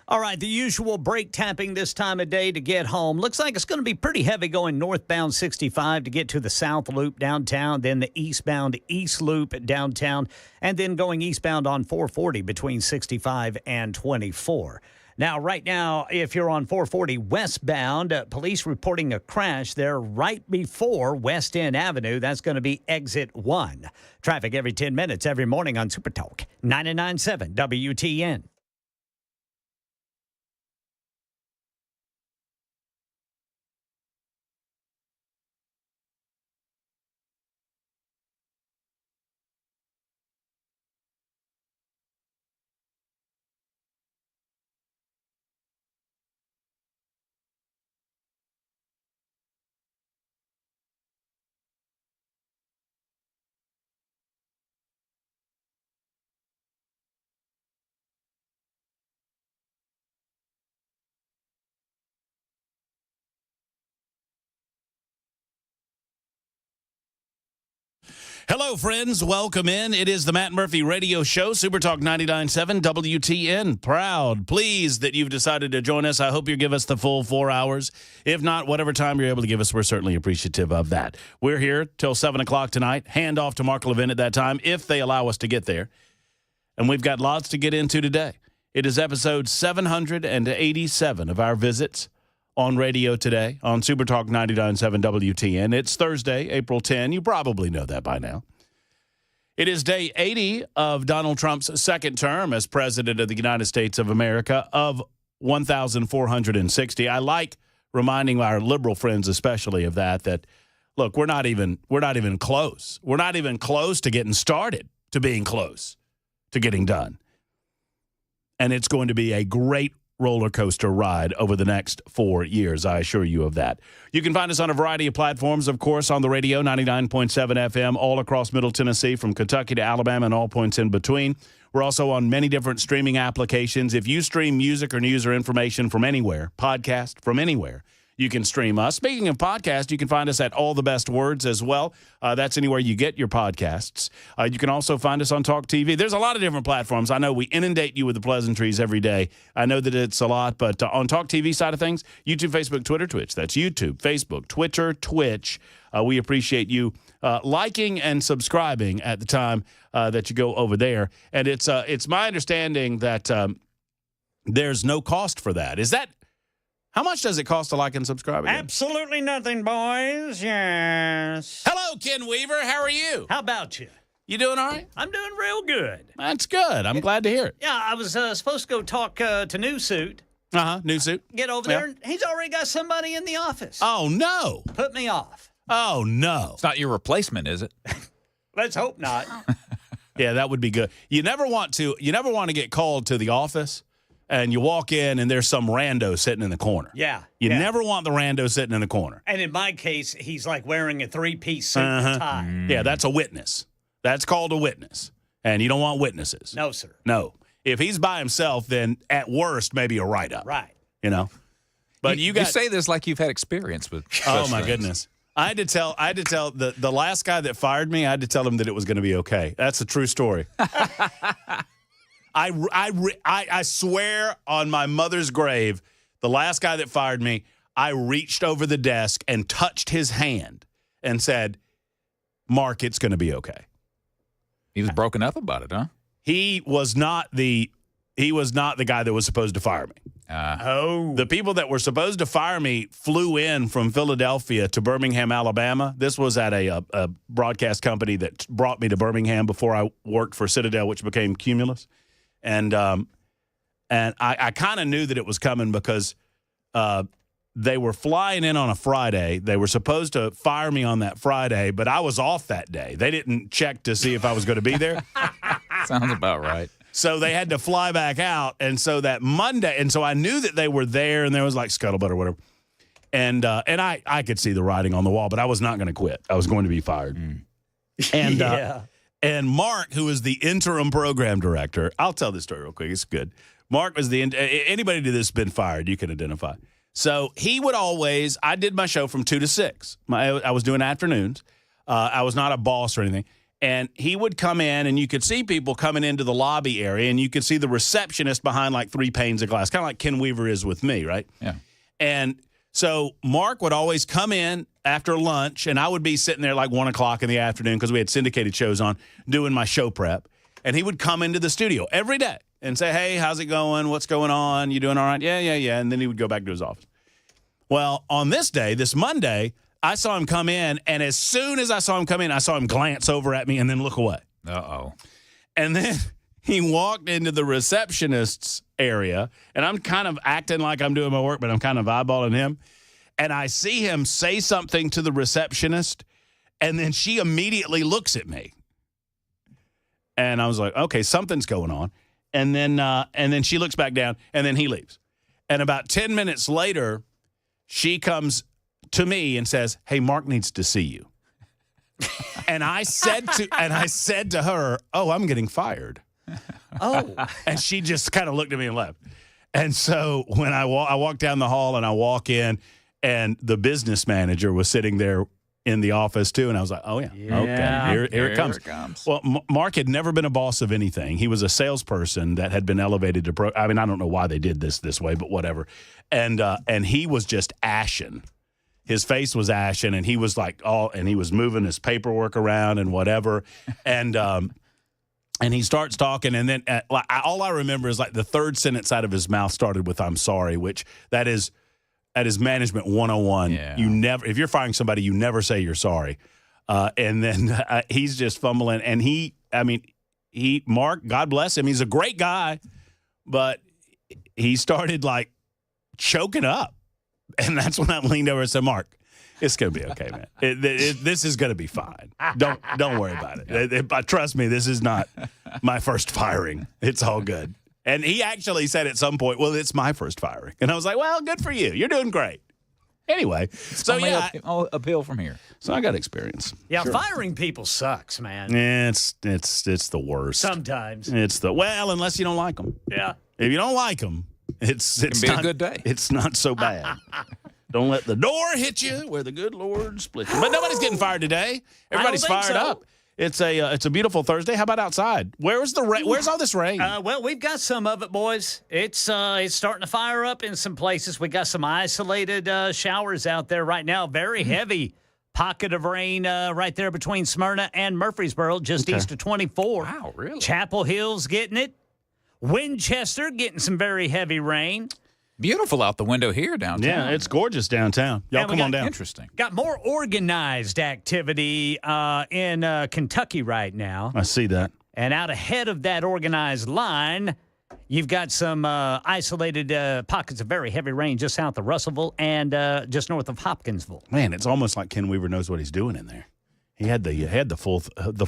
All right, the usual brake tapping this time of day to get home. Looks like it's going to be pretty heavy going northbound 65 to get to the South Loop downtown, then the eastbound East Loop downtown, and then going eastbound on 440 between 65 and 24. Now, right now, if you're on 440 westbound, police reporting a crash there right before West End Avenue. That's going to be exit 1. Traffic every 10 minutes every morning on Super Talk 99.7 WTN. Hello, friends. Welcome in. It is the Matt Murphy Radio Show, Super Talk 99.7 WTN. Proud, pleased that you've decided to join us. I hope you give us the full 4 hours. If not, whatever time you're able to give us, we're certainly appreciative of that. We're here till 7 o'clock tonight. Hand off to Mark Levin at that time, if they allow us to get there. And we've got lots to get into today. It is episode 787 of our visits on radio today on Super Talk 99.7 WTN. It's Thursday, April 10. You probably know that by now. It is day 80 of Donald Trump's second term as president of the United States of America of 1,460. I like reminding our liberal friends especially of that, look, we're not even close. We're not even close to getting started, to being close to getting done. And it's going to be a great roller coaster ride over the next 4 years. I assure you of that. You can find us on a variety of platforms, of course, on the radio, 99.7 FM, all across Middle Tennessee, from Kentucky to Alabama and all points in between. We're also on many different streaming applications. If you stream music or news or information from anywhere, podcast from anywhere, you can stream us. Speaking of podcasts, you can find us at All the Best Words as well. That's anywhere you get your podcasts. You can also find us on Talk TV. There's a lot of different platforms. I know we inundate you with the pleasantries every day. I know that it's a lot, but on Talk TV side of things, YouTube, Facebook, Twitter, Twitch. That's YouTube, Facebook, Twitter, Twitch. We appreciate you liking and subscribing at the time that you go over there. And it's my understanding that there's no cost for that. Is that... How much does it cost to like and subscribe again? Absolutely nothing, boys. Yes. Hello, Ken Weaver. How are you? How about you? You doing all right? I'm doing real good. That's good. I'm glad to hear it. Yeah, I was supposed to go talk to New Suit. New suit. Get over there, and he's already got somebody in the office. Oh, no. Put me off. Oh, no. It's not your replacement, is it? Let's hope not. Yeah, that would be good. You never want to get called to the office and you walk in and there's some rando sitting in the corner. Yeah. You never want the rando sitting in the corner. And in my case, he's like wearing a three-piece suit and tie. Yeah, that's a witness. That's called a witness. And you don't want witnesses. No, sir. No. If he's by himself, then at worst, maybe a write-up. Right. You know? But you say this like you've had experience with oh, such my things. Goodness. I had to tell the last guy that fired me, I had to tell him that it was going to be okay. That's a true story. I swear on my mother's grave, the last guy that fired me, I reached over the desk and touched his hand and said, Mark, it's going to be okay. He was broken up about it, huh? He was not the guy that was supposed to fire me. The people that were supposed to fire me flew in from Philadelphia to Birmingham, Alabama. This was at a broadcast company that brought me to Birmingham before I worked for Citadel, which became Cumulus. And I kind of knew that it was coming because they were flying in on a Friday. They were supposed to fire me on that Friday, but I was off that day. They didn't check to see if I was going to be there. Sounds about right. So they had to fly back out. And so that Monday, and so I knew that they were there, and there was like scuttlebutt or whatever. And I could see the writing on the wall, but I was not going to quit. I was going to be fired. And and Mark, who is the interim program director, I'll tell this story real quick. It's good. Mark was anybody that's has been fired, you can identify. So he would always, I did my show from 2 to 6. I was doing afternoons. I was not a boss or anything. And he would come in, and you could see people coming into the lobby area, and you could see the receptionist behind like 3 panes of glass, kind of like Ken Weaver is with me, right? Yeah. And so Mark would always come in after lunch, and I would be sitting there like 1 o'clock in the afternoon because we had syndicated shows on, doing my show prep. And he would come into the studio every day and say, hey, how's it going? What's going on? You doing all right? Yeah. And then he would go back to his office. Well, on this day, this Monday, I saw him come in, and as soon as I saw him come in, I saw him glance over at me and then look away. Uh-oh. And then he walked into the receptionist's area, and I'm kind of acting like I'm doing my work, but I'm kind of eyeballing him. And I see him say something to the receptionist, and then she immediately looks at me. And I was like, okay, something's going on. And then she looks back down, and then he leaves. And about 10 minutes later, she comes to me and says, hey, Mark needs to see you. And I said to her, oh, I'm getting fired. Oh. And she just kind of looked at me and left. And so when I walk down the hall and I walk in, and the business manager was sitting there in the office too, and I was like, oh, yeah. Okay, here it comes. Well, Mark had never been a boss of anything. He was a salesperson that had been elevated to I don't know why they did this way, but whatever. And he was just ashen. His face was ashen, and he was like and he was moving his paperwork around and whatever. And he starts talking, and then all I remember is like the third sentence out of his mouth started with "I'm sorry," which that is management 101. Yeah. You never, if you're firing somebody, you never say you're sorry. And then he's just fumbling, and Mark, God bless him, he's a great guy, but he started like choking up. And that's when I leaned over and said, Mark, it's going to be okay, man. This is going to be fine. Don't worry about it. Trust me, this is not my first firing. It's all good. And he actually said at some point, well, it's my first firing. And I was like, well, good for you. You're doing great. Anyway, so yeah. Uphill from here. So I got experience. Yeah, Sure. Firing people sucks, man. Yeah, it's the worst. Sometimes. Unless you don't like them. Yeah. If you don't like them, it's be not a good day. It's not so bad. Don't let the door hit you where the good Lord split you. But nobody's getting fired today. Everybody's fired so. up. It's a beautiful Thursday. How about outside? Where's the rain? Where's all this rain? Well, we've got some of it, boys. It's starting to fire up in some places. We got some isolated showers out there right now. Very heavy pocket of rain right there between Smyrna and Murfreesboro, just east of 24. Wow, really? Chapel Hill's getting it. Winchester getting some very heavy rain. Beautiful out the window here downtown. Yeah, it's gorgeous downtown. Y'all come on down. Interesting. Got more organized activity in Kentucky right now. I see that. And out ahead of that organized line, you've got some isolated pockets of very heavy rain just south of Russellville and just north of Hopkinsville. Man, it's almost like Ken Weaver knows what he's doing in there. He had the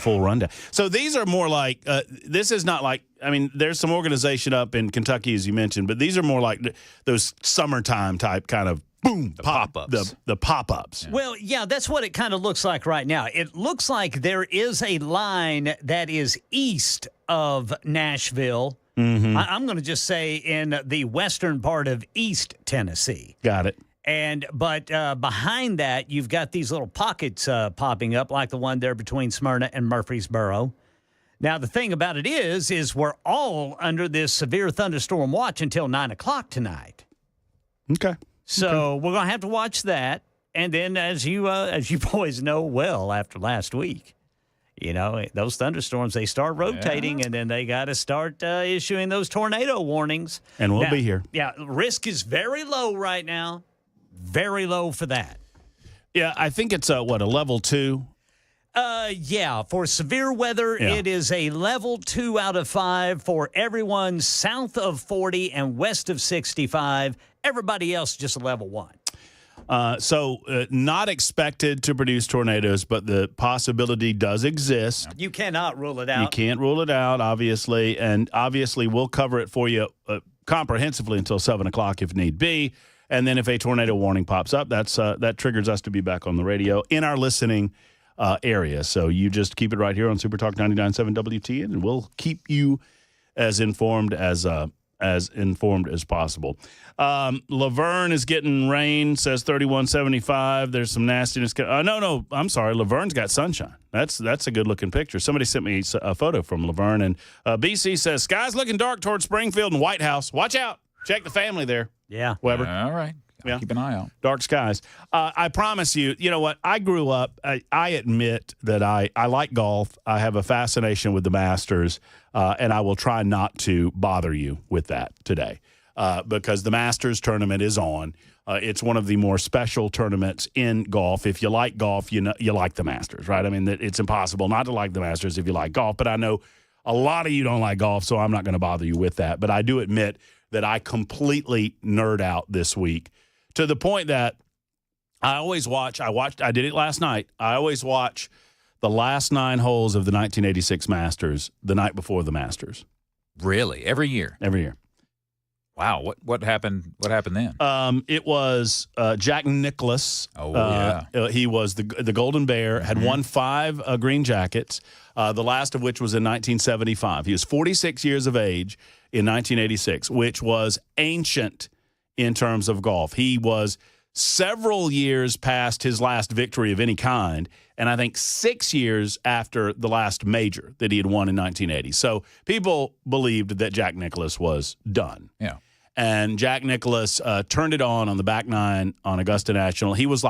full rundown. So these are more like this is not like, I mean, there's some organization up in Kentucky as you mentioned, but these are more like those summertime type kind of boom pop-ups. The pop-ups. Yeah. Well, yeah, that's what it kind of looks like right now. It looks like there is a line that is east of Nashville. Mm-hmm. I'm going to just say in the western part of East Tennessee. Got it. But behind that, you've got these little pockets popping up, like the one there between Smyrna and Murfreesboro. Now, the thing about it is we're all under this severe thunderstorm watch until 9 o'clock tonight. Okay. So we're going to have to watch that. And then, as you boys know well after last week, you know, those thunderstorms, they start rotating, and then they got to start issuing those tornado warnings. And we'll be here. Yeah, risk is very low right now. Very low for that. Yeah, I think it's a level 2? Yeah, for severe weather, It is a level 2 out of 5 for everyone south of 40 and west of 65. Everybody else just a level 1. So not expected to produce tornadoes, but the possibility does exist. You cannot rule it out. You can't rule it out, obviously, and obviously we'll cover it for you comprehensively until 7 o'clock if need be. And then if a tornado warning pops up, that triggers us to be back on the radio in our listening area. So you just keep it right here on Super Talk 99.7 WTN, and we'll keep you as informed as as informed as possible. Laverne is getting rain, says 3175. There's some nastiness. No, I'm sorry. Laverne's got sunshine. That's a good-looking picture. Somebody sent me a photo from Laverne. And BC says, sky's looking dark towards Springfield and White House. Watch out. Check the family there. Yeah. Weber. All right. Yeah. Keep an eye out. Dark skies. I promise you, you know what? I grew up, I admit that I like golf. I have a fascination with the Masters, and I will try not to bother you with that today because the Masters tournament is on. It's one of the more special tournaments in golf. If you like golf, you like the Masters, right? I mean, it's impossible not to like the Masters if you like golf, but I know a lot of you don't like golf, so I'm not going to bother you with that. But I do admit that I completely nerd out this week. To the point that I always watch, I did it last night. I always watch the last 9 holes of the 1986 Masters the night before the Masters. Really? Every year? Every year. Wow. What happened? What happened then? It was Jack Nicklaus. Oh, yeah. He was the Golden Bear, had won 5 green jackets, the last of which was in 1975. He was 46 years of age in 1986, which was ancient in terms of golf. He was several years past his last victory of any kind, and I think 6 years after the last major that he had won in 1980. So people believed that Jack Nicklaus was done. Yeah. And Jack Nicklaus turned it on the back 9 on Augusta National. He was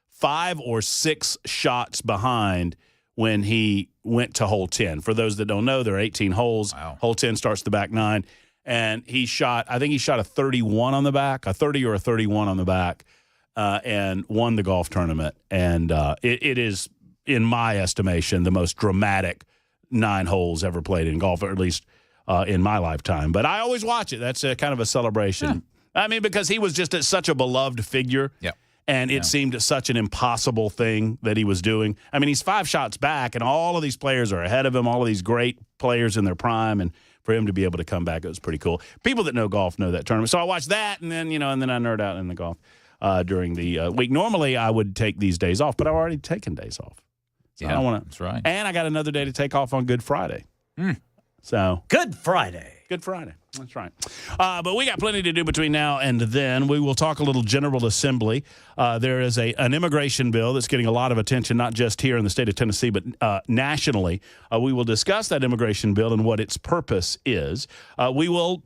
5 or 6 shots behind when he went to hole 10. For those that don't know, there are 18 holes. Wow. Hole Hole 10 starts the back 9. And I think he shot a 31 on the back, a 30 or a 31 on the back, and won the golf tournament. And it is, in my estimation, the most dramatic 9 holes ever played in golf, or at least in my lifetime. But I always watch it. That's kind of a celebration. Yeah. I mean, because he was just such a beloved figure. Yeah. And it seemed such an impossible thing that he was doing. I mean, he's 5 shots back, and all of these players are ahead of him, all of these great players in their prime, and for him to be able to come back, it was pretty cool. People that know golf know that tournament. So I watched that, and then I nerd out in the golf during the week. Normally, I would take these days off, but I've already taken days off. So I don't want to. That's right. And I got another day to take off on Good Friday. So Good Friday. Good Friday. That's right. But we got plenty to do between now and then. We will talk a little General Assembly. There is an immigration bill that's getting a lot of attention, not just here in the state of Tennessee, but nationally. We will discuss that immigration bill and what its purpose is. We will,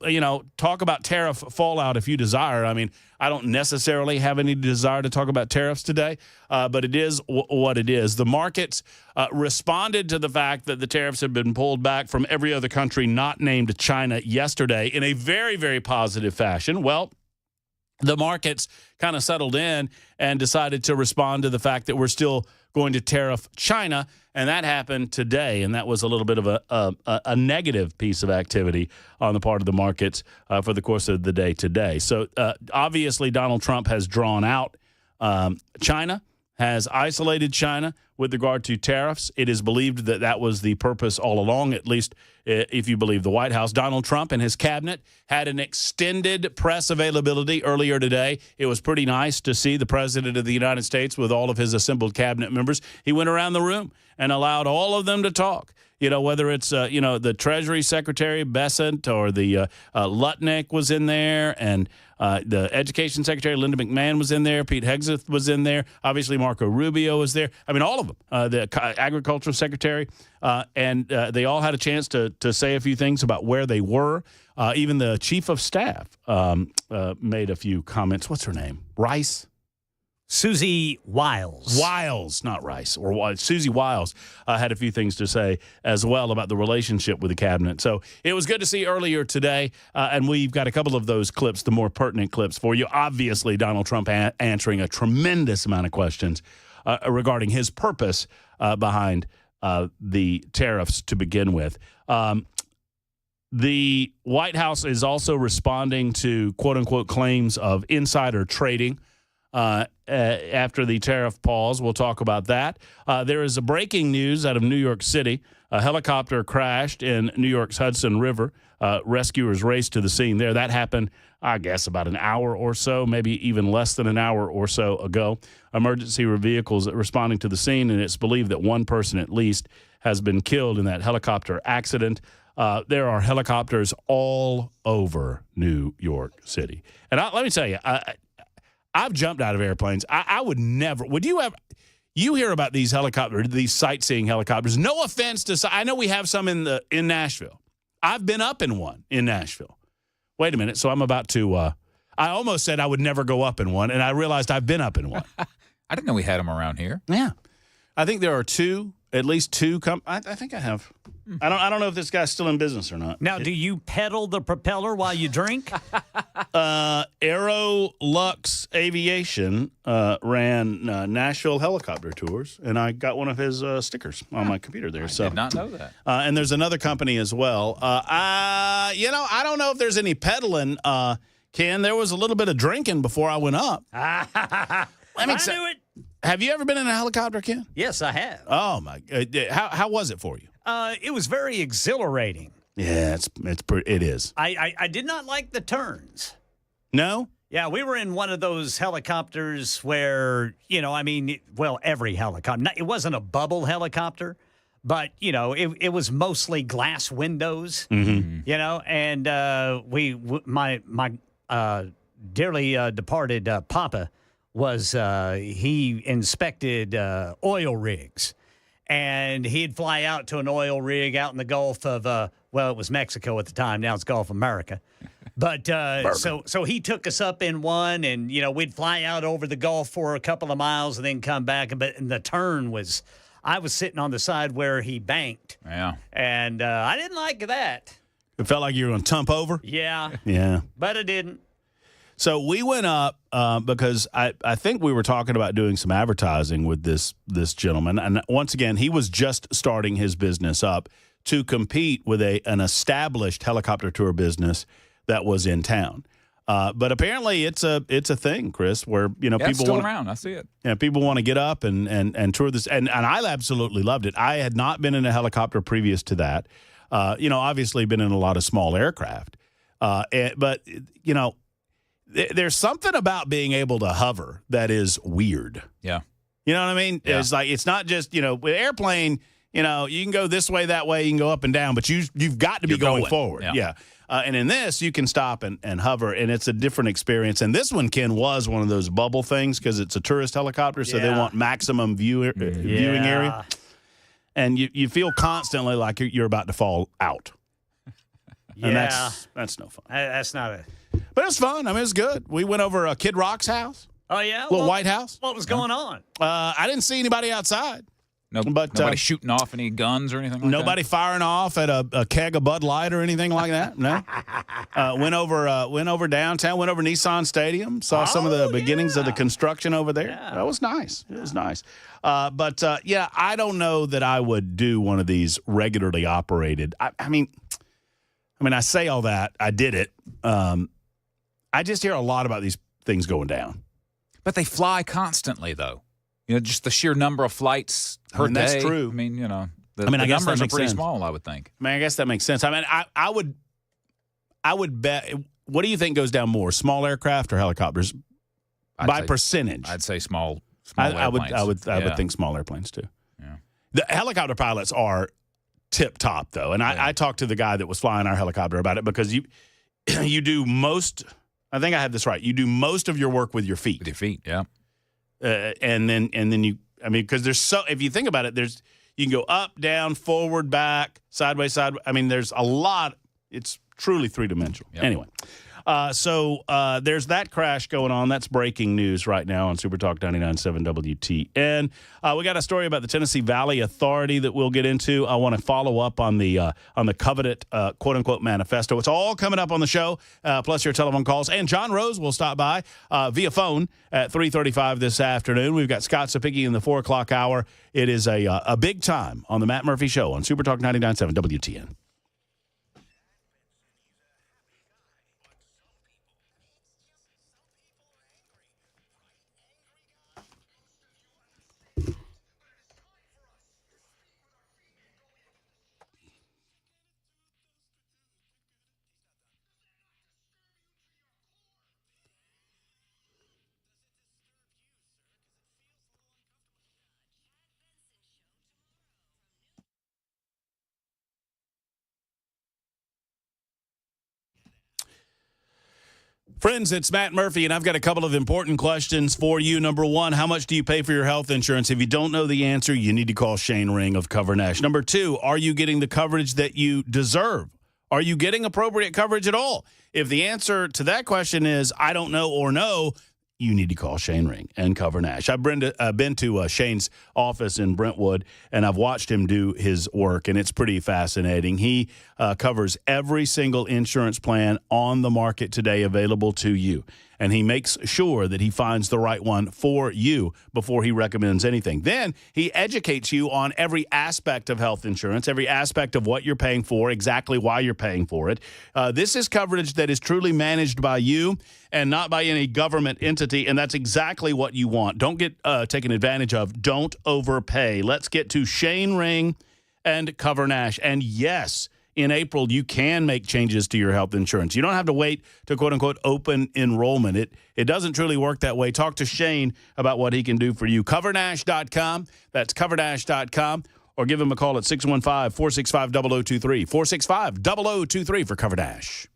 talk about tariff fallout if you desire. I mean, I don't necessarily have any desire to talk about tariffs today, but it is what it is. The markets responded to the fact that the tariffs had been pulled back from every other country not named China yesterday in a very, very positive fashion. Well, the markets kind of settled in and decided to respond to the fact that we're still going to tariff China, and that happened today, and that was a little bit of a negative piece of activity on the part of the markets for the course of the day today. So obviously Donald Trump has drawn out China, has isolated China with regard to tariffs. It is believed that that was the purpose all along, at least if you believe the White House. Donald Trump and his cabinet had an extended press availability earlier today. It was pretty nice to see the President of the United States with all of his assembled cabinet members. He went around the room and allowed all of them to talk. Whether it's, the Treasury Secretary, Bessent, or the Lutnick was in there, and the Education Secretary, Linda McMahon, was in there. Pete Hegseth was in there. Obviously, Marco Rubio was there. I mean, all of them. The Agricultural Secretary. And they all had a chance to say a few things about where they were. Even the Chief of Staff made a few comments. What's her name? Rice? Susie Wiles. Wiles, not Rice. Or Susie Wiles had a few things to say as well about the relationship with the cabinet. So it was good to see earlier today, and we've got a couple of those clips, the more pertinent clips for you. Obviously, Donald Trump answering a tremendous amount of questions regarding his purpose behind the tariffs to begin with. The White House is also responding to quote-unquote claims of insider trading after the tariff pause. We'll talk about that. There is a breaking news out of New York City. A helicopter crashed in New York's Hudson River. Rescuers raced to the scene there. That happened, I guess, about an hour or so, maybe even less than an hour or so ago. Emergency vehicles responding to the scene, and it's believed that one person at least has been killed in that helicopter accident. There are helicopters all over New York City. And let me tell you, I've jumped out of airplanes. I would never – would you ever – you hear about these helicopters, these sightseeing helicopters. No offense to – I know we have some in Nashville. I've been up in one in Nashville. Wait a minute. So I'm about to I almost said I would never go up in one, and I realized I've been up in one. I didn't know we had them around here. Yeah. I think there are at least two. I think I have. I don't know if this guy's still in business or not. Now, do you pedal the propeller while you drink? Aero Lux Aviation ran Nashville helicopter tours, and I got one of his stickers on my computer there. I did not know that. And there's another company as well. I don't know if there's any pedaling. Ken, there was a little bit of drinking before I went up. I knew it. Have you ever been in a helicopter, Ken? Yes, I have. Oh my! How was it for you? It was very exhilarating. Yeah, it is. I did not like the turns. No? Yeah, we were in one of those helicopters where, every helicopter. It wasn't a bubble helicopter, but, it was mostly glass windows, and my dearly departed Papa was he inspected oil rigs. And he'd fly out to an oil rig out in the Gulf of, it was Mexico at the time. Now it's Gulf of America. But so he took us up in one, and, we'd fly out over the Gulf for a couple of miles and then come back. And the turn was, I was sitting on the side where he banked. Yeah. And I didn't like that. It felt like you were going to tump over? Yeah. Yeah. But I didn't. So we went up because I think we were talking about doing some advertising with this gentleman. And once again, he was just starting his business up to compete with an established helicopter tour business that was in town. But apparently it's a thing, Chris, where people it's still around. I see it. Yeah, people want to get up and tour this. And I absolutely loved it. I had not been in a helicopter previous to that. Obviously been in a lot of small aircraft. But there's something about being able to hover that is weird. Yeah. You know what I mean? Yeah. It's like, it's not just, with airplane, you can go this way, that way, you can go up and down, but you've got to be going forward. Yeah. And in this, you can stop and hover, and it's a different experience. And this one, Ken, was one of those bubble things because it's a tourist helicopter, so they want maximum viewing area. And you feel constantly like you're about to fall out. And that's no fun. That's not it. But it was fun. I mean, it was good. We went over Kid Rock's house. Oh, yeah? Little White House. What was going on? I didn't see anybody outside. Nobody shooting off any guns or anything like that? Nobody firing off at a keg of Bud Light or anything like that. No. Went over downtown, went over Nissan Stadium, saw some of the beginnings of the construction over there. Yeah. That was nice. It was nice. But I don't know that I would do one of these regularly operated. I mean, I say all that. I did it. I just hear a lot about these things going down. But they fly constantly, though. Just the sheer number of flights per day. That's true. I mean, the I guess numbers that are makes pretty sense. small, I would think. I guess that makes sense. I would bet. What do you think goes down more, small aircraft or helicopters? By percentage, I'd say small I airplanes. would think small airplanes too. Yeah. The helicopter pilots are tip top though, and I talked to the guy that was flying our helicopter about it because you do most. I think I have this right. You do most of your work with your feet. With your feet, yeah. And then you. I mean, because if you think about it, you can go up, down, forward, back, sideways, sideways. I mean, there's a lot. It's truly three-dimensional. Yep. Anyway, so there's that crash going on. That's breaking news right now on Super Talk 99.7 WTN. We got a story about the Tennessee Valley Authority that we'll get into. I want to follow up on the coveted quote-unquote manifesto. It's all coming up on the show, plus your telephone calls. And John Rose will stop by via phone at 3:35 this afternoon. We've got Scott Sapicki in the 4 o'clock hour. It is a big time on the Matt Murphy Show on Super Talk 99.7 WTN. Friends, it's Matt Murphy, and I've got a couple of important questions for you. Number one, how much do you pay for your health insurance? If you don't know the answer, you need to call Shane Ring of Cover Nash. Number two, are you getting the coverage that you deserve? Are you getting appropriate coverage at all? If the answer to that question is I don't know or no, you need to call Shane Ring and Cover Nash. I've been to Shane's office in Brentwood, and I've watched him do his work, and it's pretty fascinating. He covers every single insurance plan on the market today available to you, and he makes sure that he finds the right one for you before he recommends anything. Then he educates you on every aspect of health insurance, every aspect of what you're paying for, exactly why you're paying for it. This is coverage that is truly managed by you and not by any government entity, and that's exactly what you want. Don't get taken advantage of. Don't overpay. Let's get to Shane Ring and Cover Nash. And yes, in April, you can make changes to your health insurance. You don't have to wait to, quote-unquote, open enrollment. It doesn't truly work that way. Talk to Shane about what he can do for you. CoverNash.com. That's CoverNash.com. Or give him a call at 615-465-0023. 465-0023 for Cover Nash.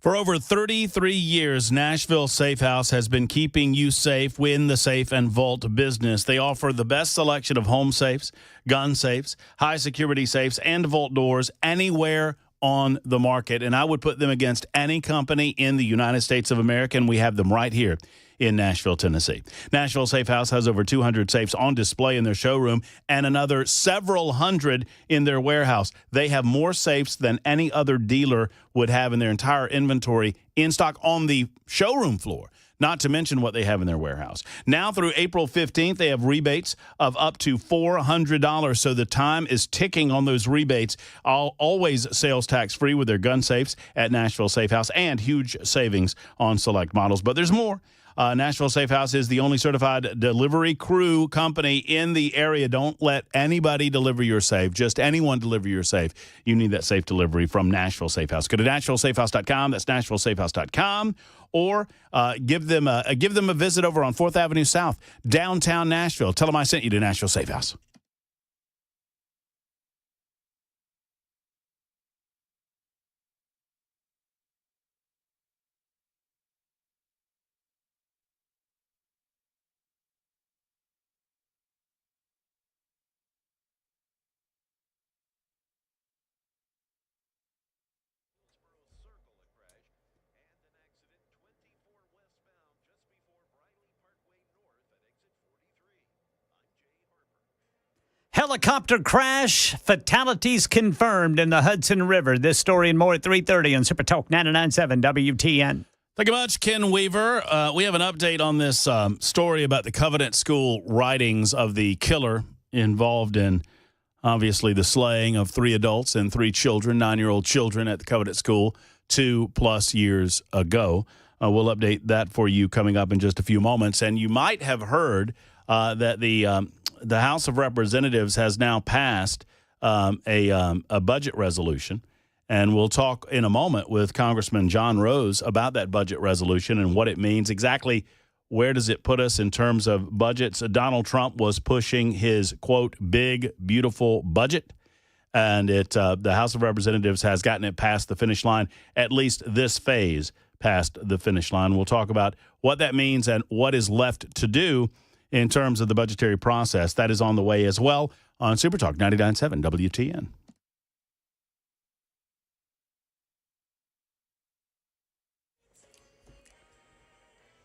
For over 33 years, Nashville Safe House has been keeping you safe in the safe and vault business. They offer the best selection of home safes, gun safes, high-security safes, and vault doors anywhere on the market. And I would put them against any company in the United States of America, and we have them right here in Nashville, Tennessee. Nashville Safe House has over 200 safes on display in their showroom and another several hundred in their warehouse. They have more safes than any other dealer would have in their entire inventory in stock on the showroom floor, not to mention what they have in their warehouse. Now through April 15th, they have rebates of up to $400, so the time is ticking on those rebates. Always sales tax free with their gun safes at Nashville Safe House, and huge savings on select models. But there's more. Nashville Safe House is the only certified delivery crew company in the area. Don't let anybody deliver your safe, just anyone deliver your safe. You need that safe delivery from Nashville Safe House. Go to NashvilleSafeHouse.com. That's NashvilleSafeHouse.com. Or give them a visit over on 4th Avenue South, downtown Nashville. Tell them I sent you to Nashville Safe House. Helicopter crash, fatalities confirmed in the Hudson River. This story and more at 3:30 on Super Talk 99.7 WTN. Thank you much, Ken Weaver. We have an update on this story about the Covenant School writings of the killer involved in, obviously, the slaying of 3 adults and 3 children, 9-year-old children at the Covenant School 2+ years ago. We'll update that for you coming up in just a few moments. And you might have heard that the House of Representatives has now passed a budget resolution, And we'll talk in a moment with Congressman John Rose about that budget resolution and what it means. Exactly where does it put us in terms of budgets? Donald Trump was pushing his, quote, big, beautiful budget. And the House of Representatives has gotten it past the finish line, at least this phase past the finish line. We'll talk about what that means and what is left to do in terms of the budgetary process. That is on the way as well on Super Talk 99.7 WTN.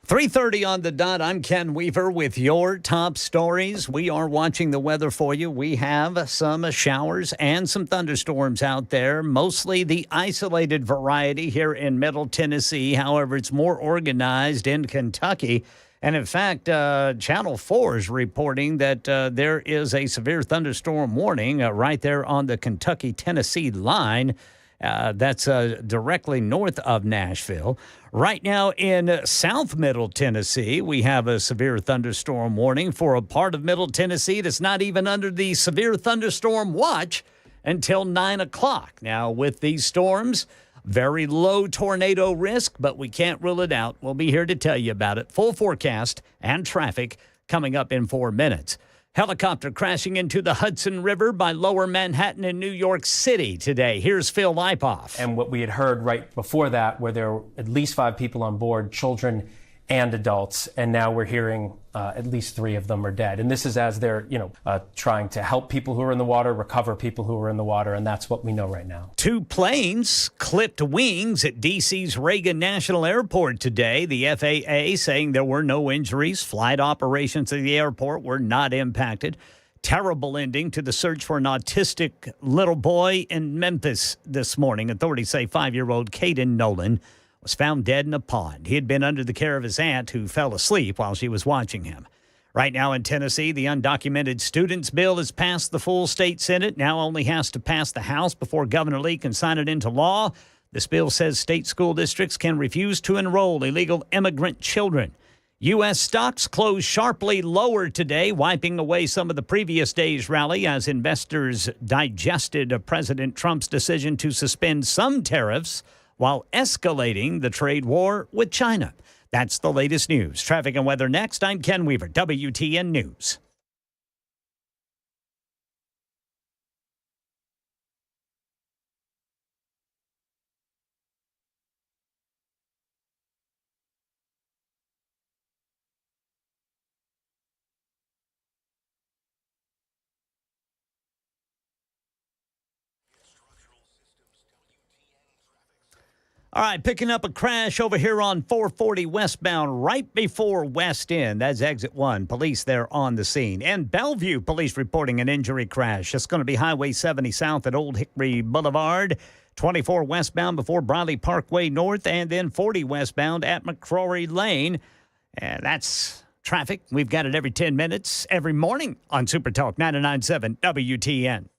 .30 on the dot. I'm Ken Weaver with your top stories. We are watching the weather for you. We have some showers and some thunderstorms out there, mostly the isolated variety here in Middle Tennessee. However, it's more organized in Kentucky. And in fact, Channel 4 is reporting that there is a severe thunderstorm warning right there on the Kentucky-Tennessee line. That's directly north of Nashville. Right now in South Middle Tennessee, we have a severe thunderstorm warning for a part of Middle Tennessee that's not even under the severe thunderstorm watch until 9 o'clock. Now, with these storms, very low tornado risk, but we can't rule it out. We'll be here to tell you about it. Full forecast and traffic coming up in 4 minutes. Helicopter crashing into the Hudson River by Lower Manhattan in New York City today. Here's Phil Lipoff. And what we had heard right before that, where there were at least 5 people on board, children and adults, and now we're hearing at least 3 of them are dead. And this is as they're, trying to help people who are in the water, recover people who are in the water, and that's what we know right now. 2 planes clipped wings at D.C.'s Reagan National Airport today. The FAA saying there were no injuries. Flight operations at the airport were not impacted. Terrible ending to the search for an autistic little boy in Memphis this morning. Authorities say 5-year-old Caden Nolan was found dead in a pond. He had been under the care of his aunt, who fell asleep while she was watching him. Right now in Tennessee, the undocumented students bill has passed the full state Senate. Now only has to pass the House before Governor Lee can sign it into law. This bill says state school districts can refuse to enroll illegal immigrant children. U.S. stocks closed sharply lower today, wiping away some of the previous day's rally as investors digested President Trump's decision to suspend some tariffs while escalating the trade war with China. That's the latest news. Traffic and weather next. I'm Ken Weaver, WTN News. All right, picking up a crash over here on 440 westbound right before West End. That's exit 1. Police there on the scene. And Bellevue police reporting an injury crash. It's going to be Highway 70 south at Old Hickory Boulevard, 24 westbound before Briley Parkway north, and then 40 westbound at McCrory Lane. And that's traffic. We've got it every 10 minutes, every morning on Super Talk 99.7 WTN.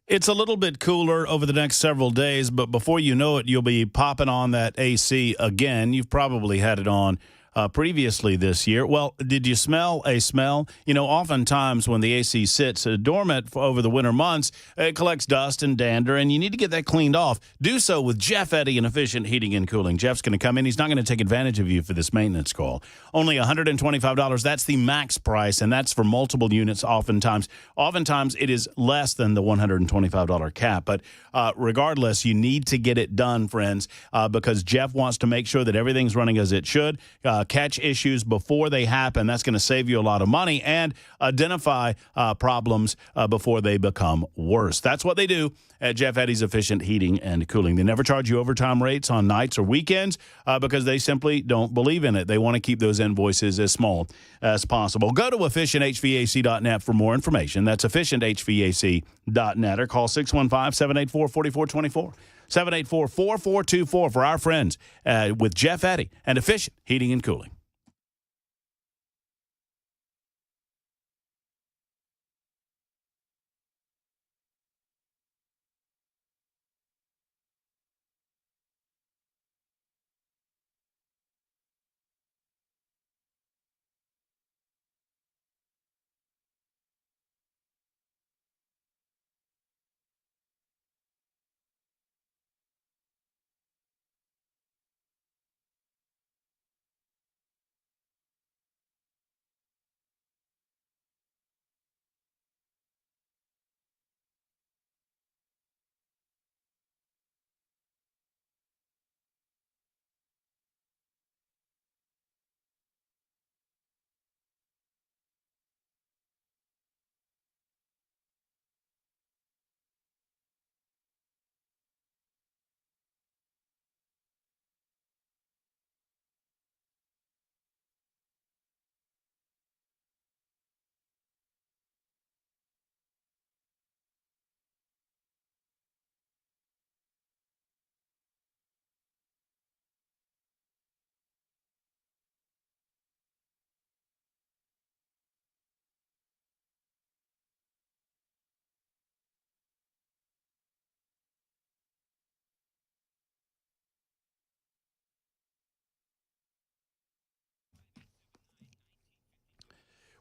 It's a little bit cooler over the next several days, but before you know it, you'll be popping on that AC again. You've probably had it on previously this year. Well, did you smell a smell? You know, oftentimes when the AC sits dormant over the winter months, it collects dust and dander, and you need to get that cleaned off. Do so with Jeff Eddy and Efficient Heating and Cooling. Jeff's going to come in. He's not going to take advantage of you for this maintenance call. Only $125. That's the max price, and that's for multiple units oftentimes. Oftentimes, it is less than the $125 cap, but regardless, you need to get it done, friends, because Jeff wants to make sure that everything's running as it should. catch issues before they happen. That's going to save you a lot of money and identify problems before they become worse. That's what they do at Jeff Eddy's Efficient Heating and Cooling. They never charge you overtime rates on nights or weekends because they simply don't believe in it. They want to keep those invoices as small as possible. Go to efficienthvac.net for more information. That's efficienthvac.net or call 615-784-4424. 784-4424 for our friends with Jeff Eddy and Efficient Heating and Cooling.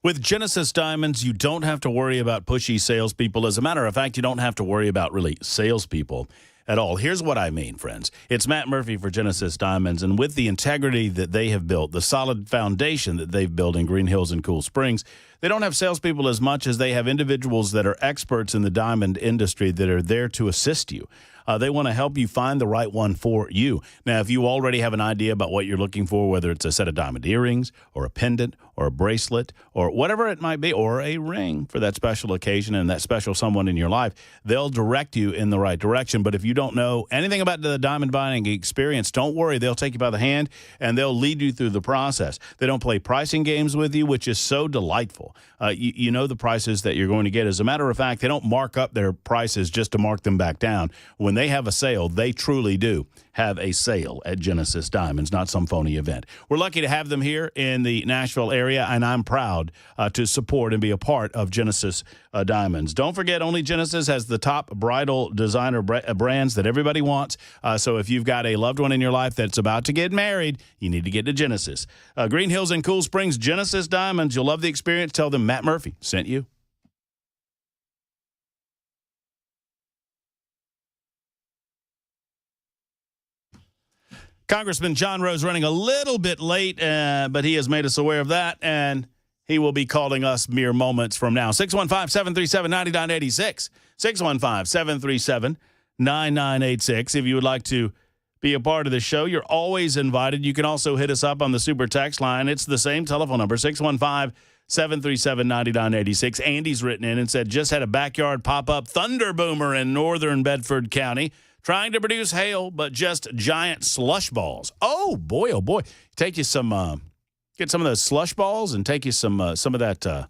With Genesis Diamonds, you don't have to worry about pushy salespeople. As a matter of fact, you don't have to worry about really salespeople at all. Here's what I mean, friends. It's Matt Murphy for Genesis Diamonds, and with the integrity that they have built, the solid foundation that they've built in Green Hills and Cool Springs, they don't have salespeople as much as they have individuals that are experts in the diamond industry that are there to assist you. They want to help you find the right one for you. Now, if you already have an idea about what you're looking for, whether it's a set of diamond earrings or a pendant or a bracelet or whatever it might be, or a ring for that special occasion and that special someone in your life, they'll direct you in the right direction. But if you don't know anything about the diamond buying experience, don't worry. They'll take you by the hand and they'll lead you through the process. They don't play pricing games with you, which is so delightful. You know the prices that you're going to get. As a matter of fact, they don't mark up their prices just to mark them back down. When they have a sale, they truly do have a sale at Genesis Diamonds, not some phony event. We're lucky to have them here in the Nashville area, and I'm proud to support and be a part of Genesis Diamonds. Don't forget, only Genesis has the top bridal designer brands that everybody wants. So if you've got a loved one in your life that's about to get married, you need to get to Genesis. Green Hills and Cool Springs, Genesis Diamonds. You'll love the experience. Tell them Matt Murphy sent you. Congressman John Rose running a little bit late, but he has made us aware of that, and he will be calling us mere moments from now. 615-737-9986. 615-737-9986. If you would like to be a part of the show, you're always invited. You can also hit us up on the super text line. It's the same telephone number, 615-737-9986. Andy's written in and said, just had a backyard pop-up thunder boomer in northern Bedford County. Trying to produce hail, but just giant slush balls. Oh boy! Take you some, get some of those slush balls, and take you some of that.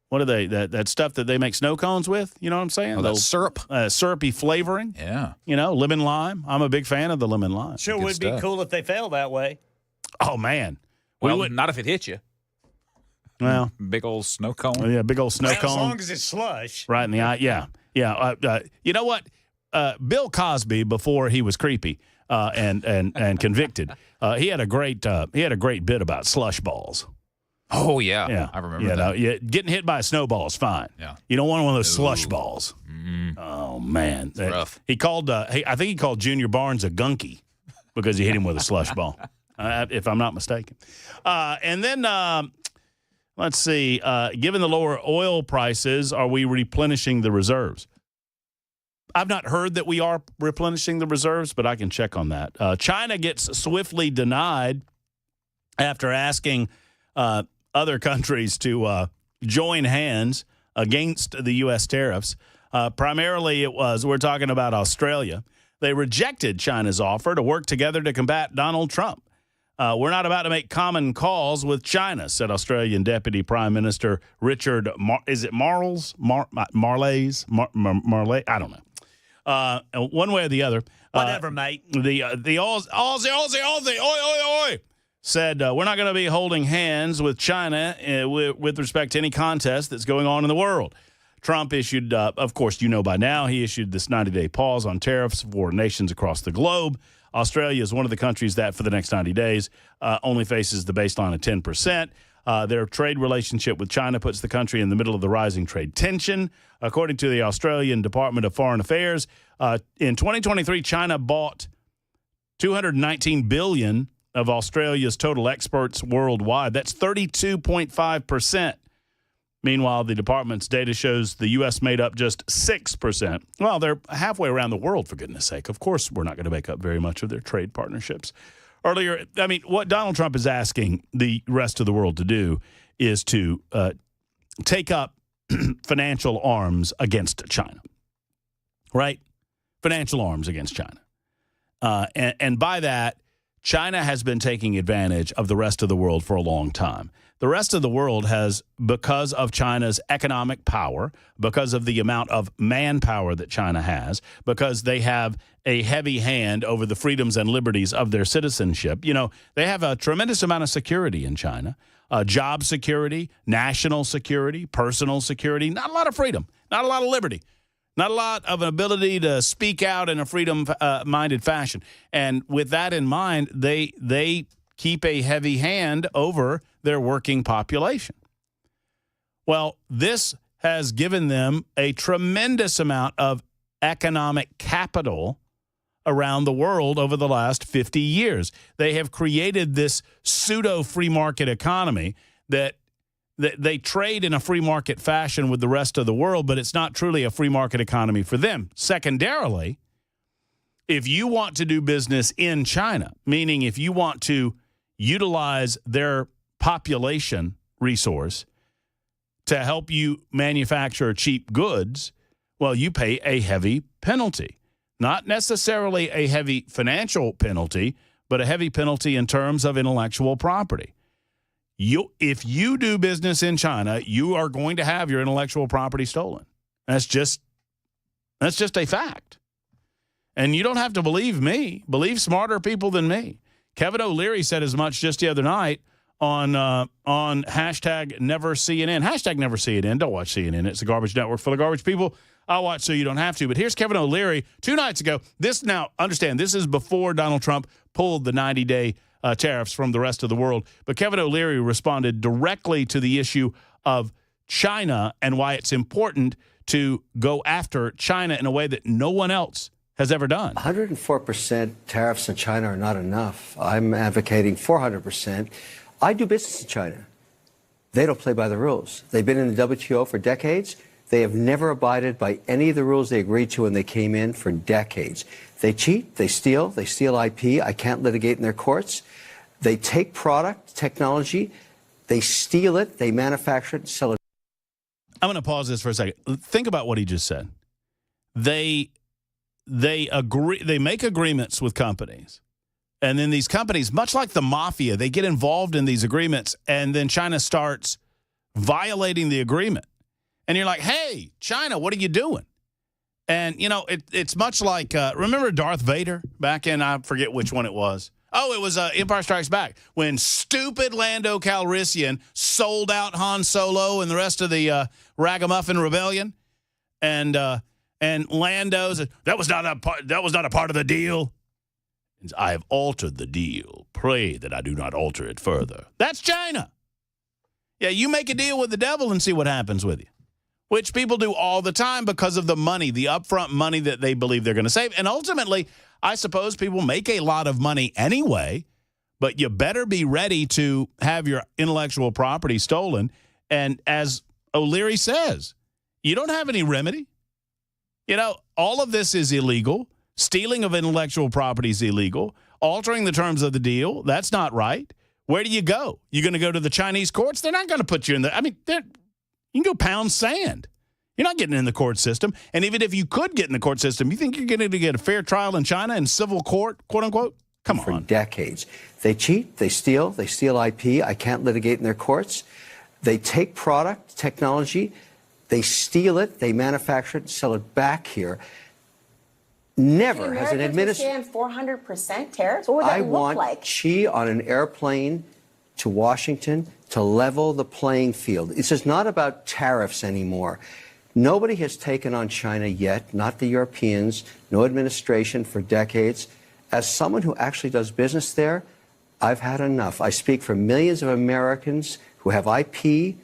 What are they? That stuff that they make snow cones with. You know what I'm saying? Oh, that syrup, syrupy flavoring. Yeah. You know, lemon lime. I'm a big fan of the lemon lime. Sure would be cool if they fell that way. Oh man. Well, not if it hit you. Well, big old snow cone. Yeah, big old snow cone. As long as it's slush. Right in the eye. Yeah. You know what? Bill Cosby, before he was creepy and convicted, he had a great bit about slush balls. Oh yeah, I remember that. Getting hit by a snowball is fine. Yeah, you don't want one of those slush balls. Mm-hmm. Oh man, it's rough. He called. I think he called Junior Barnes a gunky because he hit him with a slush ball, if I'm not mistaken. And then let's see. Given the lower oil prices, are we replenishing the reserves? I've not heard that we are replenishing the reserves, but I can check on that. China gets swiftly denied after asking other countries to join hands against the U.S. tariffs. Primarily, we're talking about Australia. They rejected China's offer to work together to combat Donald Trump. We're not about to make common calls with China, said Australian Deputy Prime Minister Richard, Marles? Marley? I don't know. One way or the other. Whatever, mate. The Aussie, oi, said we're not going to be holding hands with China with respect to any contest that's going on in the world. Trump issued, of course, you know by now, he issued this 90-day pause on tariffs for nations across the globe. Australia is one of the countries that for the next 90 days only faces the baseline of 10%. Their trade relationship with China puts the country in the middle of the rising trade tension. According to the Australian Department of Foreign Affairs, in 2023, China bought $219 billion of Australia's total exports worldwide. That's 32.5%. Meanwhile, the department's data shows the U.S. made up just 6%. Well, they're halfway around the world, for goodness sake. Of course, we're not going to make up very much of their trade partnerships. Earlier, I mean, what Donald Trump is asking the rest of the world to do is to take up financial arms against China, right? Financial arms against China. And by that, China has been taking advantage of the rest of the world for a long time. The rest of the world has, because of China's economic power, because of the amount of manpower that China has, because they have a heavy hand over the freedoms and liberties of their citizenship. You know, they have a tremendous amount of security in China, job security, national security, personal security, not a lot of freedom, not a lot of liberty. Not a lot of an ability to speak out in a freedom-minded fashion. And with that in mind, they keep a heavy hand over their working population. Well, this has given them a tremendous amount of economic capital around the world over the last 50 years. They have created this pseudo-free market economy that they trade in a free market fashion with the rest of the world, but it's not truly a free market economy for them. Secondarily, if you want to do business in China, meaning if you want to utilize their population resource to help you manufacture cheap goods, well, you pay a heavy penalty. Not necessarily a heavy financial penalty, but a heavy penalty in terms of intellectual property. If you do business in China, you are going to have your intellectual property stolen. That's just a fact. And you don't have to believe me. Believe smarter people than me. Kevin O'Leary said as much just the other night on hashtag Never CNN. Hashtag Never CNN. Don't watch CNN. It's a garbage network full of garbage people. I'll watch so you don't have to. But here's Kevin O'Leary 2 nights ago. Understand, this is before Donald Trump pulled the 90-day tariffs from the rest of the world. But Kevin O'Leary responded directly to the issue of China and why it's important to go after China in a way that no one else has ever done. 104% tariffs in China are not enough. I'm advocating 400%. I do business in China. They don't play by the rules. They've been in the WTO for decades. They have never abided by any of the rules they agreed to when they came in for decades. They cheat, they steal IP. I can't litigate in their courts. They take product, technology, they steal it, they manufacture it, and sell it. I'm going to pause this for a second. Think about what he just said. They make agreements with companies. And then these companies, much like the mafia, they get involved in these agreements, and then China starts violating the agreement. And you're like, hey, China, what are you doing? And, you know, it's much like, remember Darth Vader back in, I forget which one it was. Oh, it was Empire Strikes Back, when stupid Lando Calrissian sold out Han Solo and the rest of the Ragamuffin Rebellion. And Lando said, that was not a part of the deal. I have altered the deal. Pray that I do not alter it further. That's China. Yeah, you make a deal with the devil and see what happens with you, which people do all the time because of the money, the upfront money that they believe they're going to save. And ultimately, I suppose people make a lot of money anyway, but you better be ready to have your intellectual property stolen. And as O'Leary says, you don't have any remedy. You know, all of this is illegal. Stealing of intellectual property is illegal. Altering the terms of the deal, that's not right. Where do you go? You going to go to the Chinese courts? They're not going to put you in the. I mean, you can go pound sand. You're not getting in the court system. And even if you could get in the court system, you think you're going to get a fair trial in China in civil court, quote unquote? Come on. For decades. They cheat, they steal IP. I can't litigate in their courts. They take product, technology, they steal it, they manufacture it, and sell it back here. Never has an administration. 400% tariffs? What would that look like? I want Xi on an airplane to Washington to level the playing field. This is not about tariffs anymore. Nobody has taken on China yet, not the Europeans, no administration for decades. As someone who actually does business there, I've had enough. I speak for millions of Americans who have IP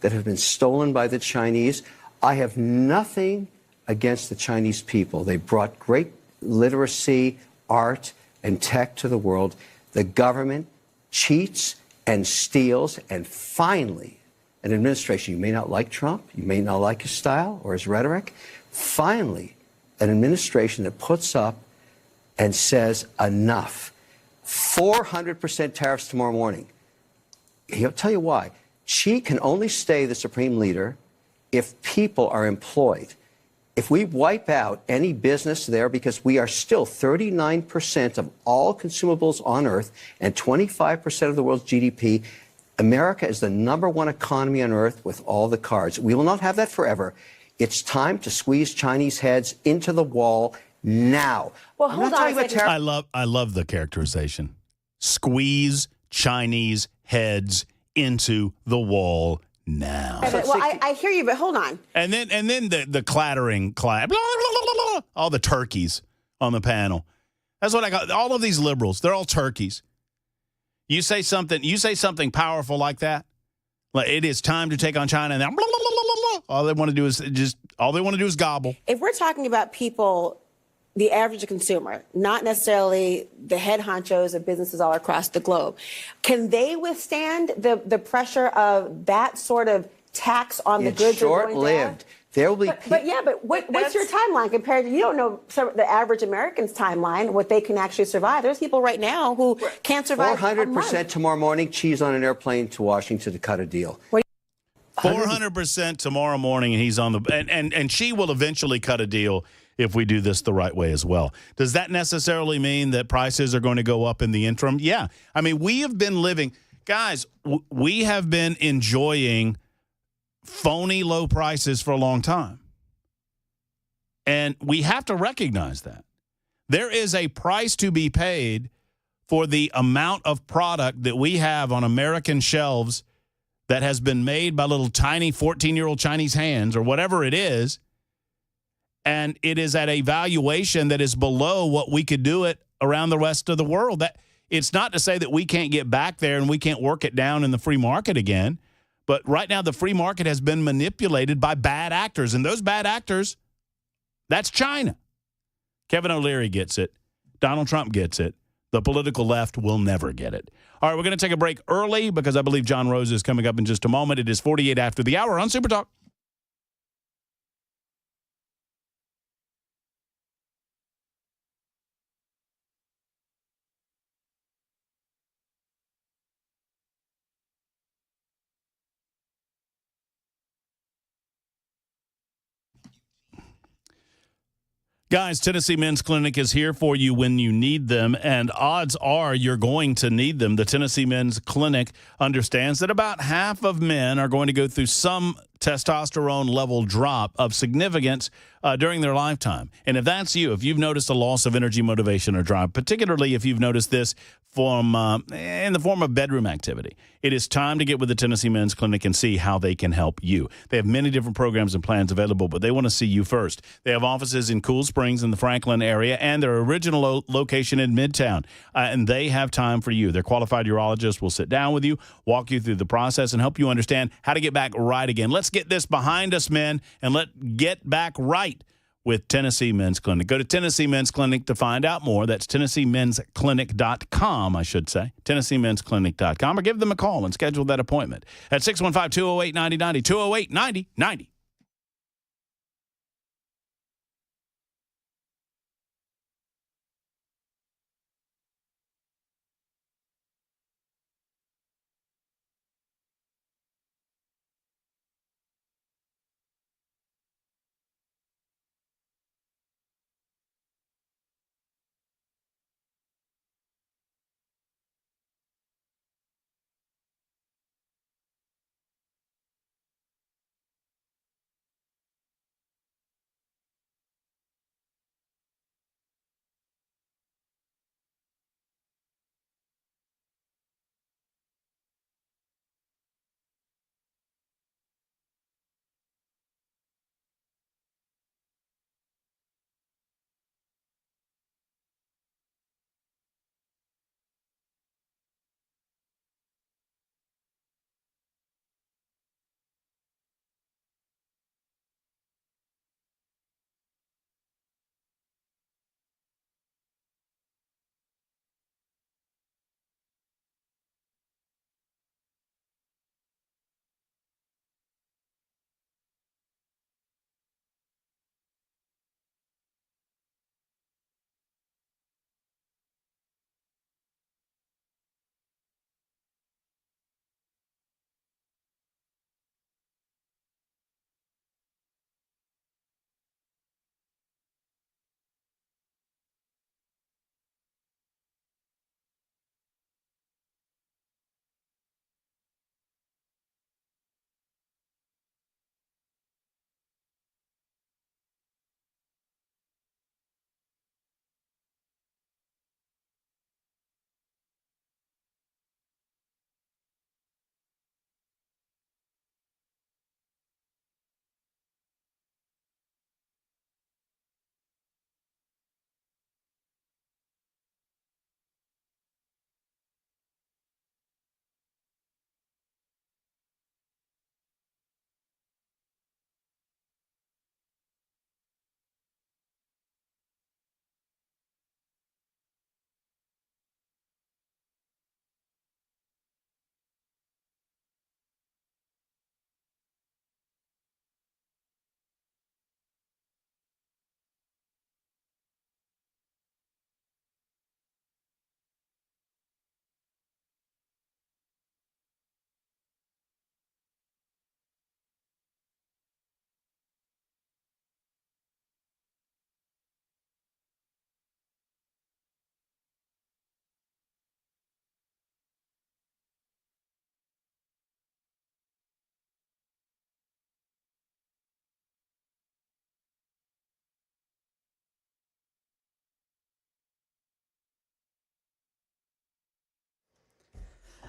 that have been stolen by the Chinese. I have nothing against the Chinese people. They brought great literacy, art, and tech to the world. The government cheats and steals, and finally, an administration, you may not like Trump, you may not like his style or his rhetoric, finally, an administration that puts up and says enough. 400% tariffs tomorrow morning. He'll tell you why. Xi can only stay the supreme leader if people are employed. If we wipe out any business there, because we are still 39% of all consumables on Earth and 25% of the world's GDP, America is the #1 economy on Earth with all the cards. We will not have that forever. It's time to squeeze Chinese heads into the wall now. Well, hold on a second. I love the characterization. Squeeze Chinese heads into the wall now. Well, I hear you, but hold on. And then the clattering clap, blah, blah, blah, blah, blah, all the turkeys on the panel. That's what I got. All of these liberals, they're all turkeys. You say something powerful like that, like it is time to take on China, and then blah, blah, blah, blah, blah. All they want to do is gobble. If we're talking about people, the average consumer, not necessarily the head honchos of businesses all across the globe, can they withstand the pressure of that sort of tax on the goods? It's short-lived. There will be. But what's your timeline compared to? You don't know the average American's timeline, what they can actually survive. There's people right now who can't survive. 400% tomorrow morning. Cheese on an airplane to Washington to cut a deal. 400% tomorrow morning, and he's on the and she will eventually cut a deal if we do this the right way as well. Does that necessarily mean that prices are going to go up in the interim? Yeah. I mean, we have been living, guys, we have been enjoying phony low prices for a long time. And we have to recognize that. There is a price to be paid for the amount of product that we have on American shelves that has been made by little tiny 14-year-old Chinese hands or whatever it is. And it is at a valuation that is below what we could do it around the rest of the world. That it's not to say that we can't get back there and we can't work it down in the free market again. But right now, the free market has been manipulated by bad actors. And those bad actors, that's China. Kevin O'Leary gets it. Donald Trump gets it. The political left will never get it. All right, we're going to take a break early because I believe John Rose is coming up in just a moment. It is 48 after the hour on Super Talk. Guys, Tennessee Men's Clinic is here for you when you need them, and odds are you're going to need them. The Tennessee Men's Clinic understands that about half of men are going to go through some testosterone level drop of significance during their lifetime. And if that's you, if you've noticed a loss of energy, motivation, or drive, particularly if you've noticed this from in the form of bedroom activity, it is time to get with the Tennessee Men's Clinic and see how they can help you. They have many different programs and plans available, but they want to see you first. They have offices in Cool Springs in the Franklin area and their original location in Midtown, and they have time for you. Their qualified urologist will sit down with you, walk you through the process, and help you understand how to get back right again. Let's get this behind us, men, and let's get back right with Tennessee Men's Clinic. Go to Tennessee Men's Clinic to find out more. That's TennesseeMen'sClinic.com, I should say. TennesseeMen'sClinic.com, or give them a call and schedule that appointment at 615-208-9090, 208-9090.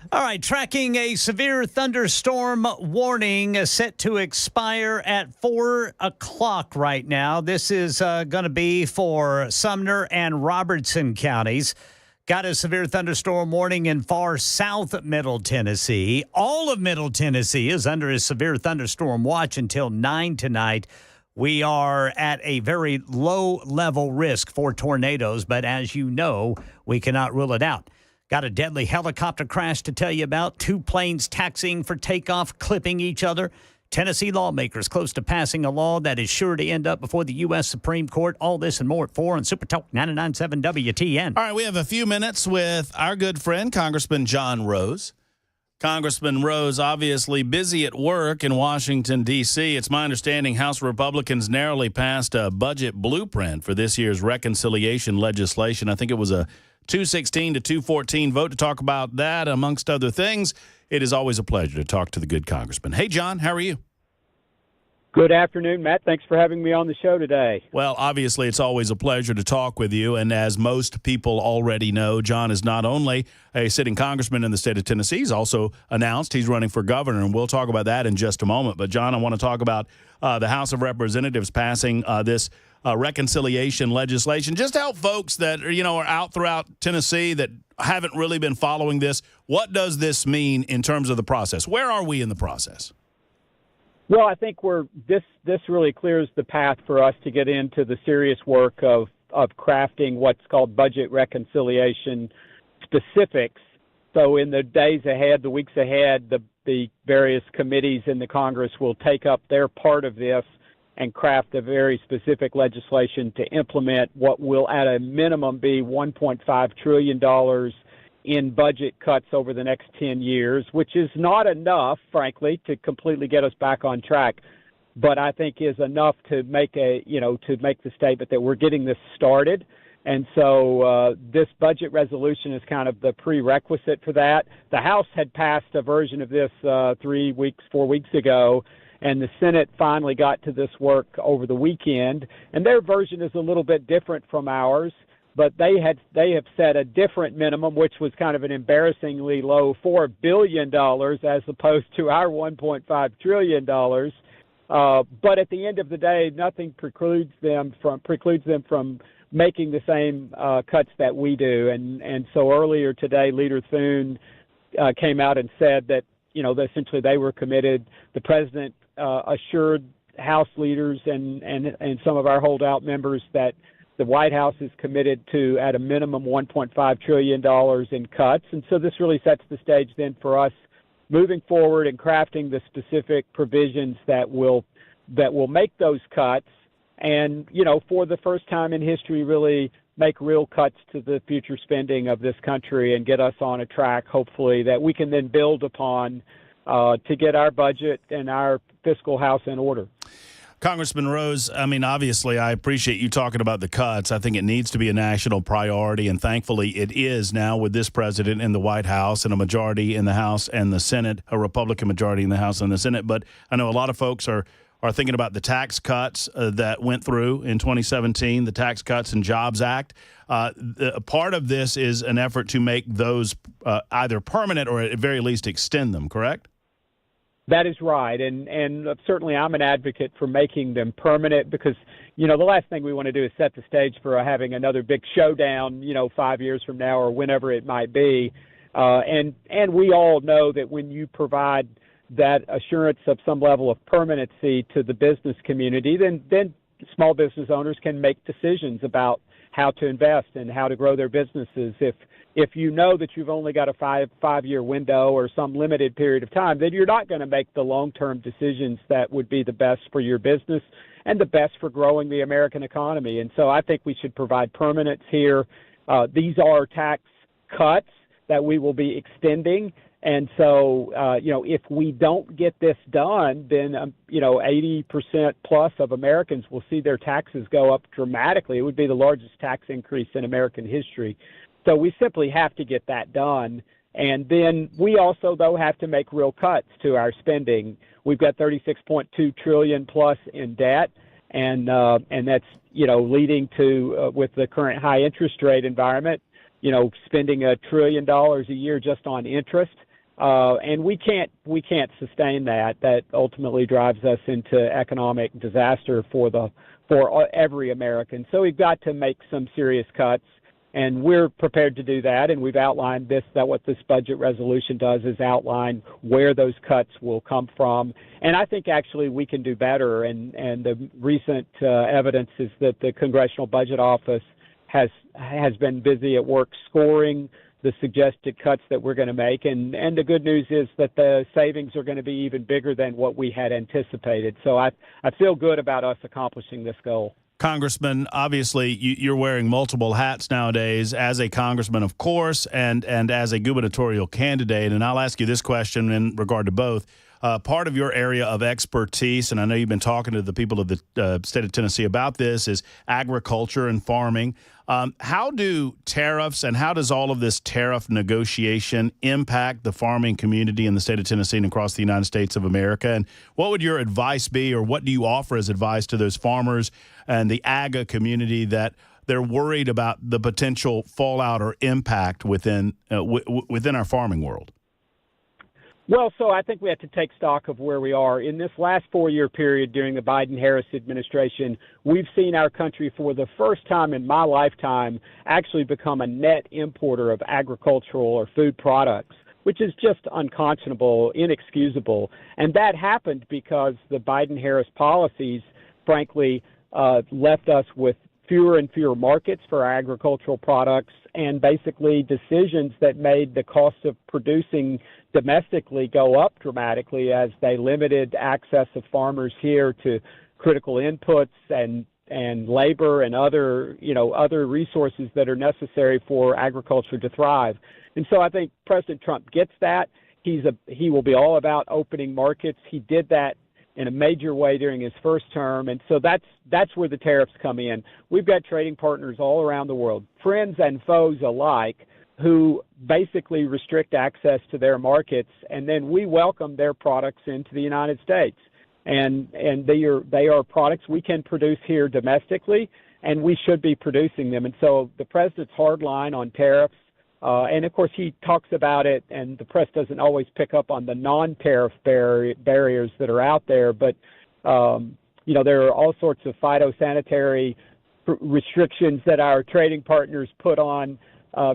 All right, tracking a severe thunderstorm warning set to expire at 4 o'clock right now. This is going to be for Sumner and Robertson counties. Got a severe thunderstorm warning in far south Middle Tennessee. All of Middle Tennessee is under a severe thunderstorm watch until 9 tonight. We are at a very low level risk for tornadoes, but as you know, we cannot rule it out. Got a deadly helicopter crash to tell you about. 2 planes taxiing for takeoff, clipping each other. Tennessee lawmakers close to passing a law that is sure to end up before the U.S. Supreme Court. All this and more at 4 on Super Talk 99.7 WTN. All right, we have a few minutes with our good friend, Congressman John Rose. Congressman Rose obviously busy at work in Washington, D.C. It's my understanding House Republicans narrowly passed a budget blueprint for this year's reconciliation legislation. I think it was a 216 to 214 vote to talk about that, amongst other things. It is always a pleasure to talk to the good congressman. Hey, John, how are you? Good afternoon, Matt. Thanks for having me on the show today. Well, obviously, it's always a pleasure to talk with you. And as most people already know, John is not only a sitting congressman in the state of Tennessee, he's also announced he's running for governor. And we'll talk about that in just a moment. But, John, I want to talk about the House of Representatives passing this reconciliation legislation. Just to help folks that are out throughout Tennessee that haven't really been following this. What does this mean in terms of the process? Where are we in the process? Well, I think this really clears the path for us to get into the serious work of crafting what's called budget reconciliation specifics. So in the days ahead, the weeks ahead, the various committees in the Congress will take up their part of this and craft a very specific legislation to implement what will at a minimum be $1.5 trillion in budget cuts over the next 10 years, which is not enough, frankly, to completely get us back on track, but I think is enough to make the statement that we're getting this started. And so this budget resolution is kind of the prerequisite for that. The House had passed a version of this 4 weeks ago, and the Senate finally got to this work over the weekend, and their version is a little bit different from ours. But they have set a different minimum, which was kind of an embarrassingly low $4 billion as opposed to our $1.5 trillion. But at the end of the day, nothing precludes them from making the same cuts that we do. And so earlier today, Leader Thune came out and said that that essentially they were committed. The president assured House leaders and some of our holdout members that the White House is committed to, at a minimum, $1.5 trillion in cuts. And so this really sets the stage then for us moving forward and crafting the specific provisions that will make those cuts and, for the first time in history, really make real cuts to the future spending of this country and get us on a track, hopefully, that we can then build upon to get our budget and our fiscal house in order. Congressman Rose, obviously, I appreciate you talking about the cuts. I think it needs to be a national priority, and thankfully it is now with this president in the White House and a majority in the House and the Senate, a Republican majority in the House and the Senate. But I know a lot of folks are thinking about the tax cuts that went through in 2017, the Tax Cuts and Jobs Act. Part of this is an effort to make those either permanent or at the very least extend them, correct? That is right, and certainly I'm an advocate for making them permanent because, the last thing we want to do is set the stage for having another big showdown, 5 years from now or whenever it might be. And we all know that when you provide that assurance of some level of permanency to the business community, then small business owners can make decisions about how to invest and how to grow their businesses. If you know that you've only got a five-year window or some limited period of time, then you're not going to make the long-term decisions that would be the best for your business and the best for growing the American economy. And so I think we should provide permanence here. These are tax cuts that we will be extending. And so, if we don't get this done, then, 80% plus of Americans will see their taxes go up dramatically. It would be the largest tax increase in American history. So we simply have to get that done. And then we also, though, have to make real cuts to our spending. We've got $36.2 trillion plus in debt, and that's, leading to, with the current high interest rate environment, spending $1 trillion a year just on interest. and we can't sustain that. That ultimately drives us into economic disaster for every American. So we've got to make some serious cuts, and we're prepared to do that. And we've outlined what this budget resolution does is outline where those cuts will come from. And I think actually we can do better. And the recent evidence is that the Congressional Budget Office has been busy at work scoring the suggested cuts that we're going to make. And the good news is that the savings are going to be even bigger than what we had anticipated. So I feel good about us accomplishing this goal. Congressman, obviously you're wearing multiple hats nowadays as a congressman, of course, and as a gubernatorial candidate. And I'll ask you this question in regard to both. Part of your area of expertise, and I know you've been talking to the people of the state of Tennessee about this, is agriculture and farming. How do tariffs and how does all of this tariff negotiation impact the farming community in the state of Tennessee and across the United States of America? And what would your advice be, or what do you offer as advice to those farmers and the AGA community that they're worried about the potential fallout or impact within our farming world? Well, so I think we have to take stock of where we are. In this last 4-year period during the Biden-Harris administration, we've seen our country for the first time in my lifetime actually become a net importer of agricultural or food products, which is just unconscionable, inexcusable. And that happened because the Biden-Harris policies, frankly, left us with fewer and fewer markets for our agricultural products, and basically decisions that made the cost of producing domestically go up dramatically as they limited access of farmers here to critical inputs and labor and other resources that are necessary for agriculture to thrive. And so I think President Trump gets that. He will be all about opening markets. He did that in a major way during his first term. And so that's where the tariffs come in. We've got trading partners all around the world, friends and foes alike, who basically restrict access to their markets, and then we welcome their products into the United States. And they are products we can produce here domestically, and we should be producing them. And so the president's hard line on tariffs, and of course he talks about it, and the press doesn't always pick up on the non-tariff barriers that are out there, but there are all sorts of phytosanitary restrictions that our trading partners put on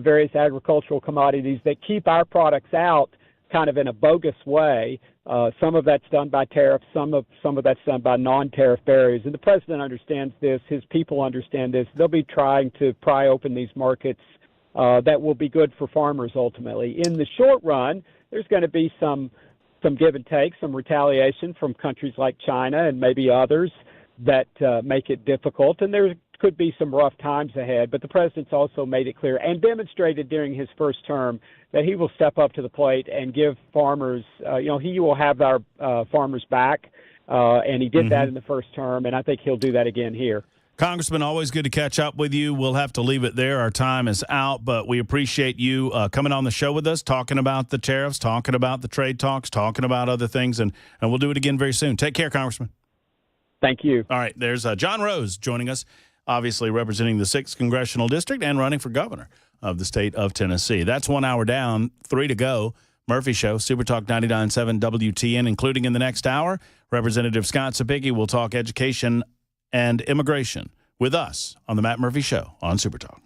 various agricultural commodities that keep our products out kind of in a bogus way. Some of that's done by tariffs, some of that's done by non-tariff barriers. And the president understands this. His people understand this. They'll be trying to pry open these markets that will be good for farmers ultimately. In the short run, there's going to be some give and take, some retaliation from countries like China and maybe others that make it difficult. And there could be some rough times ahead, but the president's also made it clear and demonstrated during his first term that he will step up to the plate and give farmers, he will have our farmers back, and he did that in the first term, and I think he'll do that again here. Congressman, always good to catch up with you. We'll have to leave it there. Our time is out, but we appreciate you coming on the show with us, talking about the tariffs, talking about the trade talks, talking about other things, and we'll do it again very soon. Take care, Congressman. Thank you. All right, there's John Rose joining us, obviously representing the 6th Congressional District and running for governor of the state of Tennessee. That's 1 hour down, 3 to go. Murphy Show, Super Talk 99.7 WTN, including in the next hour, Representative Scott Sapicki will talk education and immigration with us on the Matt Murphy Show on Super Talk.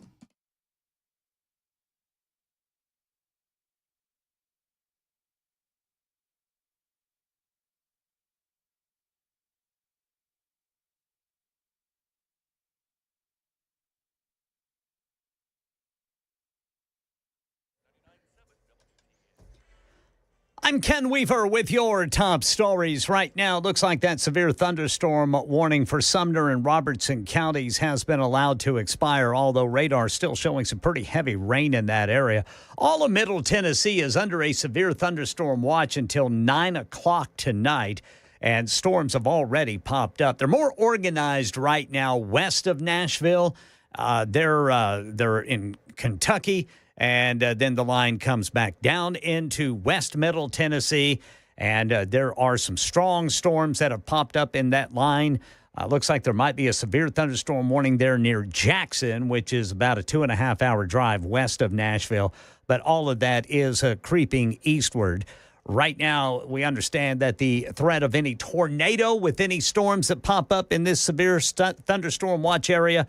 I'm Ken Weaver with your top stories. Right now, it looks like that severe thunderstorm warning for Sumner and Robertson counties has been allowed to expire, although radar is still showing some pretty heavy rain in that area. All of Middle Tennessee is under a severe thunderstorm watch until 9 o'clock tonight, and storms have already popped up. They're more organized right now west of Nashville. They're in Kentucky. And then the line comes back down into West Middle Tennessee. And there are some strong storms that have popped up in that line. Looks like there might be a severe thunderstorm warning there near Jackson, which is about a 2.5-hour drive west of Nashville. But all of that is creeping eastward. Right now, we understand that the threat of any tornado with any storms that pop up in this severe thunderstorm watch area,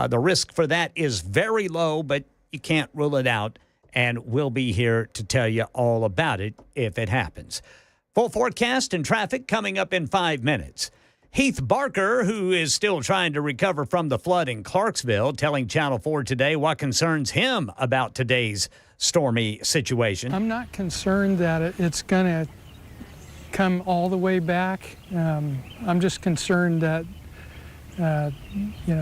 the risk for that is very low, but you can't rule it out. And we'll be here to tell you all about it if it happens. Full forecast and traffic coming up in 5 minutes. Heath Barker, who is still trying to recover from the flood in Clarksville, telling Channel 4 today what concerns him about today's stormy situation. I'm not concerned that it's going to come all the way back. I'm just concerned that,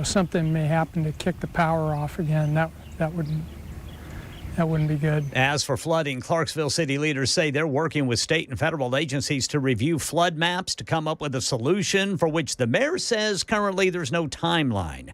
something may happen to kick the power off again. That wouldn't be good. As for flooding, Clarksville city leaders say they're working with state and federal agencies to review flood maps to come up with a solution for which the mayor says currently there's no timeline.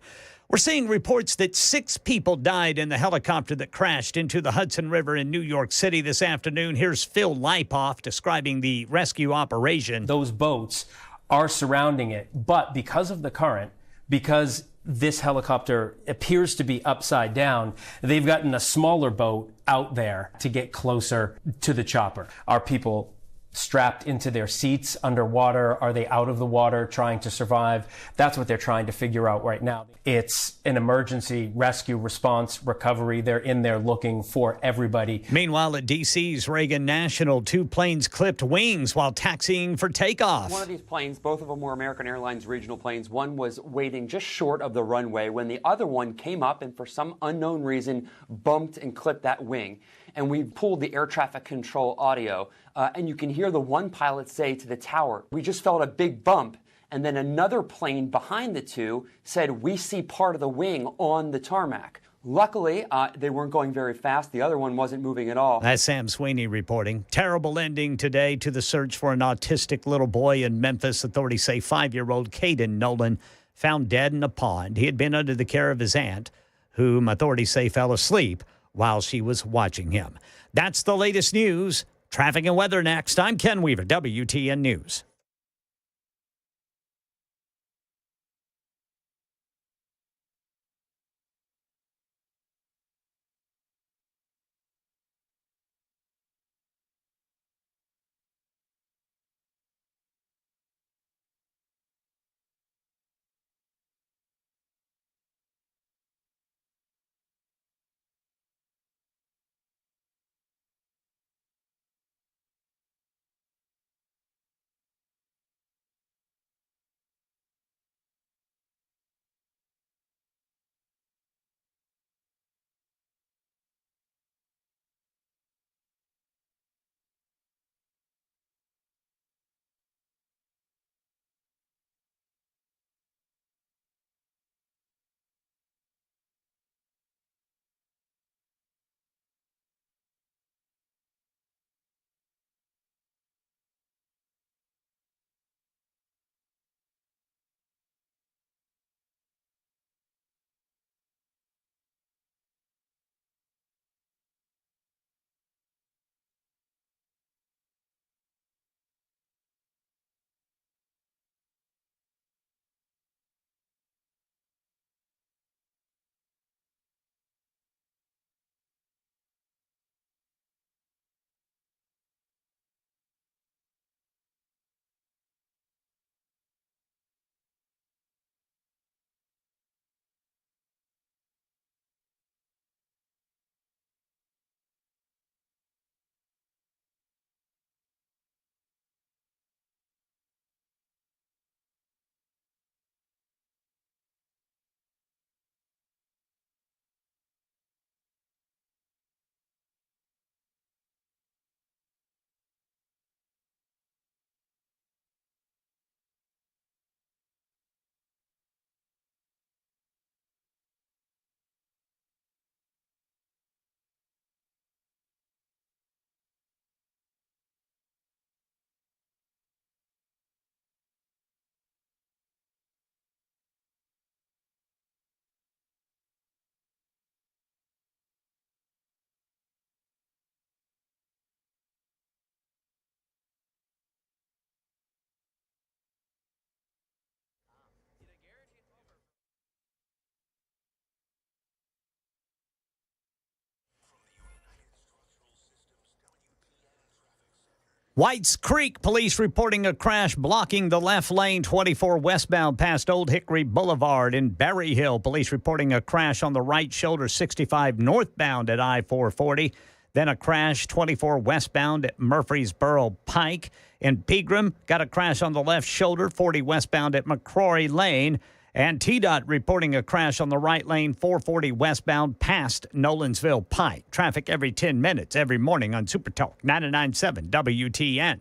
We're seeing reports that 6 people died in the helicopter that crashed into the Hudson River in New York City this afternoon. Here's Phil Lipoff describing the rescue operation. Those boats are surrounding it, but because of the current, because this helicopter appears to be upside down, they've gotten a smaller boat out there to get closer to the chopper. Are people strapped into their seats underwater? Are they out of the water trying to survive? That's what they're trying to figure out right now. It's an emergency rescue response recovery. They're in there looking for everybody. Meanwhile, at D.C.'s Reagan National, 2 planes clipped wings while taxiing for takeoff. One of these planes, both of them were American Airlines regional planes. One was waiting just short of the runway when the other one came up and for some unknown reason bumped and clipped that wing. And we pulled the air traffic control audio, and you can hear the one pilot say to the tower, "We just felt a big bump." And then another plane behind the two said, "We see part of the wing on the tarmac." Luckily, they weren't going very fast. The other one wasn't moving at all. That's Sam Sweeney reporting. Terrible ending today to the search for an autistic little boy in Memphis. Authorities say 5-year-old Caden Nolan found dead in a pond. He had been under the care of his aunt, whom authorities say fell asleep while she was watching him. That's the latest news. Traffic and weather next. I'm Ken Weaver, WTN News. Whites Creek police reporting a crash blocking the left lane 24 westbound past Old Hickory Boulevard. In Berry Hill, police reporting a crash on the right shoulder 65 northbound at I-440. Then a crash 24 westbound at Murfreesboro Pike. In Pegram, got a crash on the left shoulder 40 westbound at McCrory Lane. And TDOT reporting a crash on the right lane 440 westbound past Nolensville Pike. Traffic every 10 minutes every morning on Super Talk 99.7 WTN.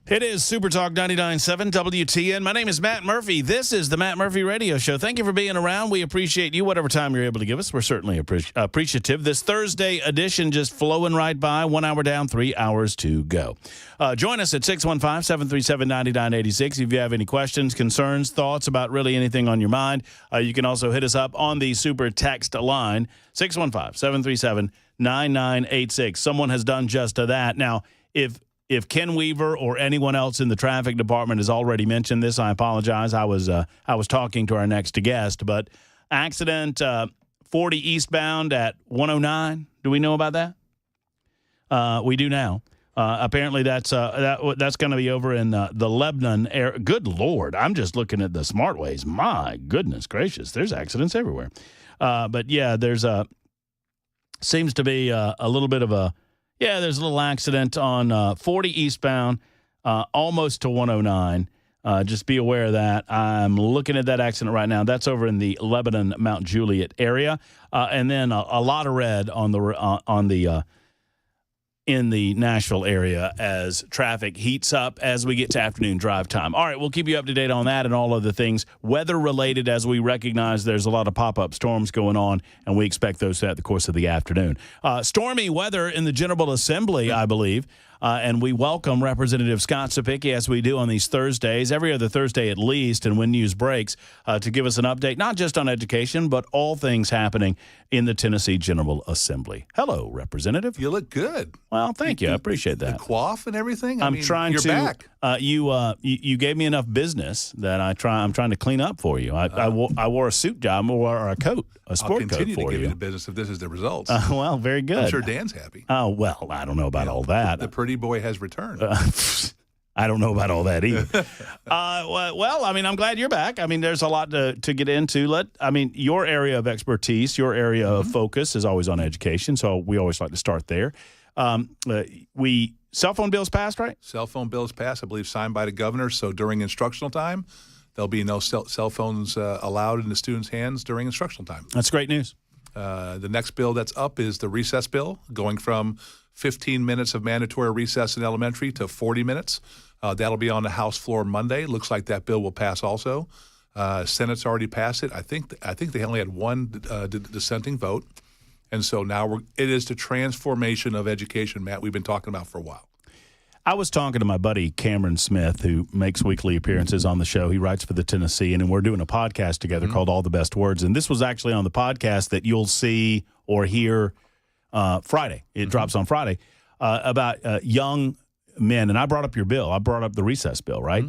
It is Super Talk 99.7 WTN. My name is Matt Murphy. This is the Matt Murphy Radio Show. Thank you for being around. We appreciate you, whatever time you're able to give us. We're certainly appreciative. This Thursday edition just flowing right by. 1 hour down, 3 hours to go. Join us at 615-737-9986. If you have any questions, concerns, thoughts about really anything on your mind, you can also hit us up on the Super Text line, 615-737-9986. Someone has done just that. Now, if Ken Weaver or anyone else in the traffic department has already mentioned this, I apologize. I was talking to our next guest, but accident 40 eastbound at 109. Do we know about that? We do now. Apparently that's going to be over in the Lebanon area. Good Lord, I'm just looking at the SmartWays. My goodness gracious, there's accidents everywhere. But yeah, there's seems to be a little bit of a. Yeah, there's a little accident on 40 eastbound, almost to 109. Just be aware of that. I'm looking at that accident right now. That's over in the Lebanon, Mount Juliet area, and then a lot of red in the Nashville area as traffic heats up as we get to afternoon drive time. All right, we'll keep you up to date on that and all of the things weather-related as we recognize there's a lot of pop-up storms going on, and we expect those throughout the course of the afternoon. Stormy weather in the General Assembly, I believe, and we welcome Representative Scott Sapicki, as we do on these Thursdays, every other Thursday at least, and when news breaks, to give us an update, not just on education, but all things happening in the Tennessee General Assembly. Hello, Representative. You look good. Well, thank you. I appreciate that. The coif and everything. I'm trying you're to. Back. You gave me enough business that I'm trying to clean up for you. I wore a suit job or a coat, a sport coat for you. I'll continue to give you the business if this is the results. Well, very good. I'm sure Dan's happy. Oh well, I don't know about all that. The pretty boy has returned. I don't know about all that either. Well, I mean, I'm glad you're back. I mean, there's a lot to get into. Your area of expertise, your area of focus is always on education, so we always like to start there. Cell phone bills passed, right? Cell phone bills passed, I believe, signed by the governor. So during instructional time, there'll be no cell phones allowed in the students' hands during instructional time. That's great news. The next bill that's up is the recess bill, going from 15 minutes of mandatory recess in elementary to 40 minutes. That'll be on the House floor Monday. Looks like that bill will pass also. Senate's already passed it. I think they only had one dissenting vote. And so now it is the transformation of education, Matt, we've been talking about for a while. I was talking to my buddy Cameron Smith, who makes weekly appearances on the show. He writes for the Tennessean, and we're doing a podcast together called All the Best Words. And this was actually on the podcast that you'll see or hear Friday. It drops on Friday about young men. And I brought up your bill. I brought up the recess bill, right?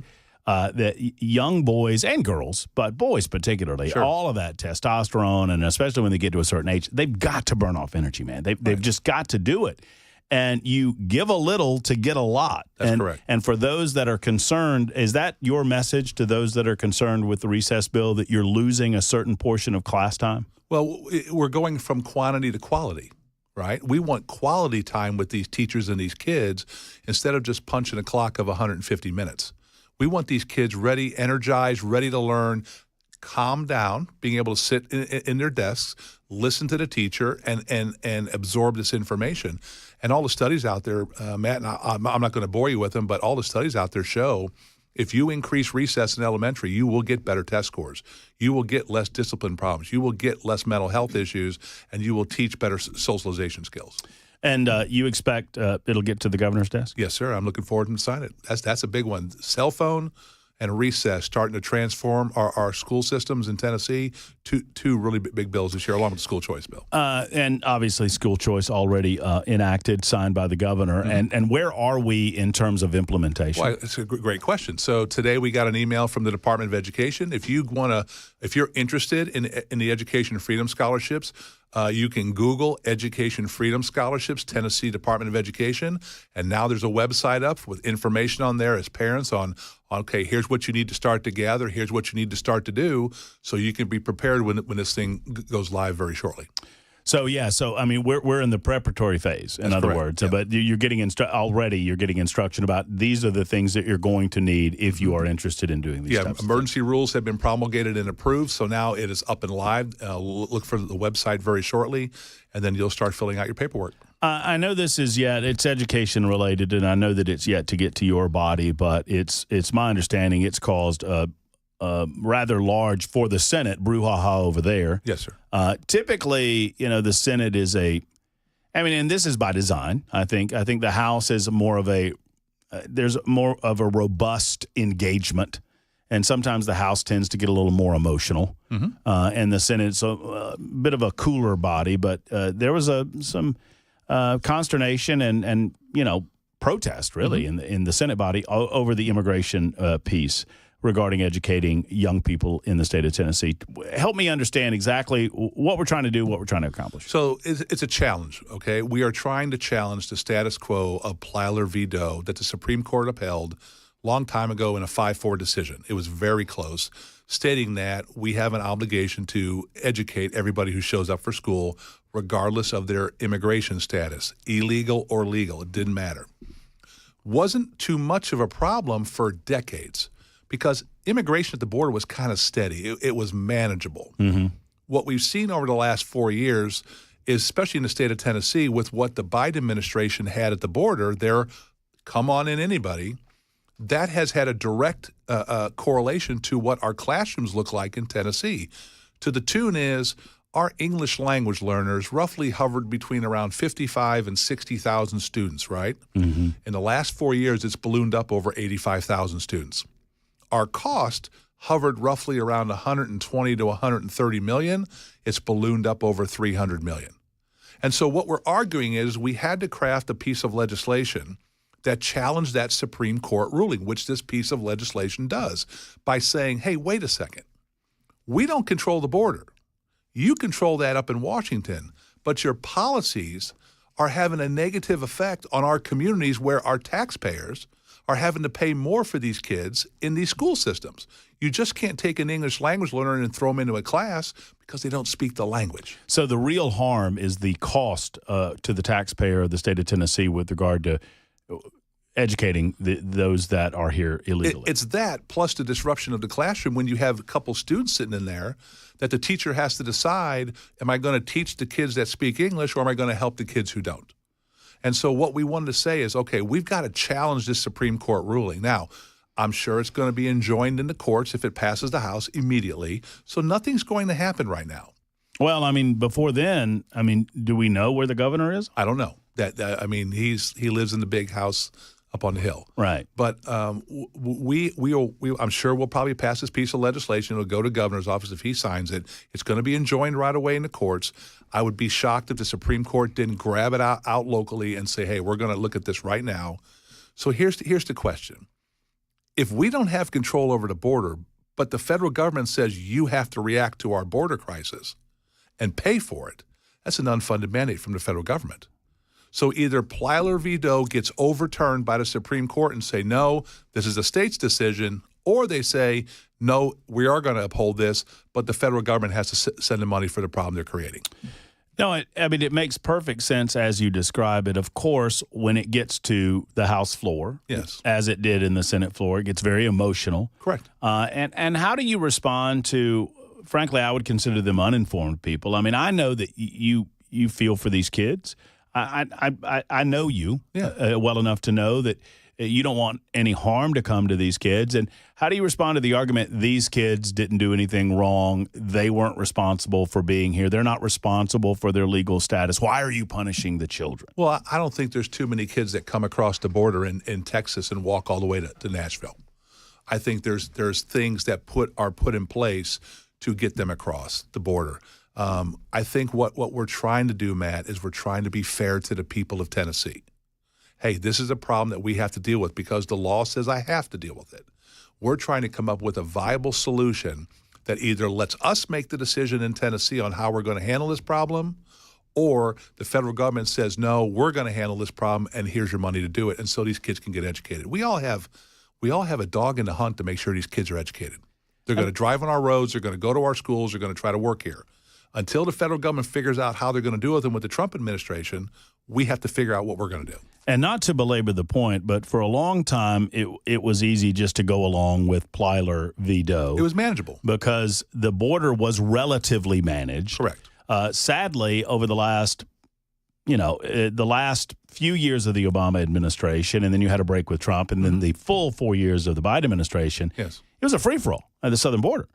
That young boys and girls, but boys particularly, all of that testosterone, and especially when they get to a certain age, they've got to burn off energy, man. They've just got to do it. And you give a little to get a lot. That's correct. And for those that are concerned, is that your message to those that are concerned with the recess bill, that you're losing a certain portion of class time? Well, we're going from quantity to quality, right? We want quality time with these teachers and these kids instead of just punching a clock of 150 minutes. We want these kids ready, energized, ready to learn, calm down, being able to sit in their desks, listen to the teacher, and absorb this information. And all the studies out there, Matt, and I'm not going to bore you with them, but all the studies out there show if you increase recess in elementary, you will get better test scores. You will get less discipline problems. You will get less mental health issues, and you will teach better socialization skills. And you expect it'll get to the governor's desk? Yes, sir. I'm looking forward to sign it. That's a big one. Cell phone and recess starting to transform our school systems in Tennessee. Two really big bills this year, along with the school choice bill. And obviously school choice already enacted, signed by the governor. Mm-hmm. And where are we in terms of implementation? Well, it's a great question. So today we got an email from the Department of Education. If you're interested in the Education Freedom Scholarships, you can Google Education Freedom Scholarships, Tennessee Department of Education, and now there's a website up with information on there as parents on, okay, here's what you need to start to gather, here's what you need to start to do, so you can be prepared when this thing goes live very shortly. So I mean, we're in the preparatory phase, in other words. Yeah. But you're getting instruction about these are the things that you're going to need if you are interested in doing these. Emergency rules have been promulgated and approved, so now it is up and live. Look for the website very shortly, and then you'll start filling out your paperwork. I know this is it's education related, and I know that it's yet to get to your body, but it's my understanding it's caused rather large for the Senate brouhaha over there. Yes, sir. Typically, the Senate is and this is by design. I think the House is more of there's more of a robust engagement, and sometimes the House tends to get a little more emotional, and the Senate's a bit of a cooler body. But there was some consternation and protest really in the Senate body over the immigration piece regarding educating young people in the state of Tennessee. Help me understand exactly what we're trying to do, what we're trying to accomplish. So it's a challenge, okay? We are trying to challenge the status quo of Plyler v. Doe that the Supreme Court upheld a long time ago in a 5-4 decision. It was very close, stating that we have an obligation to educate everybody who shows up for school regardless of their immigration status, illegal or legal. It didn't matter. Wasn't too much of a problem for decades, because immigration at the border was kind of steady. It was manageable. Mm-hmm. What we've seen over the last 4 years is, especially in the state of Tennessee, with what the Biden administration had at the border, their come on in anybody, that has had a direct correlation to what our classrooms look like in Tennessee. To the tune is our English language learners roughly hovered between around 55 and 60,000 students, right? Mm-hmm. In the last 4 years, it's ballooned up over 85,000 students. Our cost hovered roughly around 120 to 130 million. It's ballooned up over 300 million. And so what we're arguing is we had to craft a piece of legislation that challenged that Supreme Court ruling, which this piece of legislation does, by saying, hey, wait a second. We don't control the border. You control that up in Washington, but your policies are having a negative effect on our communities where our taxpayers are having to pay more for these kids in these school systems. You just can't take an English language learner and throw them into a class because they don't speak the language. So the real harm is the cost to the taxpayer of the state of Tennessee with regard to educating those that are here illegally. It's that plus the disruption of the classroom when you have a couple students sitting in there that the teacher has to decide, am I going to teach the kids that speak English or am I going to help the kids who don't? And so what we wanted to say is, okay, we've got to challenge this Supreme Court ruling. Now, I'm sure it's going to be enjoined in the courts if it passes the House immediately. So nothing's going to happen right now. Well, I mean, before then, do we know where the governor is? I don't know. He lives in the big house up on the hill. Right. But I'm sure we'll probably pass this piece of legislation. It'll go to governor's office if he signs it. It's going to be enjoined right away in the courts. I would be shocked if the Supreme Court didn't grab it out locally and say, hey, we're going to look at this right now. So here's the question. If we don't have control over the border, but the federal government says you have to react to our border crisis and pay for it, that's an unfunded mandate from the federal government. So either Plyler v. Doe gets overturned by the Supreme Court and say, no, this is a state's decision, or they say, no, we are going to uphold this, but the federal government has to send the money for the problem they're creating. No, I mean, it makes perfect sense as you describe it. Of course, when it gets to the House floor, Yes. as it did in the Senate floor, it gets very emotional. Correct. And how do you respond to, frankly, I would consider them uninformed people. I mean, I know that you feel for these kids. I know you well enough to know that you don't want any harm to come to these kids. And how do you respond to the argument these kids didn't do anything wrong? They weren't responsible for being here. They're not responsible for their legal status. Why are you punishing the children? Well, I don't think there's too many kids that come across the border in Texas and walk all the way to Nashville. I think there's things that are put in place to get them across the border. I think what we're trying to do, Matt, is we're trying to be fair to the people of Tennessee. Hey, this is a problem that we have to deal with because the law says I have to deal with it. We're trying to come up with a viable solution that either lets us make the decision in Tennessee on how we're going to handle this problem, or the federal government says, no, we're going to handle this problem and here's your money to do it, and so these kids can get educated. We all have a dog in the hunt to make sure these kids are educated. They're going to drive on our roads. They're going to go to our schools. They're going to try to work here. Until the federal government figures out how they're going to do with the Trump administration, we have to figure out what we're going to do. And not to belabor the point, but for a long time, it was easy just to go along with Plyler v. Doe. It was manageable. Because the border was relatively managed. Correct. Sadly, over the last few years of the Obama administration, and then you had a break with Trump, and then the full 4 years of the Biden administration, yes, it was a free-for-all at the southern border.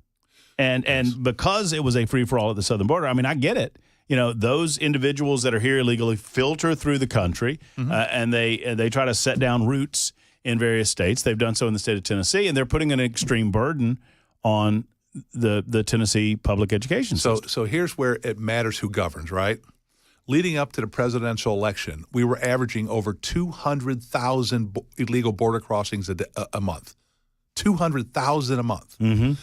And because it was a free-for-all at the southern border, I mean, I get it. You know, those individuals that are here illegally filter through the country, and they try to set down roots in various states. They've done so in the state of Tennessee, and they're putting an extreme burden on the Tennessee public education system. So here's where it matters who governs, right? Leading up to the presidential election, we were averaging over 200,000 illegal border crossings a month. 200,000 a month. Mm-hmm.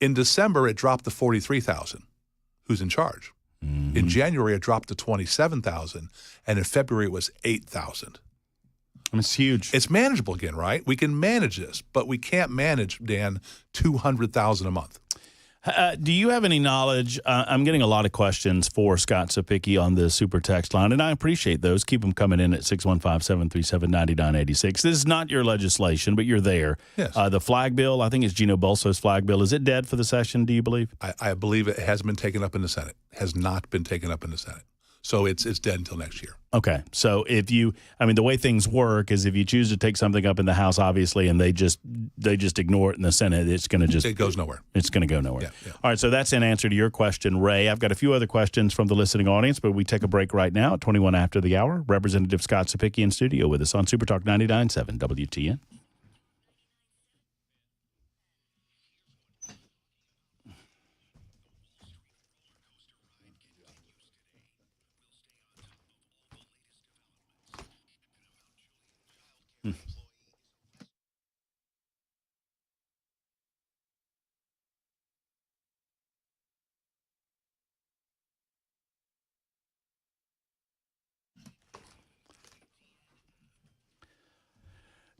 In December, it dropped to 43,000. Who's in charge? Mm-hmm. In January, it dropped to 27,000, and in February, it was 8,000. It's huge. It's manageable again, right? We can manage this, but we can't manage, Dan, 200,000 a month. Do you have any knowledge? I'm getting a lot of questions for Scott Sapicki on the super text line, and I appreciate those. Keep them coming in at 615-737-9986. This is not your legislation, but you're there. Yes. The flag bill, I think it's Gino Bolso's flag bill. Is it dead for the session, do you believe? I believe it has been taken up in the Senate. Has not been taken up in the Senate. So it's dead until next year. Okay. So the way things work is if you choose to take something up in the House, obviously, and they just ignore it in the Senate, it goes nowhere. It's going to go nowhere. Yeah. All right. So that's an answer to your question, Ray. I've got a few other questions from the listening audience, but we take a break right now at 21 after the hour. Representative Scott Sapicki in studio with us on Super Talk 99.7 WTN.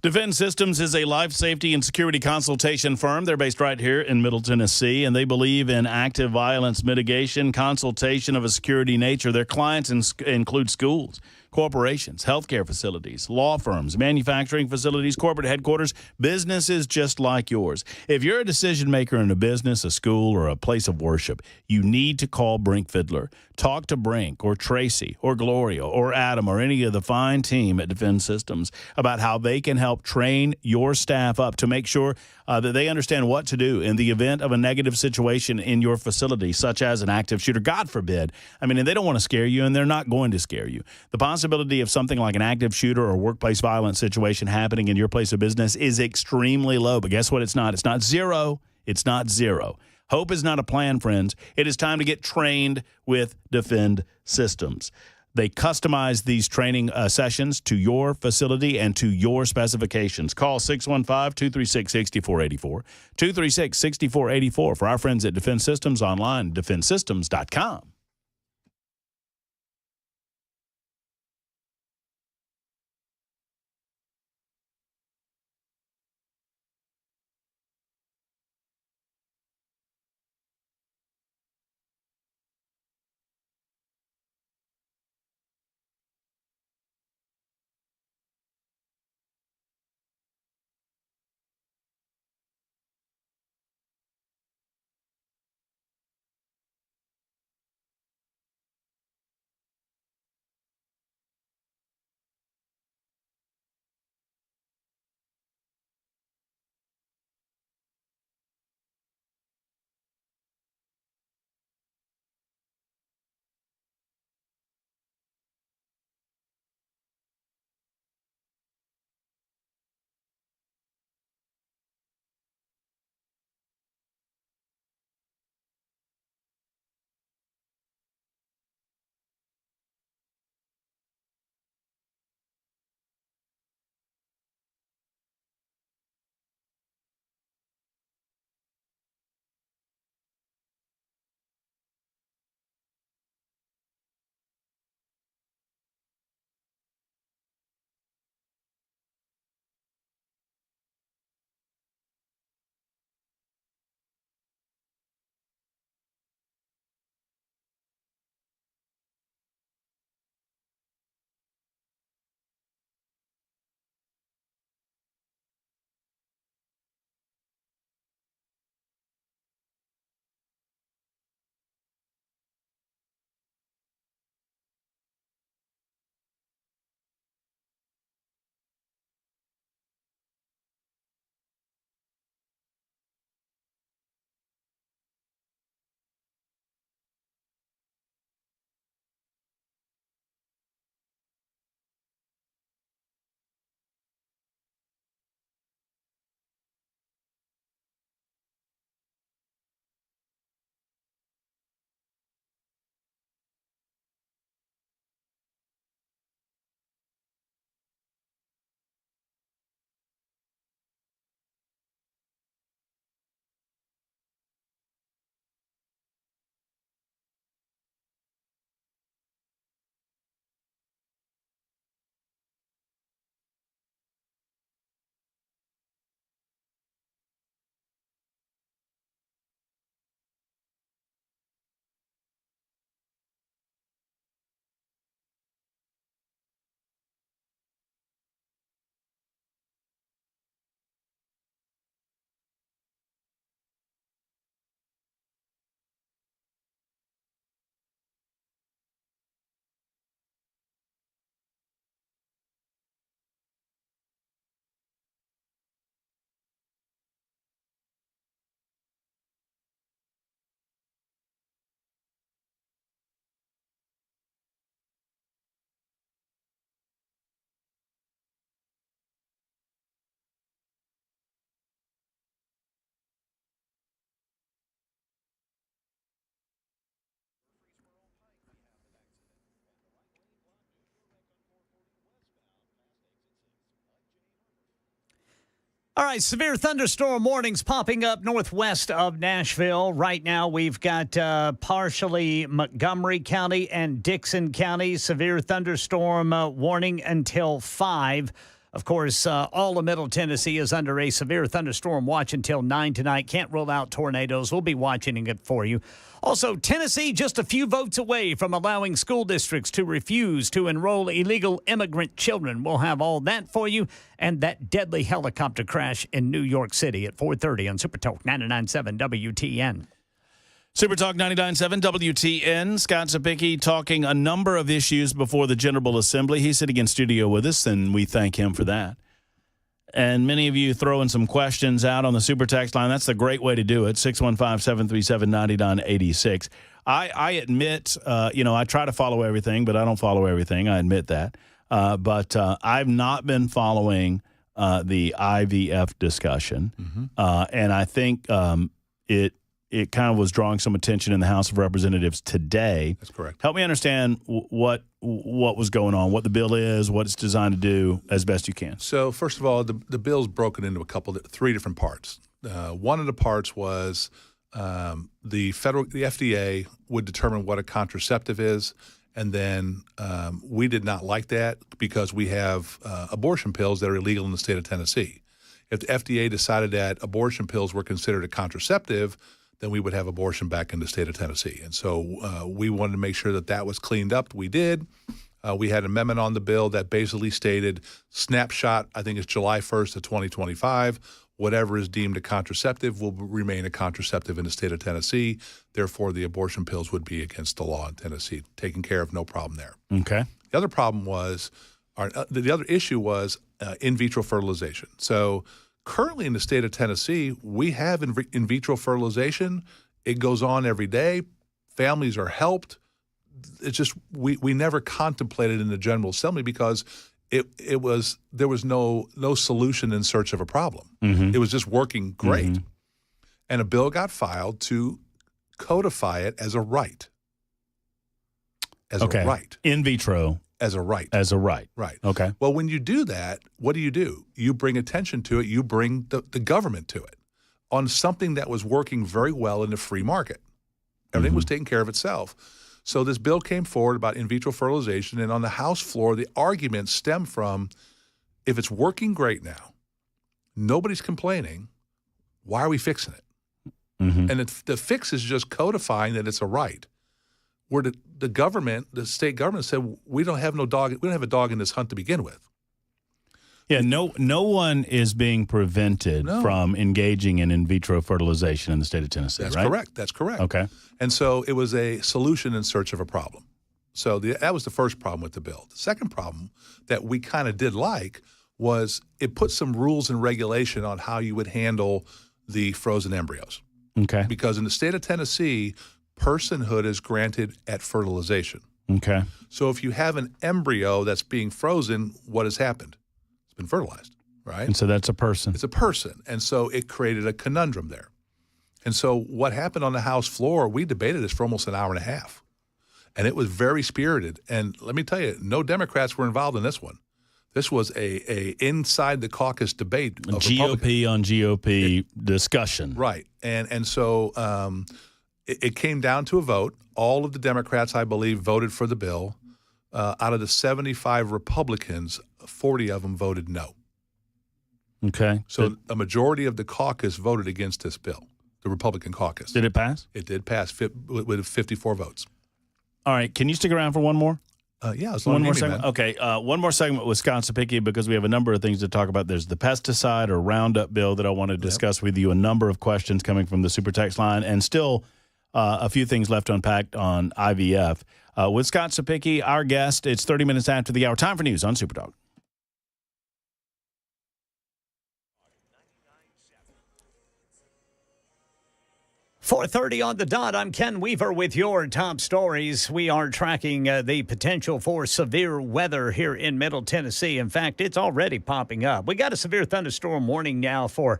Defend Systems is a life safety and security consultation firm. They're based right here in Middle Tennessee, and they believe in active violence mitigation, consultation of a security nature. Their clients include schools, corporations, healthcare facilities, law firms, manufacturing facilities, corporate headquarters, businesses just like yours. If you're a decision maker in a business, a school, or a place of worship, you need to call Brink Fiddler. Talk to Brink or Tracy or Gloria or Adam or any of the fine team at Defend Systems about how they can help train your staff up to make sure that they understand what to do in the event of a negative situation in your facility, such as an active shooter, God forbid. I mean, and they don't want to scare you, and they're not going to scare you. The possibility of something like an active shooter or workplace violence situation happening in your place of business is extremely low. But guess what? It's not. It's not zero. It's not zero. Hope is not a plan, friends. It is time to get trained with Defend Systems. They customize these training sessions to your facility and to your specifications. Call 615-236-6484, 236-6484 for our friends at Defend Systems online, defendsystems.com. All right, severe thunderstorm warnings popping up northwest of Nashville. Right now, we've got partially Montgomery County and Dixon County. Severe thunderstorm warning until 5. Of course, all of Middle Tennessee is under a severe thunderstorm watch until 9 tonight. Can't rule out tornadoes. We'll be watching it for you. Also, Tennessee just a few votes away from allowing school districts to refuse to enroll illegal immigrant children. We'll have all that for you and that deadly helicopter crash in New York City at 4:30 on Super Talk 99.7 WTN. Super Talk 99.7 WTN. Scott Zapicki talking a number of issues before the General Assembly. He's sitting in studio with us, and we thank him for that. And many of you throwing some questions out on the Super Text line. That's the great way to do it, 615-737-9986. I admit, I try to follow everything, but I don't follow everything. I admit that. But I've not been following the IVF discussion. And I think it kind of was drawing some attention in the House of Representatives today. That's correct. Help me understand what was going on, what the bill is, what it's designed to do as best you can. So first of all, the bill's broken into three different parts. One of the parts was the FDA would determine what a contraceptive is, and then we did not like that because we have abortion pills that are illegal in the state of Tennessee. If the FDA decided that abortion pills were considered a contraceptive, then we would have abortion back in the state of Tennessee. And so we wanted to make sure that was cleaned up. We did. We had an amendment on the bill that basically stated snapshot, I think it's July 1st of 2025, whatever is deemed a contraceptive will remain a contraceptive in the state of Tennessee. Therefore, the abortion pills would be against the law in Tennessee. Taken care of, no problem there. Okay. The other problem was, the other issue was in vitro fertilization. So currently in the state of Tennessee, we have in vitro fertilization. It goes on every day. Families are helped. It's just we never contemplated in the General Assembly because there was no solution in search of a problem. It was just working great. And a bill got filed to codify it as a right. As a right. In vitro. As a right. As a right. Right. Okay. Well, when you do that, what do? You bring attention to it. You bring the government to it on something that was working very well in the free market. Everything was taking care of itself. So this bill came forward about in vitro fertilization, and on the House floor, the argument stemmed from, if it's working great now, nobody's complaining, why are we fixing it? And the fix is just codifying that it's a right. Where the government, the state government said, we don't have a dog in this hunt to begin with. Yeah, no one is being prevented from engaging in vitro fertilization in the state of Tennessee, That's right? correct. That's correct. Okay. And so it was a solution in search of a problem. So that was the first problem with the bill. The second problem that we kind of did like was it put some rules and regulation on how you would handle the frozen embryos. Okay. Because in the state of Tennessee, personhood is granted at fertilization. Okay. So if you have an embryo that's being frozen, what has happened? It's been fertilized, right? And so that's a person. It's a person. And so it created a conundrum there. And so what happened on the House floor, we debated this for almost an hour and a half. And it was very spirited. And let me tell you, no Democrats were involved in this one. This was a inside the caucus debate. Of GOP on GOP discussion. Right. And so it came down to a vote. All of the Democrats, I believe, voted for the bill. Out of the 75 Republicans, 40 of them voted no. Okay. So a majority of the caucus voted against this bill, the Republican caucus. Did it pass? It did pass with 54 votes. All right. Can you stick around for one more? Yeah. One more segment. Okay. One more segment with Scott Zapicki because we have a number of things to talk about. There's the pesticide or roundup bill that I want to discuss with you. A number of questions coming from the Super Text line and still a few things left unpacked on IVF. With Scott Zapicki, our guest, it's 30 minutes after the hour. Time for news on Super Talk. 4:30 on the dot. I'm Ken Weaver with your top stories. We are tracking the potential for severe weather here in Middle Tennessee. In fact, it's already popping up. We got a severe thunderstorm warning now for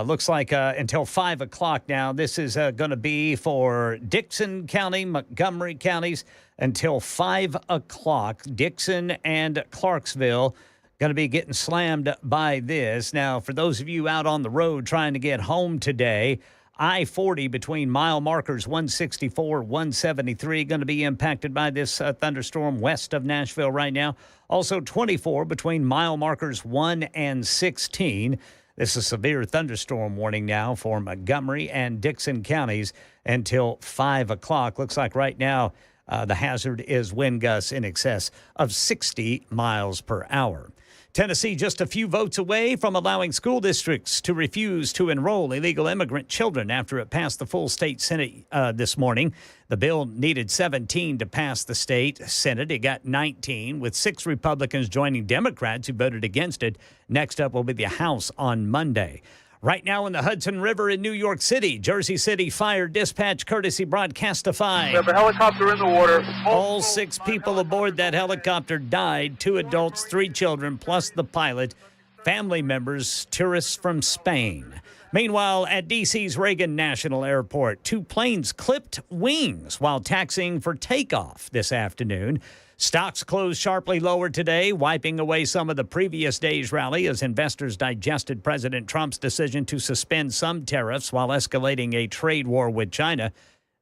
looks like until 5 o'clock now. This is going to be for Dixon County, Montgomery counties until 5 o'clock. Dixon and Clarksville Going to be getting slammed by this. Now, for those of you out on the road trying to get home today, I-40 between mile markers 164, 173 going to be impacted by this thunderstorm west of Nashville right now. Also 24 between mile markers 1 and 16. This is a severe thunderstorm warning now for Montgomery and Dixon counties until 5 o'clock. Looks like right now the hazard is wind gusts in excess of 60 miles per hour. Tennessee just a few votes away from allowing school districts to refuse to enroll illegal immigrant children after it passed the full state Senate this morning. The bill needed 17 to pass the state Senate. It got 19, with 6 Republicans joining Democrats who voted against it. Next up will be the House on Monday. Right now in the Hudson River in New York City, Jersey City Fire Dispatch courtesy Broadcastify. We have a helicopter in the water. All 6 people aboard that helicopter died, 2 adults, 3 children, plus the pilot, family members, tourists from Spain. Meanwhile, at D.C.'s Reagan National Airport, 2 planes clipped wings while taxiing for takeoff this afternoon. Stocks closed sharply lower today, wiping away some of the previous day's rally as investors digested President Trump's decision to suspend some tariffs while escalating a trade war with China.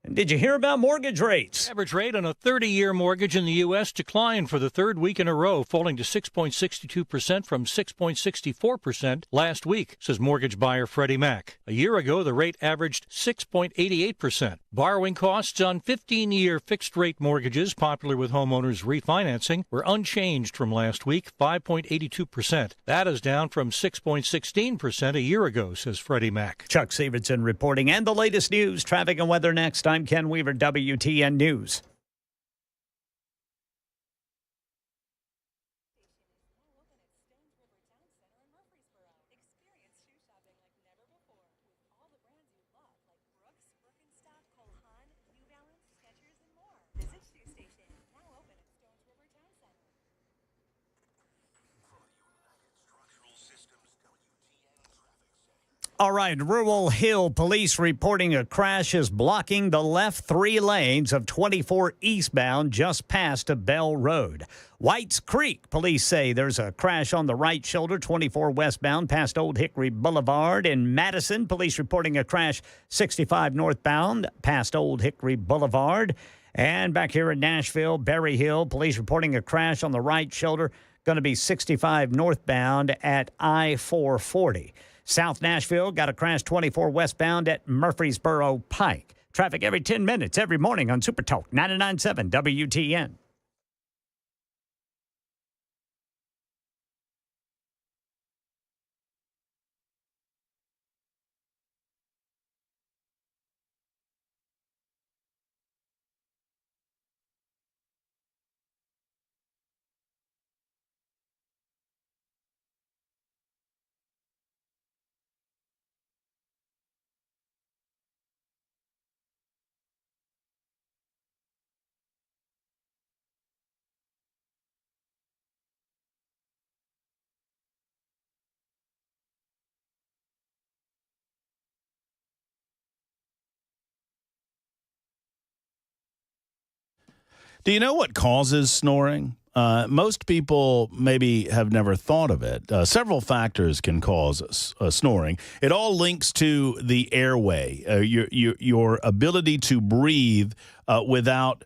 And did you hear about mortgage rates? Average rate on a 30-year mortgage in the U.S. declined for the 3rd week in a row, falling to 6.62% from 6.64% last week, says mortgage buyer Freddie Mac. A year ago, the rate averaged 6.88%. Borrowing costs on 15-year fixed-rate mortgages, popular with homeowners refinancing, were unchanged from last week, 5.82%. That is down from 6.16% a year ago, says Freddie Mac. Chuck Stevenson reporting. And the latest news, traffic and weather next. I'm Ken Weaver, WTN News. All right, Rural Hill police reporting a crash is blocking the left 3 lanes of 24 eastbound just past Bell Road. Whites Creek police say there's a crash on the right shoulder, 24 westbound past Old Hickory Boulevard. In Madison, police reporting a crash 65 northbound past Old Hickory Boulevard. And back here in Nashville, Berry Hill, police reporting a crash on the right shoulder, going to be 65 northbound at I-440. South Nashville got a crash 24 westbound at Murfreesboro Pike. Traffic every 10 minutes every morning on Super Talk 99.7 WTN. Do you know what causes snoring? Most people maybe have never thought of it. Several factors can cause snoring. It all links to the airway, your ability to breathe without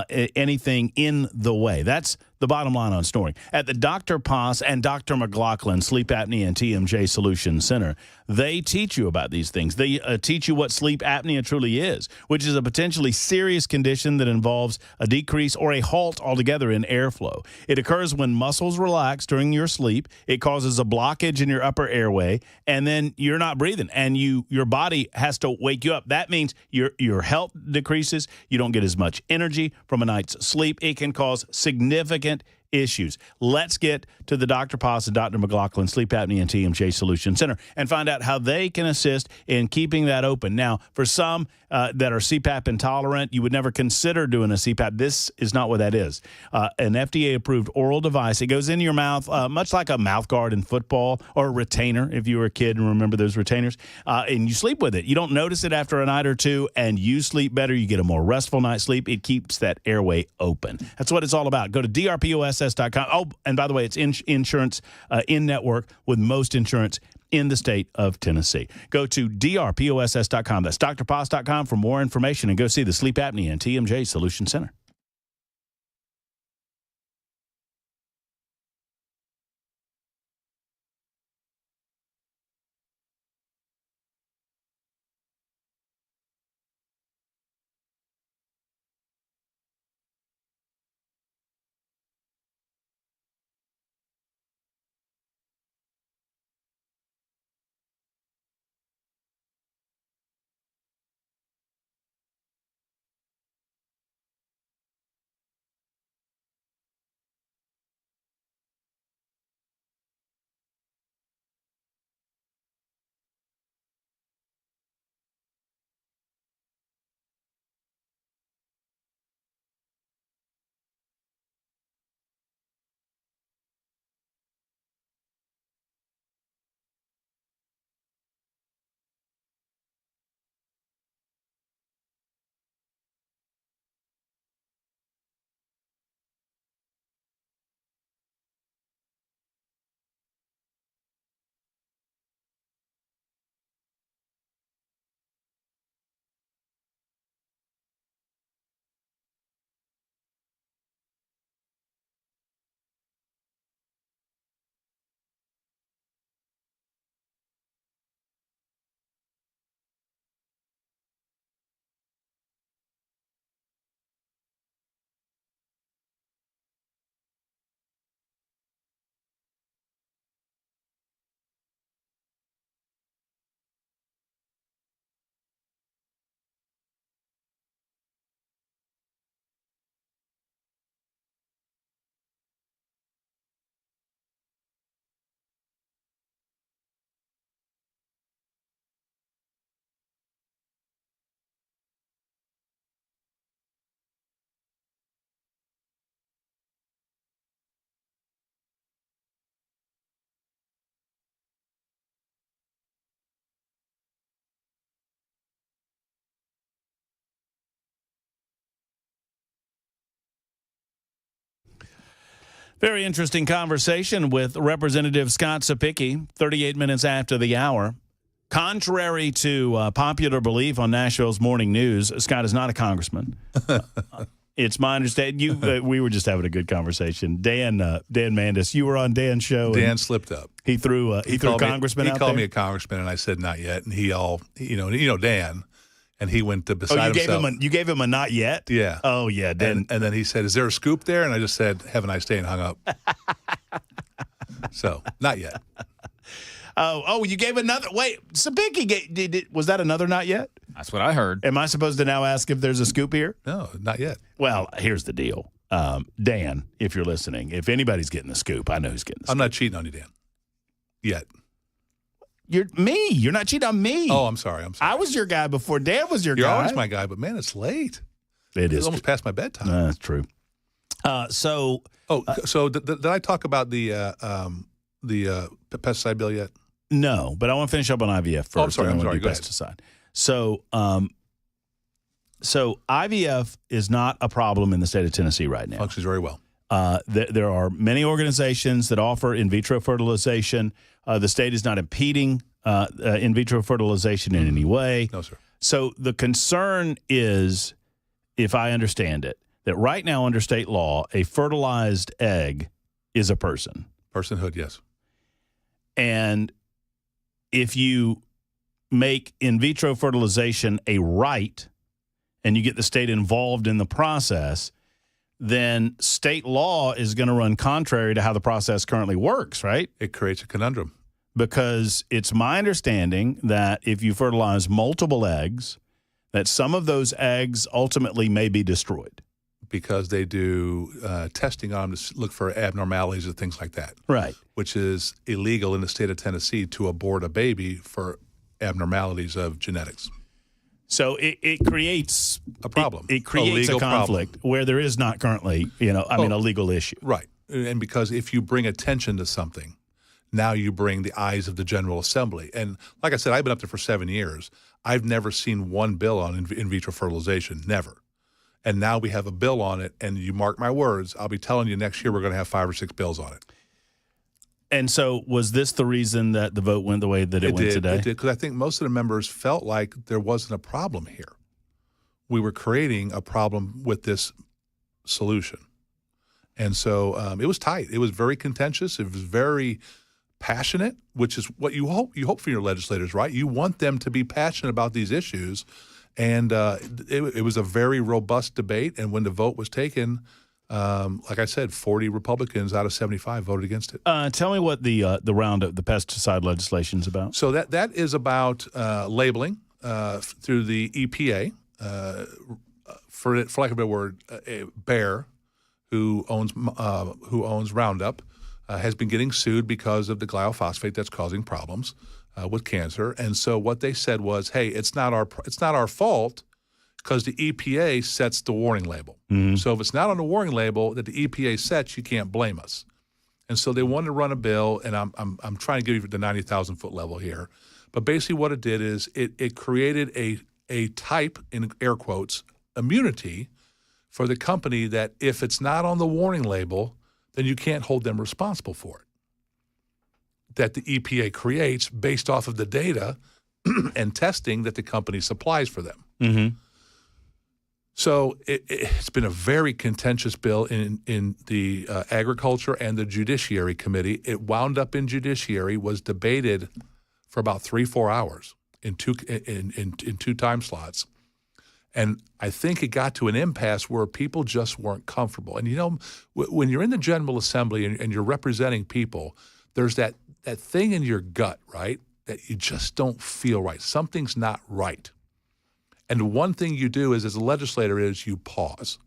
anything in the way. That's the bottom line on snoring. At the Dr. Poss and Dr. McLaughlin Sleep Apnea and TMJ Solution Center, they teach you about these things. They teach you what sleep apnea truly is, which is a potentially serious condition that involves a decrease or a halt altogether in airflow. It occurs when muscles relax during your sleep. It causes a blockage in your upper airway, and then you're not breathing, and your body has to wake you up. That means your health decreases. You don't get as much energy from a night's sleep. It can cause significant issues. Let's get to the Dr. Poss and Dr. McLaughlin Sleep Apnea and TMJ Solution Center and find out how they can assist in keeping that open. Now, for some that are CPAP intolerant, you would never consider doing a CPAP. This is not what that is. An FDA-approved oral device. It goes in your mouth, much like a mouth guard in football or a retainer, if you were a kid and remember those retainers, and you sleep with it. You don't notice it after a night or two, and you sleep better. You get a more restful night's sleep. It keeps that airway open. That's what it's all about. Go to drposs drposs.com. Oh, and by the way, it's insurance in network with most insurance in the state of Tennessee. Go to drposs.com. That's drposs.com for more information, and go see the Sleep Apnea and TMJ Solution Center. Very interesting conversation with Representative Scott Sapicki, 38 minutes after the hour. Contrary to popular belief on Nashville's morning news, Scott is not a congressman. It's my understanding. We were just having a good conversation. Dan Mandis, you were on Dan's show. Dan slipped up. He threw a congressman out there? He called me a congressman, and I said not yet. And he Dan. And he went to beside himself. You gave him a not yet? Yeah. Oh, yeah. And then he said, is there a scoop there? And I just said, have a nice day, and hung up. So, not yet. Oh, you gave another. Wait, Sapicki, was that another not yet? That's what I heard. Am I supposed to now ask if there's a scoop here? No, not yet. Well, here's the deal. Dan, if you're listening, if anybody's getting the scoop, I know who's getting the scoop. I'm not cheating on you, Dan. Yet. You're not cheating on me. Oh, I'm sorry. I was your guy before Dan was your guy. You're always my guy, but man, it's late. It's almost past my bedtime. That's true. So did I talk about the pesticide bill yet? No, but I want to finish up on IVF first. Oh, I'm sorry. Go pesticide. Ahead. So IVF is not a problem in the state of Tennessee right now. Functions very well. There are many organizations that offer in vitro fertilization. The state is not impeding in vitro fertilization in any way. No, sir. So the concern is, if I understand it, that right now under state law, a fertilized egg is a person. Personhood, yes. And if you make in vitro fertilization a right and you get the state involved in the process, then state law is going to run contrary to how the process currently works, right? It creates a conundrum. Because it's my understanding that if you fertilize multiple eggs, that some of those eggs ultimately may be destroyed. Because they do testing on them to look for abnormalities and things like that. Right. Which is illegal in the state of Tennessee to abort a baby for abnormalities of genetics. So it creates a problem. It creates a conflict where there is not currently, a legal issue. Right. And because if you bring attention to something, now you bring the eyes of the General Assembly. And like I said, I've been up there for 7 years. I've never seen one bill on in vitro fertilization, never. And now we have a bill on it, and you mark my words, I'll be telling you next year we're going to have 5 or 6 bills on it. And so was this the reason that the vote went the way that it went today? It did, because I think most of the members felt like there wasn't a problem here. We were creating a problem with this solution. And so it was tight. It was very contentious. It was very passionate, which is what you hope for your legislators, right? You want them to be passionate about these issues. And it was a very robust debate. And when the vote was taken, like I said, 40 Republicans out of 75 voted against it. Tell me what the roundup, the pesticide legislation is about. So that is about labeling through the EPA, for lack of a better word, Bayer, who owns Roundup, has been getting sued because of the glyphosate that's causing problems with cancer. And so what they said was, hey, it's not our fault, because the EPA sets the warning label. Mm-hmm. So if it's not on the warning label that the EPA sets, you can't blame us. And so they wanted to run a bill, and I'm trying to give you the 90,000-foot level here. But basically what it did is it created a type, in air quotes, immunity for the company that if it's not on the warning label, then you can't hold them responsible for it, that the EPA creates based off of the data and testing that the company supplies for them. Mm-hmm. So it's been a very contentious bill in the Agriculture and the Judiciary Committee. It wound up in Judiciary, was debated for about 3-4 hours in two time slots. And I think it got to an impasse where people just weren't comfortable. And, you know, when you're in the General Assembly and you're representing people, there's that thing in your gut, right, that you just don't feel right. Something's not right. And the one thing you do is, as a legislator, is you pause.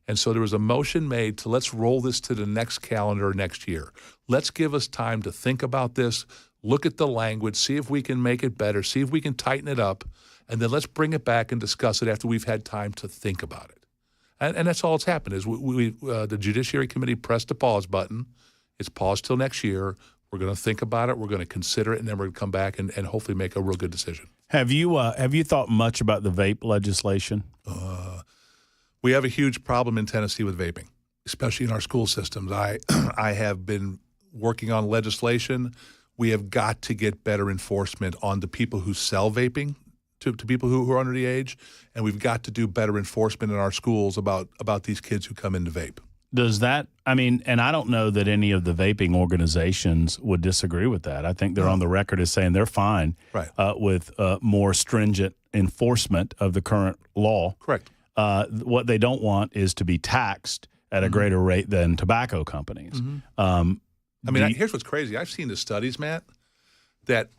And so there was a motion made to let's roll this to the next calendar next year. Let's give us time to think about this, look at the language, see if we can make it better, see if we can tighten it up, and then let's bring it back and discuss it after we've had time to think about it. And that's all that's happened is the Judiciary Committee pressed the pause button. It's paused till next year. We're going to think about it. We're going to consider it, and then we're going to come back and hopefully make a real good decision. Have you thought much about the vape legislation? We have a huge problem in Tennessee with vaping, especially in our school systems. I have been working on legislation. We have got to get better enforcement on the people who sell vaping to people who are under the age, and we've got to do better enforcement in our schools about these kids who come in to vape. Does that, I mean, and I don't know that any of the vaping organizations would disagree with that. I think they're on the record as saying they're fine with more stringent enforcement of the current law. Correct. What they don't want is to be taxed at a greater rate than tobacco companies. Mm-hmm. Here's what's crazy. I've seen the studies, Matt, that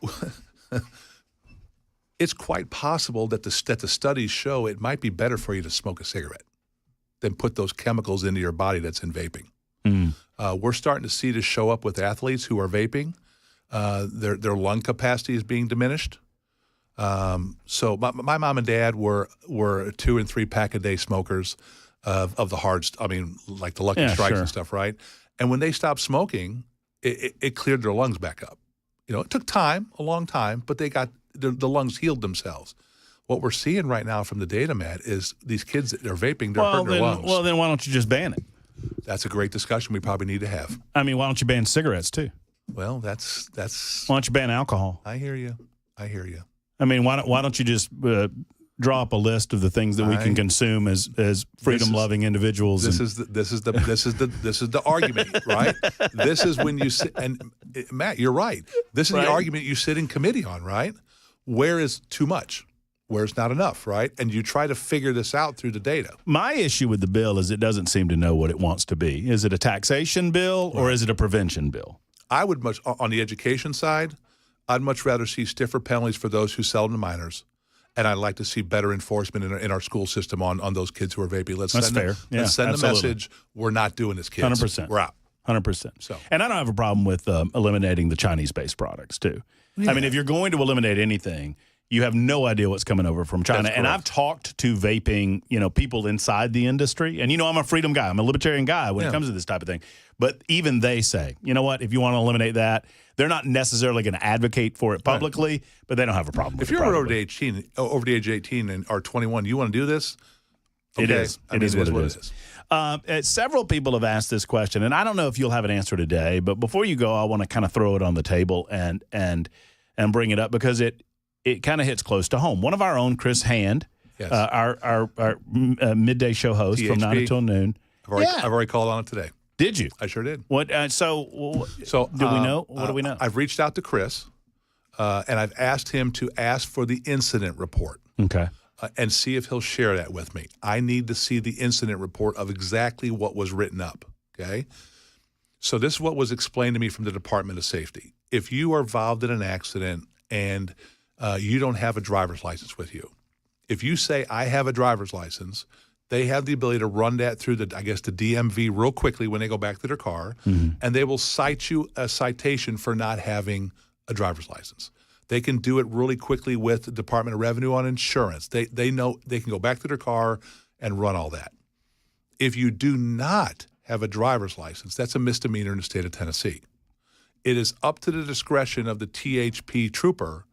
it's quite possible that the studies show it might be better for you to smoke a cigarette than put those chemicals into your body that's in vaping. We're starting to see this show up with athletes who are vaping. Their lung capacity is being diminished. So my mom and dad were 2 and 3 pack a day smokers of the hard, like the Lucky Strikes and stuff, right? And when they stopped smoking, it cleared their lungs back up. You know, it took time, a long time, but they got the lungs healed themselves. What we're seeing right now from the data, Matt, is these kids that are vaping, they're hurting their lungs. Well, then why don't you just ban it? That's a great discussion we probably need to have. I mean, why don't you ban cigarettes too? Well, that's. Why don't you ban alcohol? I hear you. I mean, why don't you just draw up a list of the things that we can consume as freedom-loving individuals? This is the argument, right? This is when you sit, and Matt, you're right. This is the argument you sit in committee on, right? Where is too much? Where's not enough, right? And you try to figure this out through the data. My issue with the bill is it doesn't seem to know what it wants to be. Is it a taxation bill or is it a prevention bill? I would on the education side, I'd much rather see stiffer penalties for those who sell to minors. And I'd like to see better enforcement in our school system on those kids who are vaping. Let's send the message, we're not doing this, kids. 100%. We're out. 100%. So, and I don't have a problem with eliminating the Chinese-based products, too. Yeah. I mean, if you're going to eliminate anything, you have no idea what's coming over from China. And I've talked to vaping, people inside the industry. And, I'm a freedom guy. I'm a libertarian guy when it comes to this type of thing. But even they say, you know what, if you want to eliminate that, they're not necessarily going to advocate for it publicly, but they don't have a problem with it. If you're over the age of 18 and or 21, you want to do this, It Okay? is. I mean, It is what it is. Several people have asked this question, and I don't know if you'll have an answer today. But before you go, I want to kind of throw it on the table and bring it up because it kind of hits close to home. One of our own, Chris Hand, Yes. our midday show host from 9 until noon. I've already called on it today. Did you? I sure did. What? So do we know? What do we know? I've reached out to Chris, and I've asked him to ask for the incident report. Okay. And see if he'll share that with me. I need to see the incident report of exactly what was written up, okay? So this is what was explained to me from the Department of Safety. If you are involved in an accident and you don't have a driver's license with you, if you say, I have a driver's license, they have the ability to run that through the DMV real quickly when they go back to their car, and they will cite you a citation for not having a driver's license. They can do it really quickly with the Department of Revenue on insurance. They know they can go back to their car and run all that. If you do not have a driver's license, that's a misdemeanor in the state of Tennessee. It is up to the discretion of the THP trooper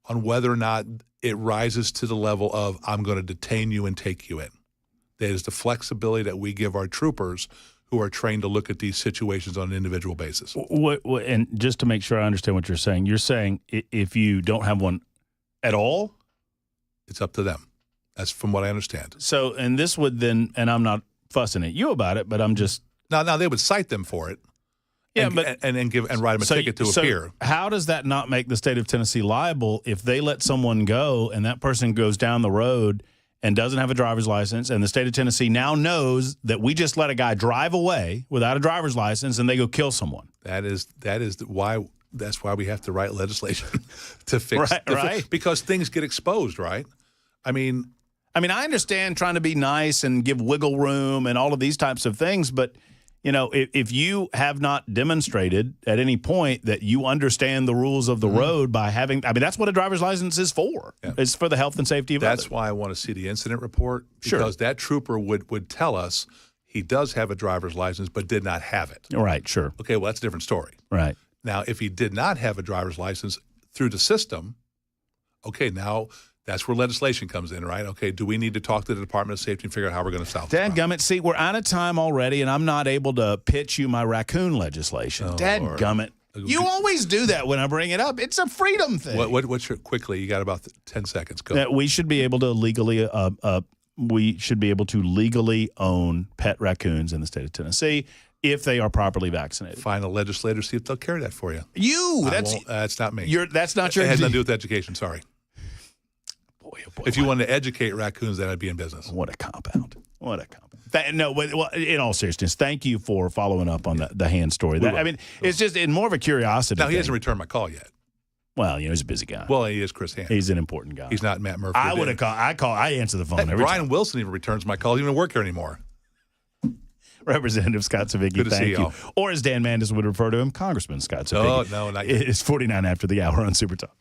on whether or not it rises to the level of I'm going to detain you and take you in. That is the flexibility that we give our troopers who are trained to look at these situations on an individual basis. And just to make sure I understand what you're saying if you don't have one at all? It's up to them. That's from what I understand. So, and this would then, and I'm not fussing at you about it, but I'm just. Now they would cite them for it. Yeah, and write them a ticket to appear. How does that not make the state of Tennessee liable if they let someone go and that person goes down the road and doesn't have a driver's license, and the state of Tennessee now knows that we just let a guy drive away without a driver's license and they go kill someone? That's why we have to write legislation to fix right? Because things get exposed, right? I mean, I understand trying to be nice and give wiggle room and all of these types of things, but you know, if you have not demonstrated at any point that you understand the rules of the road by having, that's what a driver's license is for. Yeah. It's for the health and safety of others. That's why I want to see the incident report, because that trooper would tell us he does have a driver's license but did not have it. Right, sure. Okay, well, that's a different story. Right. Now, if he did not have a driver's license through the system, okay, now that's where legislation comes in, right? Okay, do we need to talk to the Department of Safety and figure out how we're going to solve this? Dadgummit, see, we're out of time already, and I'm not able to pitch you my raccoon legislation. Dadgummit. You always do that when I bring it up. It's a freedom thing. What's your, quickly, you got about 10 seconds. Go. We should be able to legally own pet raccoons in the state of Tennessee if they are properly vaccinated. Find a legislator, see if they'll carry that for you. That's not me. That's not your. It has nothing to do with education. Sorry. If you wanted to educate raccoons, then I'd be in business. What a cop-out. In all seriousness, thank you for following up on the Hand story. It's just more of a curiosity. Now, he hasn't returned my call yet. Well, he's a busy guy. Well, he is Chris Hand. He's an important guy. He's not Matt Murphy. I would have called. I answer the phone every Brian time. Wilson even returns my call. He doesn't work here anymore. Representative Scott Savicki, thank you. Or as Dan Mandis would refer to him, Congressman Scott Savicki. Oh, no, not yet. It's 49 after the hour on Super Talk.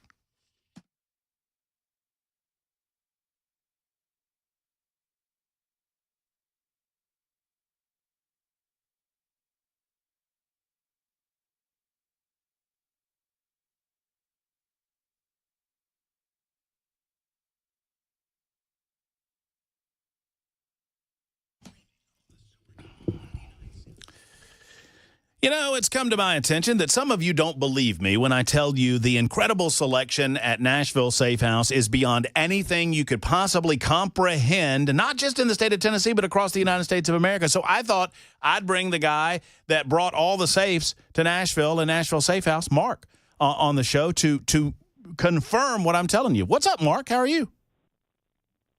It's come to my attention that some of you don't believe me when I tell you the incredible selection at Nashville Safe House is beyond anything you could possibly comprehend, not just in the state of Tennessee, but across the United States of America. So I thought I'd bring the guy that brought all the safes to Nashville and Nashville Safe House, Mark, on the show to confirm what I'm telling you. What's up, Mark? How are you?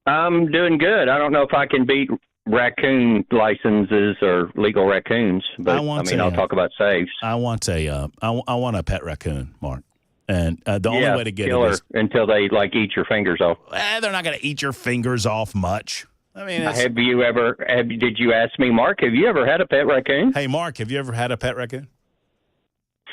I'm doing good. I don't know if I can beat raccoon licenses or legal raccoons, but I'll talk about safes. I want a pet raccoon, Mark, and the only way to get it is until they eat your fingers off. They're not going to eat your fingers off much. Did you ask me, Mark? Have you ever had a pet raccoon? Hey, Mark, have you ever had a pet raccoon?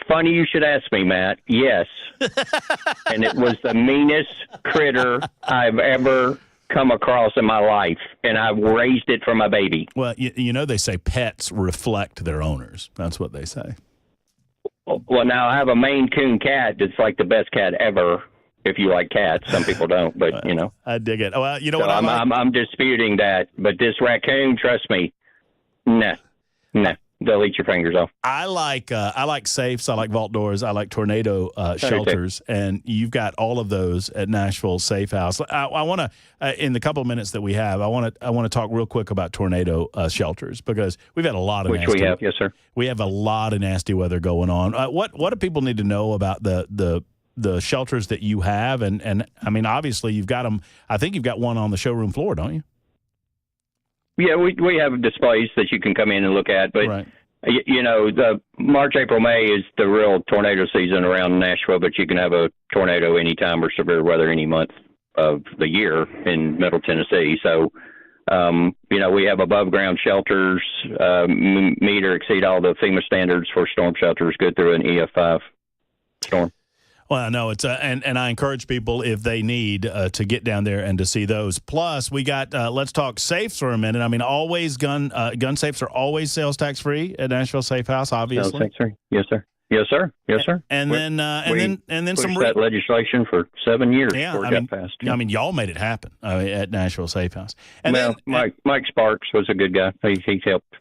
Funny you should ask me, Matt. Yes, and it was the meanest critter I've ever come across in my life, and I've raised it from a baby. Well, they say pets reflect their owners. That's what they say. Well, now I have a Maine Coon cat that's like the best cat ever, if you like cats. Some people don't, but you know. I dig it. Well, you know So what I'm disputing that, but this raccoon, trust me, nah, they'll eat your fingers off. I like safes. I like vault doors. I like tornado shelters, and you've got all of those at Nashville Safe House. I want to, in the couple of minutes that we have, I want to talk real quick about tornado shelters because we've had a lot of we have, yes, sir. We have a lot of nasty weather going on. What do people need to know about the shelters that you have? And I mean, obviously you've got them. I think you've got one on the showroom floor, don't you? Yeah, we have displays that you can come in and look at, but right. You know, the March, April, May is the real tornado season around Nashville, but you can have a tornado anytime or severe weather any month of the year in Middle Tennessee. So, you know, we have above ground shelters, meet or exceed all the FEMA standards for storm shelters, good through an EF5 storm. Well, no, it's and I encourage people if they need to get down there and to see those. Plus, we got let's talk safes for a minute. I mean, always gun safes are always sales tax free at Nashville Safe House. Obviously, sales tax free. Yes, sir. Yes, sir. Yes, sir. And then some that legislation for 7 years before it got passed. I mean, y'all made it happen at Nashville Safe House. And well, Mike Sparks was a good guy. He helped.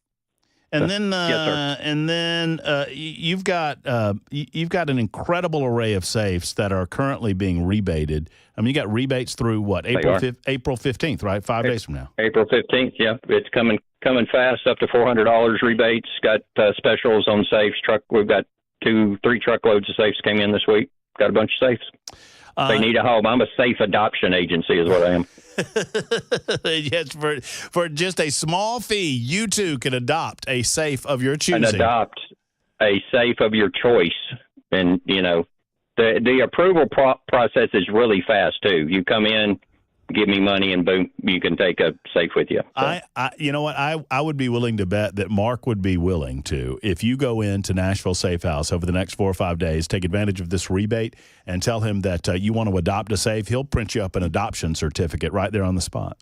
And then, yes, you've got an incredible array of safes that are currently being rebated. I mean, you got rebates through what April 15th, right? 5 days from now. April 15th. Yeah, it's coming fast. Up to $400 rebates. Got specials on safes. We've got 3 truckloads of safes came in this week. Got a bunch of safes. They need a home. I'm a safe adoption agency, is what I am. Yes, for just a small fee, you too can adopt a safe of your choosing. And adopt a safe of your choice, and you know, the approval process is really fast too. You come in, give me money, and boom, you can take a safe with you. So. You know what? I would be willing to bet that Mark would be willing to, if you go into Nashville Safe House over the next 4 or 5 days, take advantage of this rebate and tell him that you want to adopt a safe. He'll print you up an adoption certificate right there on the spot.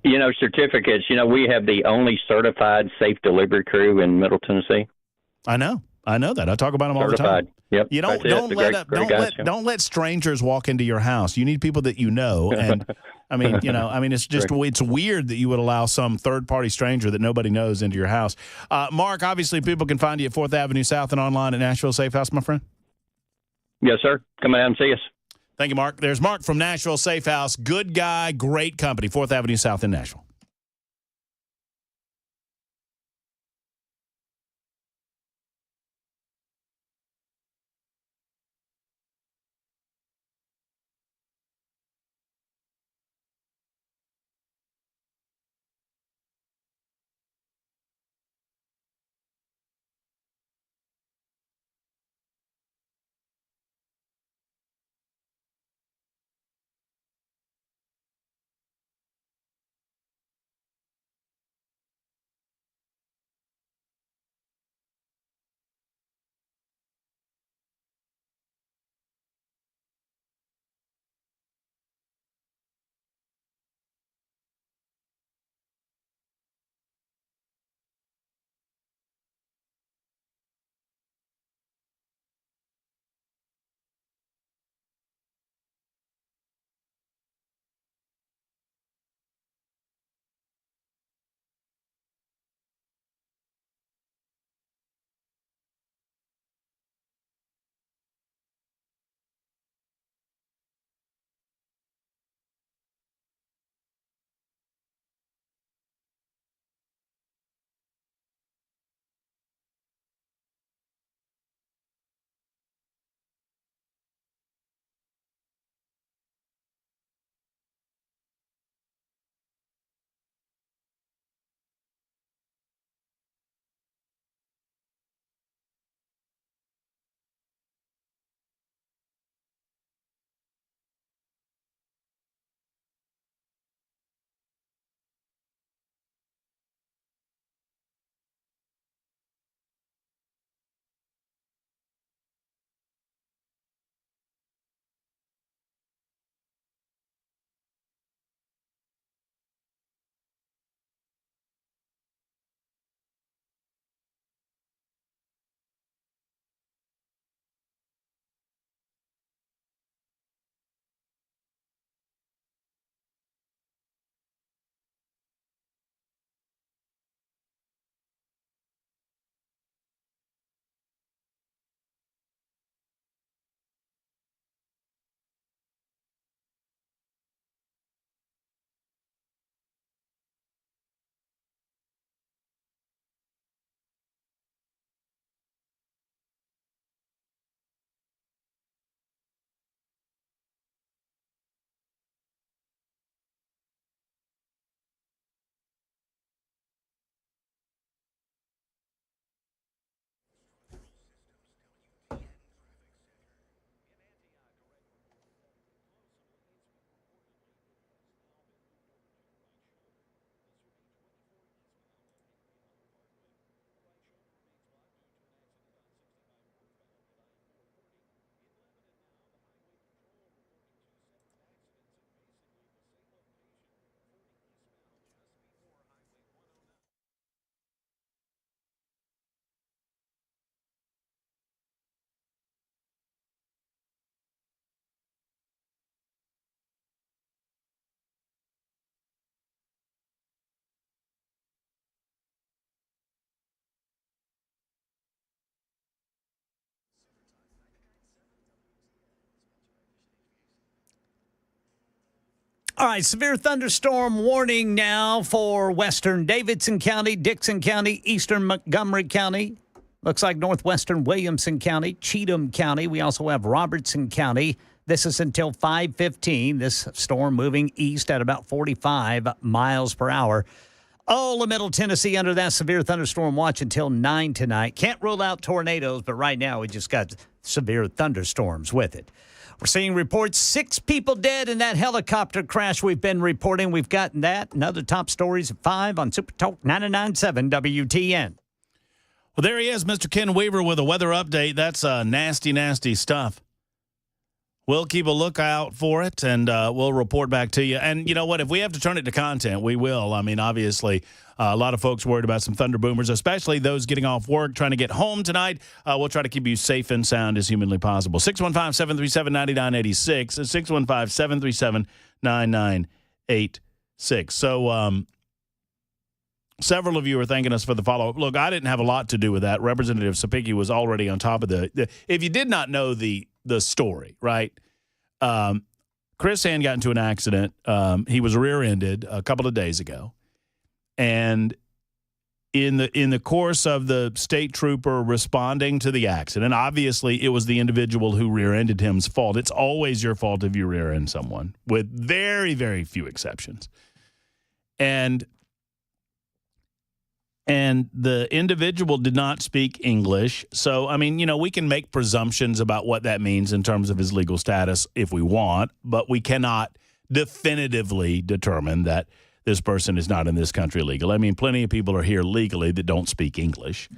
You know, certificates. You know, we have the only certified safe delivery crew in Middle Tennessee. I know that. I talk about them all the time. Yep. You don't let strangers walk into your house. You need people that you know. And I mean, it's weird that you would allow some third-party stranger that nobody knows into your house. Mark, obviously people can find you at 4th Avenue South and online at Nashville Safe House, my friend. Yes, sir. Come out and see us. Thank you, Mark. There's Mark from Nashville Safe House. Good guy, great company, 4th Avenue South in Nashville. All right, severe thunderstorm warning now for western Davidson County, Dixon County, eastern Montgomery County. Looks like northwestern Williamson County, Cheatham County. We also have Robertson County. This is until 5:15. This storm moving east at about 45 miles per hour. All of Middle Tennessee under that severe thunderstorm watch until 9 tonight. Can't rule out tornadoes, but right now we just got severe thunderstorms with it. We're seeing reports 6 people dead in that helicopter crash we've been reporting. We've gotten that and other top stories at 5 on Super Talk 99.7 WTN. Well, there he is, Mr. Ken Weaver with a weather update. That's nasty, nasty stuff. We'll keep a lookout for it, and we'll report back to you. And you know what? If we have to turn it to content, we will. I mean, obviously, a lot of folks worried about some thunder boomers, especially those getting off work, trying to get home tonight. We'll try to keep you safe and sound as humanly possible. 615-737-9986, 615-737-9986. So several of you are thanking us for the follow-up. Look, I didn't have a lot to do with that. Representative Sapicki was already on top of the if you did not know the story, right? Chris Hand got into an accident. He was rear-ended a couple of days ago. And in the course of the state trooper responding to the accident, obviously it was the individual who rear-ended him's fault. It's always your fault if you rear-end someone, with very, very few exceptions. And the individual did not speak English. So, I mean, you know, we can make presumptions about what that means in terms of his legal status if we want, but we cannot definitively determine that this person is not in this country legally. I mean, plenty of people are here legally that don't speak English.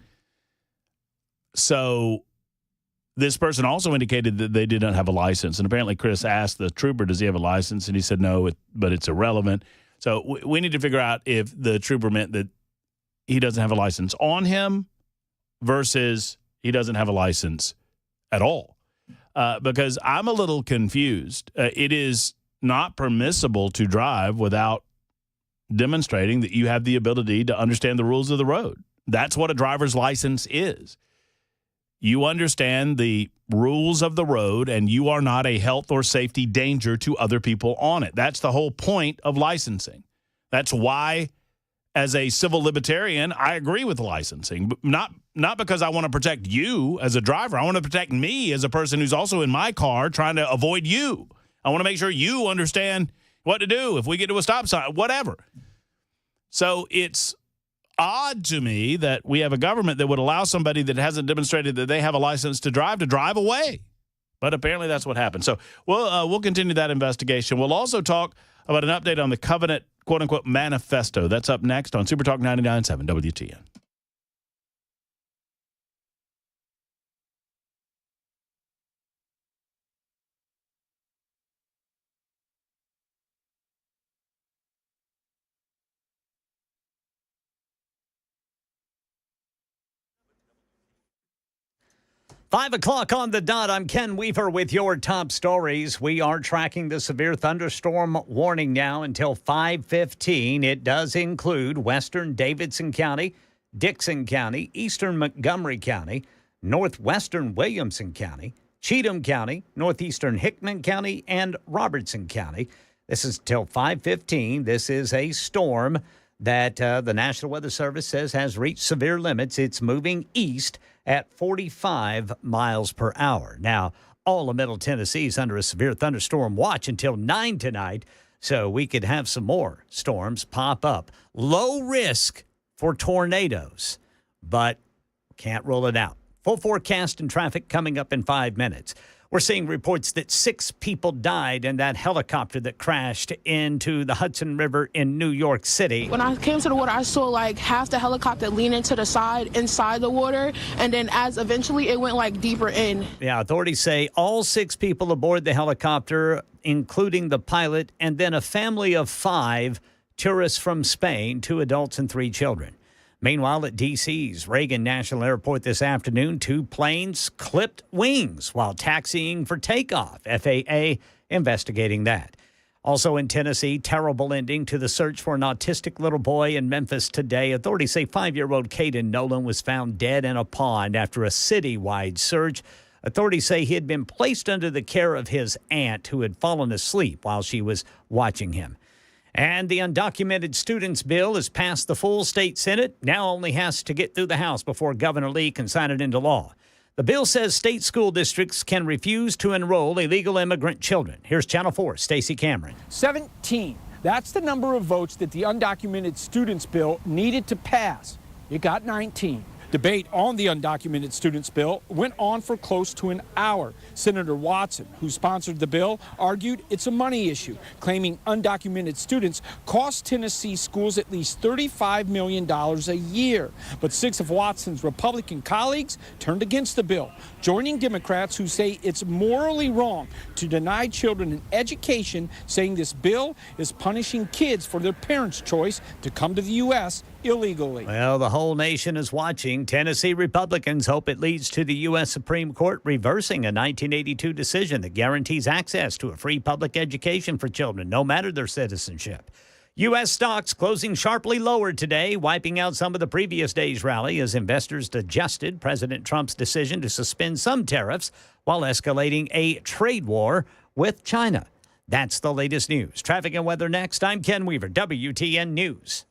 So this person also indicated that they did not have a license. And apparently Chris asked the trooper, does he have a license? And he said no, but it's irrelevant. So we need to figure out if the trooper meant that he doesn't have a license on him versus he doesn't have a license at all. Because I'm a little confused. It is not permissible to drive without demonstrating that you have the ability to understand the rules of the road. That's what a driver's license is. You understand the rules of the road, and you are not a health or safety danger to other people on it. That's the whole point of licensing. That's why, as a civil libertarian, I agree with licensing, but not because I want to protect you as a driver. I want to protect me as a person who's also in my car trying to avoid you. I want to make sure you understand what to do if we get to a stop sign, whatever. So it's odd to me that we have a government that would allow somebody that hasn't demonstrated that they have a license to drive away. But apparently that's what happened. So we'll continue that investigation. We'll also talk about an update on the Covenant, quote-unquote, manifesto. That's up next on Super Talk 99.7 WTN. Five o'clock on the dot. I'm Ken Weaver with your top stories. We are tracking the severe thunderstorm warning now until 5:15. It does include western Davidson County, Dixon County, eastern Montgomery County, northwestern Williamson County, Cheatham County, northeastern Hickman County, and Robertson County. This is till 5:15. This is a storm that the National Weather Service says has reached severe limits. It's moving east at 45 miles per hour. Now, all of Middle Tennessee is under a severe thunderstorm watch until 9 tonight, so we could have some more storms pop up. Low risk for tornadoes, but can't rule it out. Full forecast and traffic coming up in 5 minutes. We're seeing reports that 6 people died in that helicopter that crashed into the Hudson River in New York City. When I came to the water, I saw like half the helicopter leaning to the side inside the water, and then as eventually it went like deeper in. Yeah, authorities say all 6 people aboard the helicopter, including the pilot, and then a family of 5 tourists from Spain, 2 adults and 3 children. Meanwhile, at D.C.'s Reagan National Airport this afternoon, 2 planes clipped wings while taxiing for takeoff. FAA investigating that. Also in Tennessee, terrible ending to the search for an autistic little boy in Memphis today. Authorities say 5-year-old Caden Nolan was found dead in a pond after a citywide search. Authorities say he had been placed under the care of his aunt, who had fallen asleep while she was watching him. And the undocumented students bill has passed the full state Senate, now only has to get through the House before Governor Lee can sign it into law. The bill says state school districts can refuse to enroll illegal immigrant children. Here's Channel 4's Stacey Cameron. 17. That's the number of votes that the undocumented students bill needed to pass. It got 19. Debate on the undocumented students bill went on for close to an hour. Senator Watson, who sponsored the bill, argued it's a money issue, claiming undocumented students cost Tennessee schools at least $35 million a year. But 6 of Watson's Republican colleagues turned against the bill, joining Democrats who say it's morally wrong to deny children an education, saying this bill is punishing kids for their parents' choice to come to the U.S. illegally. Well, the whole nation is watching. Tennessee Republicans hope it leads to the U.S. Supreme Court reversing a 1982 decision that guarantees access to a free public education for children, no matter their citizenship. U.S. stocks closing sharply lower today, wiping out some of the previous day's rally as investors adjusted President Trump's decision to suspend some tariffs while escalating a trade war with China. That's the latest news. Traffic and weather next. I'm Ken Weaver, WTN News.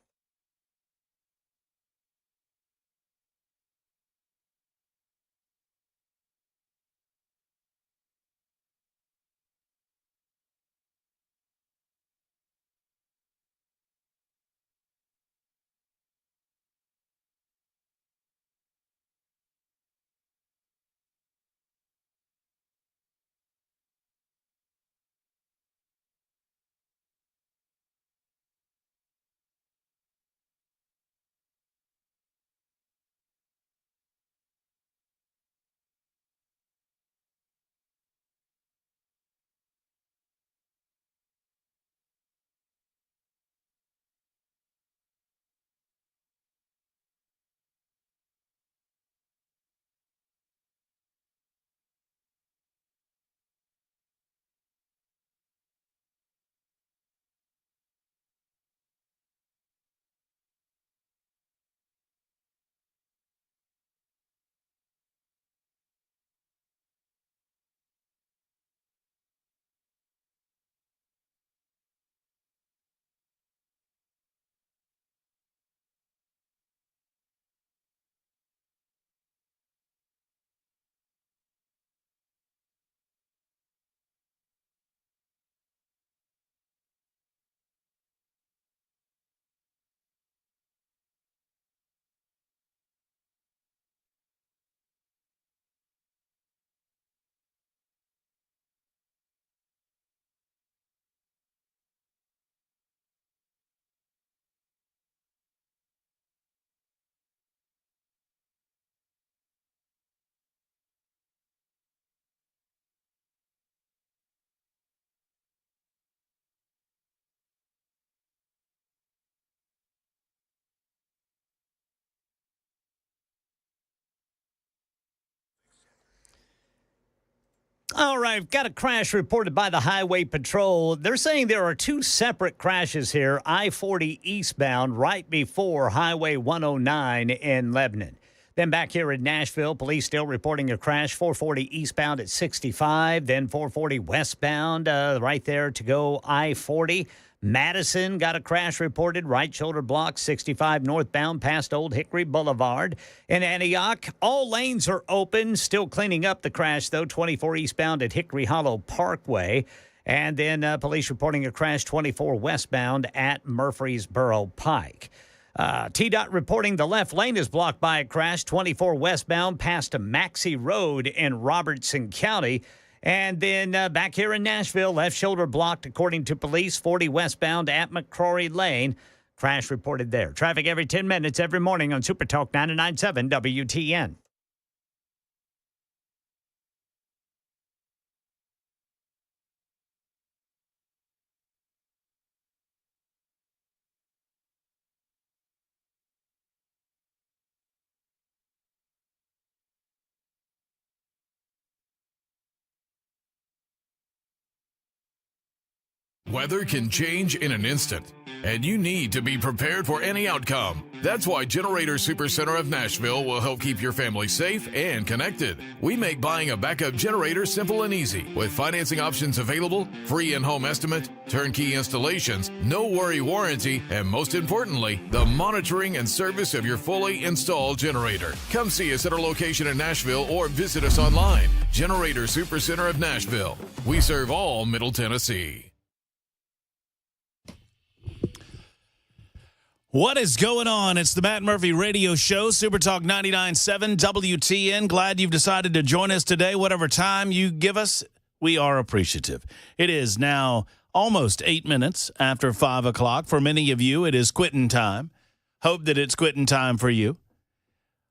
All right, got a crash reported by the Highway Patrol. They're saying there are 2 separate crashes here, I-40 eastbound right before Highway 109 in Lebanon. Then back here in Nashville, police still reporting a crash, 440 eastbound at 65, then 440 westbound right there to go I-40. Madison got a crash reported, right shoulder block, 65 northbound past Old Hickory Boulevard. In Antioch, all lanes are open, still cleaning up the crash, though, 24 eastbound at Hickory Hollow Parkway. And then police reporting a crash 24 westbound at Murfreesboro Pike. TDOT reporting the left lane is blocked by a crash 24 westbound past Maxey Road in Robertson County. And then back here in Nashville, left shoulder blocked, according to police, 40 westbound at McCrory Lane. Crash reported there. Traffic every 10 minutes every morning on Super Talk 99.7 WTN. Weather can change in an instant, and you need to be prepared for any outcome. That's why Generator Supercenter of Nashville will help keep your family safe and connected. We make buying a backup generator simple and easy, with financing options available, free in-home estimate, turnkey installations, no worry warranty, and most importantly, the monitoring and service of your fully installed generator. Come see us at our location in Nashville or visit us online. Generator Supercenter of Nashville. We serve all Middle Tennessee. What is going on? It's the Matt Murphy Radio Show, Super Talk 99.7 WTN. Glad you've decided to join us today. Whatever time you give us, we are appreciative. It is now almost 8 minutes after 5 o'clock. For many of you, it is quitting time. Hope that it's quitting time for you.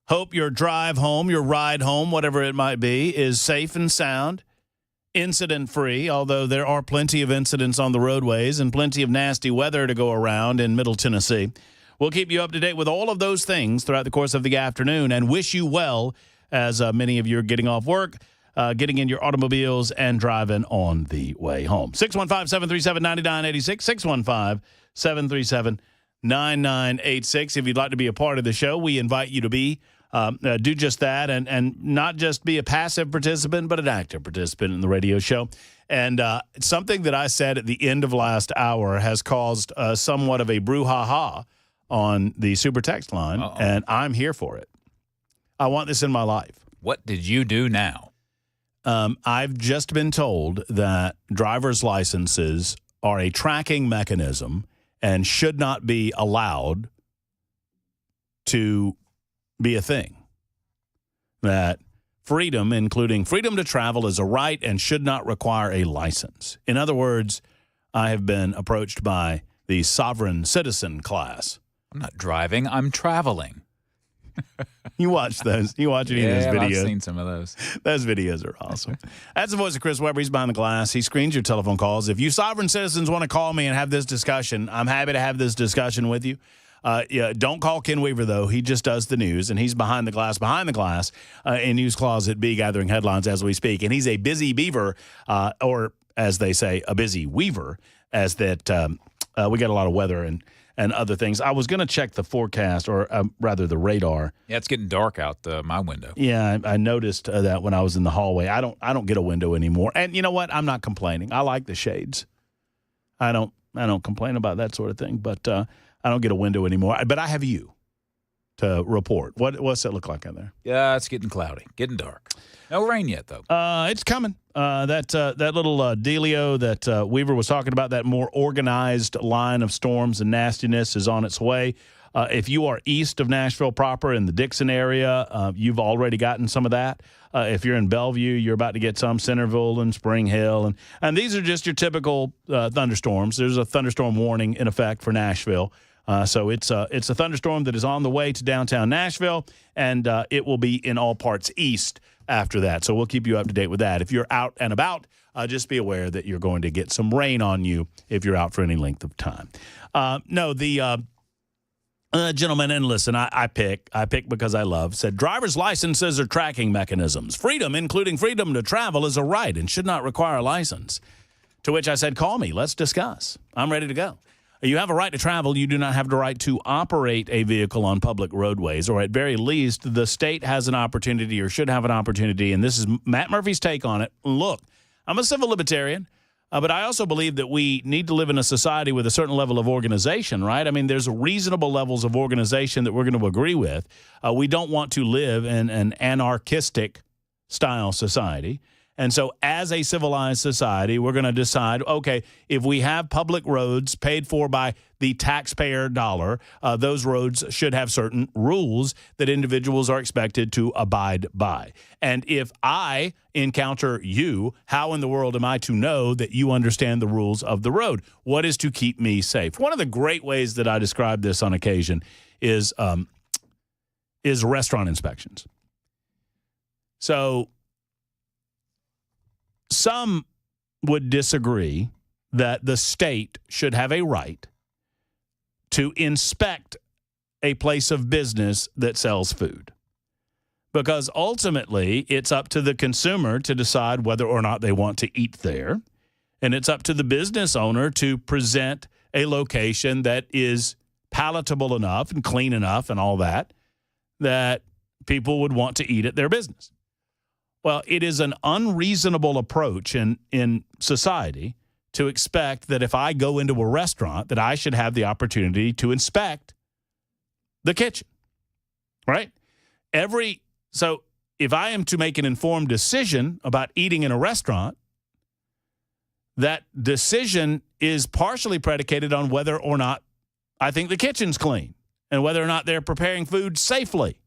Hope your drive home, your ride home, whatever it might be, is safe and sound, incident-free, although there are plenty of incidents on the roadways and plenty of nasty weather to go around in Middle Tennessee. We'll keep you up to date with all of those things throughout the course of the afternoon and wish you well as many of you are getting off work, getting in your automobiles, and driving on the way home. 615-737-9986, 615-737-9986. If you'd like to be a part of the show, we invite you to be do just that and not just be a passive participant, but an active participant in the radio show. And something that I said at the end of last hour has caused somewhat of a brouhaha on the super text line, and I'm here for it. I want this in my life. What did you do now? I've just been told that driver's licenses are a tracking mechanism and should not be allowed to be a thing. That freedom, including freedom to travel, is a right and should not require a license. In other words, I have been approached by the sovereign citizen class. I'm not driving, I'm traveling. You watch those. You watch any of those videos. I've seen some of those. Those videos are awesome. That's the voice of Chris Webber. He's behind the glass. He screens your telephone calls. If you sovereign citizens want to call me and have this discussion, I'm happy to have this discussion with you. Don't call Ken Weaver, though. He just does the news, and he's behind the glass in News Closet B, gathering headlines as we speak. And he's a busy beaver, or as they say, a busy weaver, as that we got a lot of weather and other things. I was going to check the forecast, or rather the radar. Yeah, it's getting dark out my window. Yeah, I noticed that when I was in the hallway. I don't get a window anymore. And you know what? I'm not complaining. I like the shades. I don't complain about that sort of thing, but I don't get a window anymore. But I have you to report. What's it look like out there? Yeah, it's getting cloudy, getting dark. No rain yet, though. It's coming. That little dealio that Weaver was talking about, that more organized line of storms and nastiness is on its way. If you are east of Nashville proper in the Dixon area, you've already gotten some of that. If you're in Bellevue, you're about to get some, Centerville and Spring Hill. And these are just your typical thunderstorms. There's a thunderstorm warning in effect for Nashville. So it's a thunderstorm that is on the way to downtown Nashville, and it will be in all parts east after that. So we'll keep you up to date with that. If you're out and about, just be aware that you're going to get some rain on you if you're out for any length of time. Gentlemen, and listen, I pick because I love, said driver's licenses are tracking mechanisms. Freedom, including freedom to travel, is a right and should not require a license. To which I said, call me. Let's discuss. I'm ready to go. You have a right to travel. You do not have the right to operate a vehicle on public roadways, or at very least, the state has an opportunity or should have an opportunity, and this is Matt Murphy's take on it. Look, I'm a civil libertarian, but I also believe that we need to live in a society with a certain level of organization, right? I mean, there's reasonable levels of organization that we're going to agree with. We don't want to live in an anarchistic style society. And so as a civilized society, we're going to decide, okay, if we have public roads paid for by the taxpayer dollar, those roads should have certain rules that individuals are expected to abide by. And if I encounter you, how in the world am I to know that you understand the rules of the road? What is to keep me safe? One of the great ways that I describe this on occasion is restaurant inspections. So some would disagree that the state should have a right to inspect a place of business that sells food, because ultimately it's up to the consumer to decide whether or not they want to eat there. And it's up to the business owner to present a location that is palatable enough and clean enough and all that people would want to eat at their business. Well, it is an unreasonable approach in society to expect that if I go into a restaurant that I should have the opportunity to inspect the kitchen, right? So if I am to make an informed decision about eating in a restaurant, that decision is partially predicated on whether or not I think the kitchen's clean and whether or not they're preparing food safely.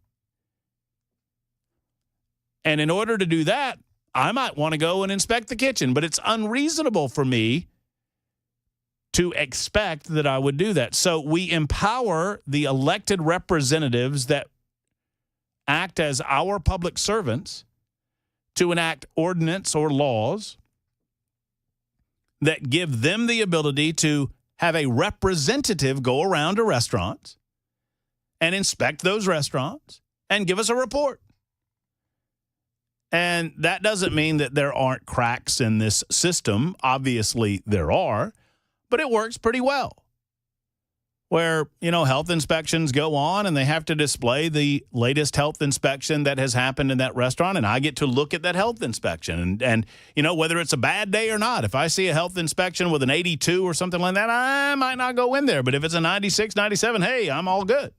And in order to do that, I might want to go and inspect the kitchen, but it's unreasonable for me to expect that I would do that. So we empower the elected representatives that act as our public servants to enact ordinance or laws that give them the ability to have a representative go around to restaurants and inspect those restaurants and give us a report. And that doesn't mean that there aren't cracks in this system. Obviously, there are, but it works pretty well. Where, health inspections go on and they have to display the latest health inspection that has happened in that restaurant, and I get to look at that health inspection. And whether it's a bad day or not, if I see a health inspection with an 82 or something like that, I might not go in there. But if it's a 96, 97, hey, I'm all good.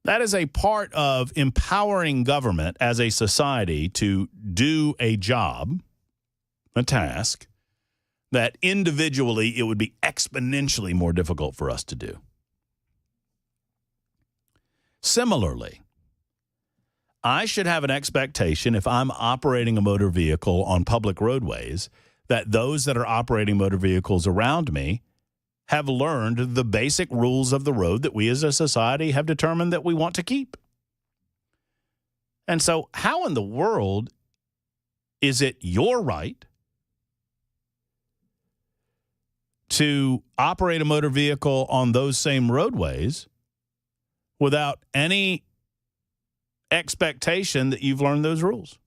That is a part of empowering government as a society to do a job, a task, that individually it would be exponentially more difficult for us to do. Similarly, I should have an expectation if I'm operating a motor vehicle on public roadways that those that are operating motor vehicles around me have learned the basic rules of the road that we as a society have determined that we want to keep. And so how in the world is it your right to operate a motor vehicle on those same roadways without any expectation that you've learned those rules?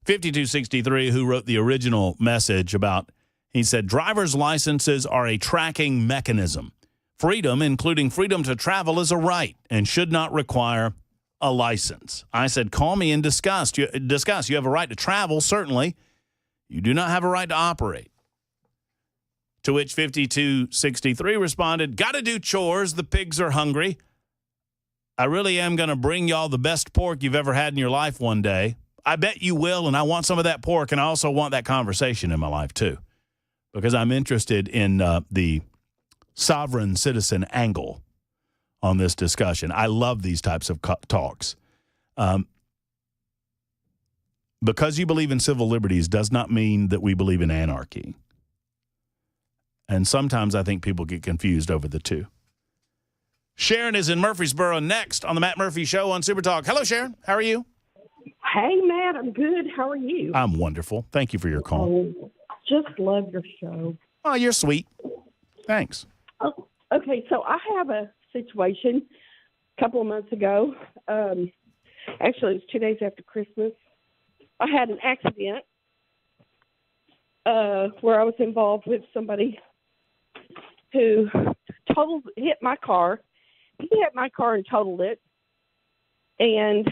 5263, who wrote the original message about, he said, driver's licenses are a tracking mechanism. Freedom, including freedom to travel, is a right and should not require a license. I said, call me and discuss. You have a right to travel, certainly. You do not have a right to operate. To which 5263 responded, got to do chores. The pigs are hungry. I really am going to bring y'all the best pork you've ever had in your life one day. I bet you will, and I want some of that pork, and I also want that conversation in my life too, because I'm interested in the sovereign citizen angle on this discussion. I love these types of talks. Because you believe in civil liberties does not mean that we believe in anarchy. And sometimes I think people get confused over the two. Sharon is in Murfreesboro next on the Matt Murphy Show on Super Talk. Hello, Sharon. How are you? Hey, Matt. I'm good. How are you? I'm wonderful. Thank you for your call. Just love your show. Oh, you're sweet. Thanks. Oh, okay, so I have a situation a couple of months ago. Actually, it was 2 days after Christmas. I had an accident where I was involved with somebody who hit my car. He hit my car and totaled it. And,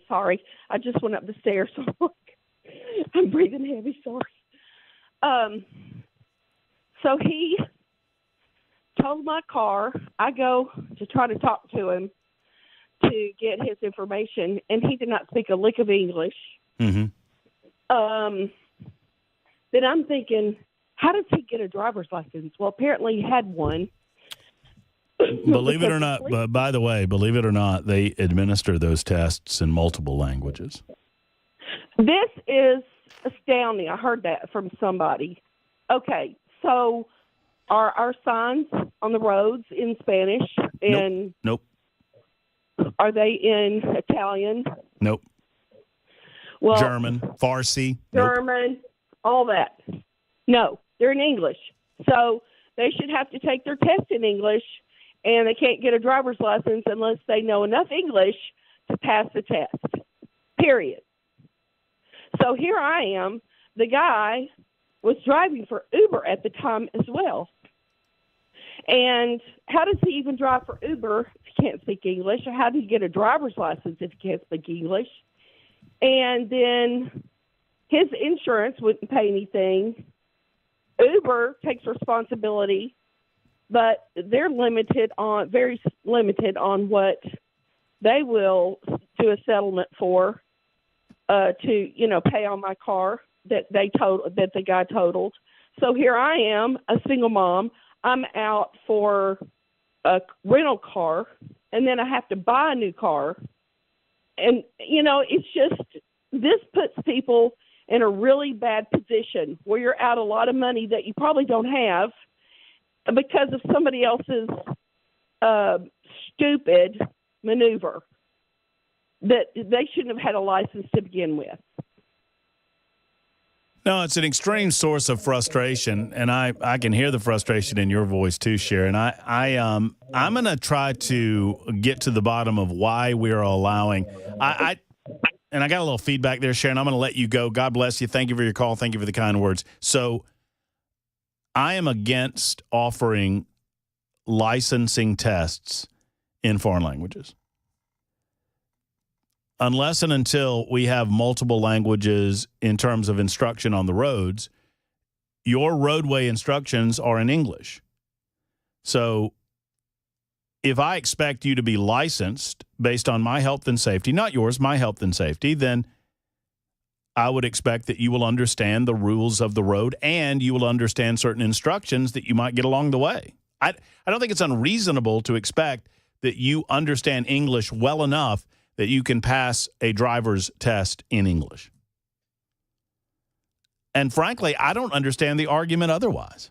sorry, I just went up the stairs. So I'm breathing heavy, sorry. So he totaled my car. I go to try to talk to him to get his information, and he did not speak a lick of English. Mm-hmm. Then I'm thinking, how does he get a driver's license? Well, apparently he had one. Believe it or not, by the way, believe it or not, they administer those tests in multiple languages. This is astounding. I heard that from somebody. Okay, so are our signs on the roads in Spanish? And Nope. Are they in Italian? Nope. Well, German, Farsi. German, all that. No, they're in English. So they should have to take their test in English, and they can't get a driver's license unless they know enough English to pass the test. Period. So here I am. The guy was driving for Uber at the time as well. And how does he even drive for Uber if he can't speak English? Or how do you get a driver's license if he can't speak English? And then his insurance wouldn't pay anything. Uber takes responsibility, but they're very limited on what they will do a settlement for to pay on my car that the guy totaled. So here I am, a single mom. I'm out for a rental car, and then I have to buy a new car. And, it's just, this puts people in a really bad position where you're out a lot of money that you probably don't have because of somebody else's stupid maneuver that they shouldn't have had a license to begin with. No, it's an extreme source of frustration, and I can hear the frustration in your voice too, Sharon. I'm going to try to get to the bottom of why we are allowing. And I got a little feedback there, Sharon. I'm going to let you go. God bless you. Thank you for your call. Thank you for the kind words. So, I am against offering licensing tests in foreign languages. Unless and until we have multiple languages in terms of instruction on the roads, your roadway instructions are in English. So if I expect you to be licensed based on my health and safety, not yours, my health and safety, then I would expect that you will understand the rules of the road and you will understand certain instructions that you might get along the way. I don't think it's unreasonable to expect that you understand English well enough that you can pass a driver's test in English. And frankly, I don't understand the argument otherwise.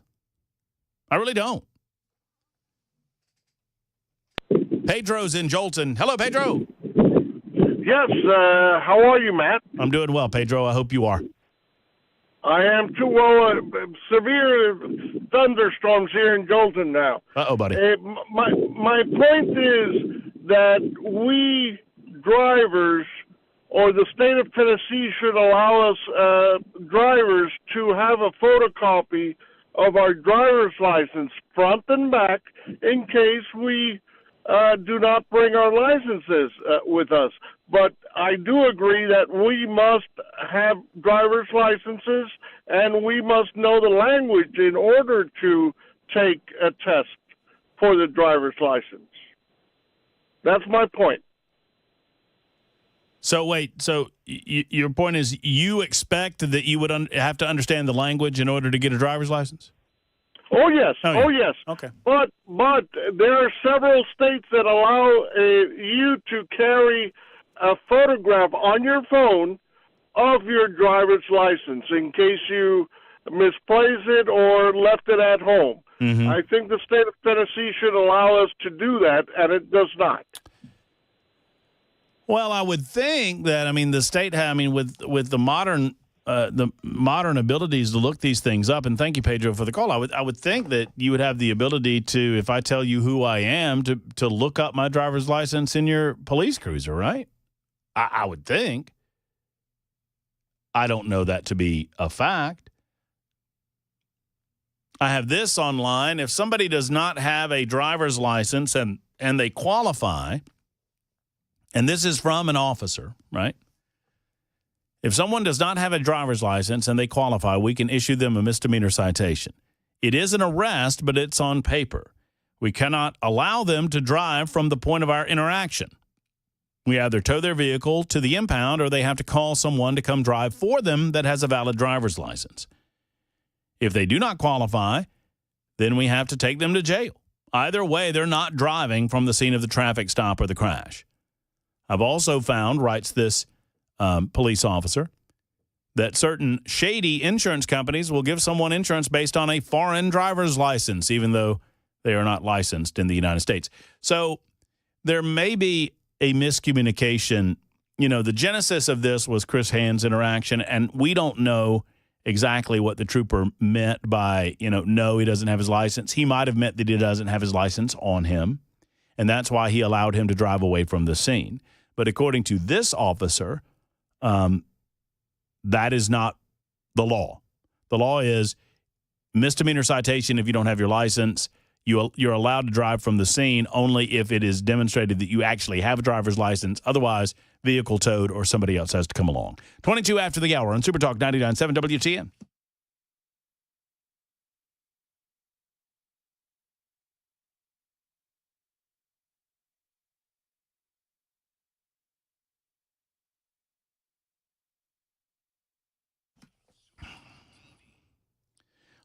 I really don't. Pedro's in Jolton. Hello, Pedro. Yes, how are you, Matt? I'm doing well, Pedro. I hope you are. I am too. Well, severe thunderstorms here in Jolton now. Uh-oh, buddy. My point is that we drivers or the state of Tennessee should allow us drivers to have a photocopy of our driver's license front and back in case we do not bring our licenses with us. But I do agree that we must have driver's licenses and we must know the language in order to take a test for the driver's license. That's my point. So wait, your point is you expect that you would have to understand the language in order to get a driver's license? Oh, yes. Oh, yeah. Yes. Okay. But there are several states that allow you to carry a photograph on your phone of your driver's license in case you misplace it or left it at home. Mm-hmm. I think the state of Tennessee should allow us to do that, and it does not. Well, I would think that, the state, with the modern abilities to look these things up, and thank you, Pedro, for the call. I would think that you would have the ability to, if I tell you who I am, to look up my driver's license in your police cruiser, right? I would think. I don't know that to be a fact. I have this online. If somebody does not have a driver's license and they qualify, and this is from an officer, right? If someone does not have a driver's license and they qualify, we can issue them a misdemeanor citation. It is an arrest, but it's on paper. We cannot allow them to drive from the point of our interaction. We either tow their vehicle to the impound or they have to call someone to come drive for them that has a valid driver's license. If they do not qualify, then we have to take them to jail. Either way, they're not driving from the scene of the traffic stop or the crash. I've also found, writes this police officer, that certain shady insurance companies will give someone insurance based on a foreign driver's license, even though they are not licensed in the United States. So there may be a miscommunication. The genesis of this was Chris Hand's interaction, and we don't know exactly what the trooper meant by, no, he doesn't have his license. He might have meant that he doesn't have his license on him, and that's why he allowed him to drive away from the scene. But according to this officer, That is not the law. The law is misdemeanor citation if you don't have your license. You're allowed to drive from the scene only if it is demonstrated that you actually have a driver's license. Otherwise, vehicle towed or somebody else has to come along. 22 after the hour on Super Talk 99.7 WTN.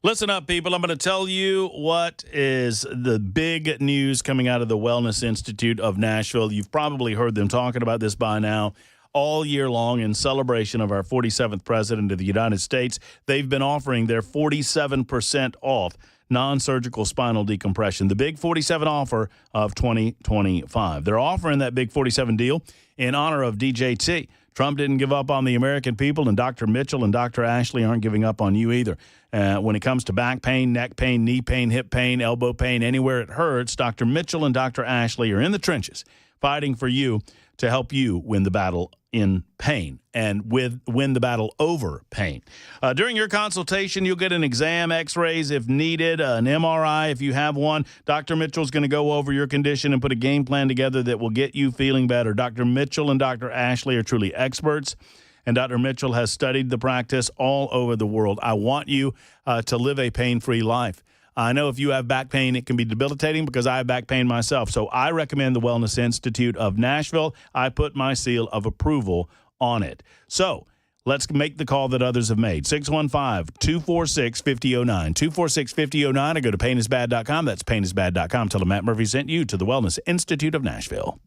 Listen up, people. I'm going to tell you what is the big news coming out of the Wellness Institute of Nashville. You've probably heard them talking about this by now all year long in celebration of our 47th president of the United States. They've been offering their 47% off non-surgical spinal decompression, the big 47 offer of 2025. They're offering that big 47 deal in honor of DJT. Trump didn't give up on the American people, and Dr. Mitchell and Dr. Ashley aren't giving up on you either. When it comes to back pain, neck pain, knee pain, hip pain, elbow pain, anywhere it hurts, Dr. Mitchell and Dr. Ashley are in the trenches fighting for you to help you win the battle in pain and win the battle over pain. During your consultation, you'll get an exam, x-rays if needed, an MRI if you have one. Dr. Mitchell's going to go over your condition and put a game plan together that will get you feeling better. Dr. Mitchell and Dr. Ashley are truly experts, and Dr. Mitchell has studied the practice all over the world. I want you to live a pain-free life. I know if you have back pain, it can be debilitating because I have back pain myself. So I recommend the Wellness Institute of Nashville. I put my seal of approval on it. So let's make the call that others have made. 615-246-5009. 246-5009 or go to painisbad.com. That's painisbad.com. Tell them Matt Murphy sent you to the Wellness Institute of Nashville.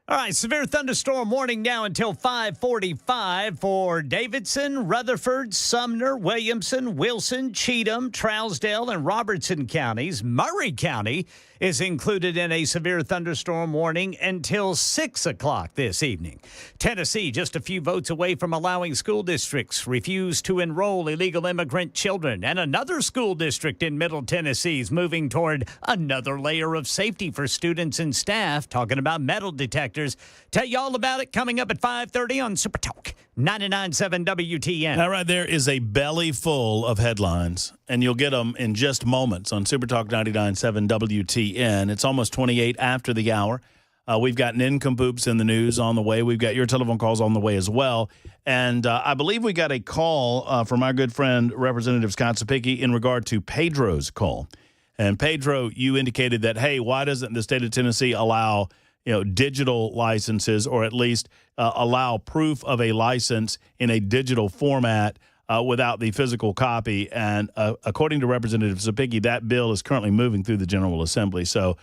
All right, severe thunderstorm warning now until 5:45 for Davidson, Rutherford, Sumner, Williamson, Wilson, Cheatham, Trousdale, and Robertson counties. Murray County is included in a severe thunderstorm warning until 6 o'clock this evening. Tennessee, just a few votes away from allowing school districts refuse to enroll illegal immigrant children. And another school district in Middle Tennessee is moving toward another layer of safety for students and staff, talking about metal detectors. Tell you all about it coming up at 5:30 on Super Talk 99.7 WTN. Now, right there is a belly full of headlines, and you'll get them in just moments on Super Talk 99.7 WTN. It's almost 28 after the hour. We've got Ninkham poops in the news on the way. We've got your telephone calls on the way as well. And I believe we got a call from our good friend, Representative Scott Sapicki, in regard to Pedro's call. And Pedro, you indicated that, hey, why doesn't the state of Tennessee allow digital licenses, or at least allow proof of a license in a digital format without the physical copy? And according to Representative Sapicki, that bill is currently moving through the General Assembly. So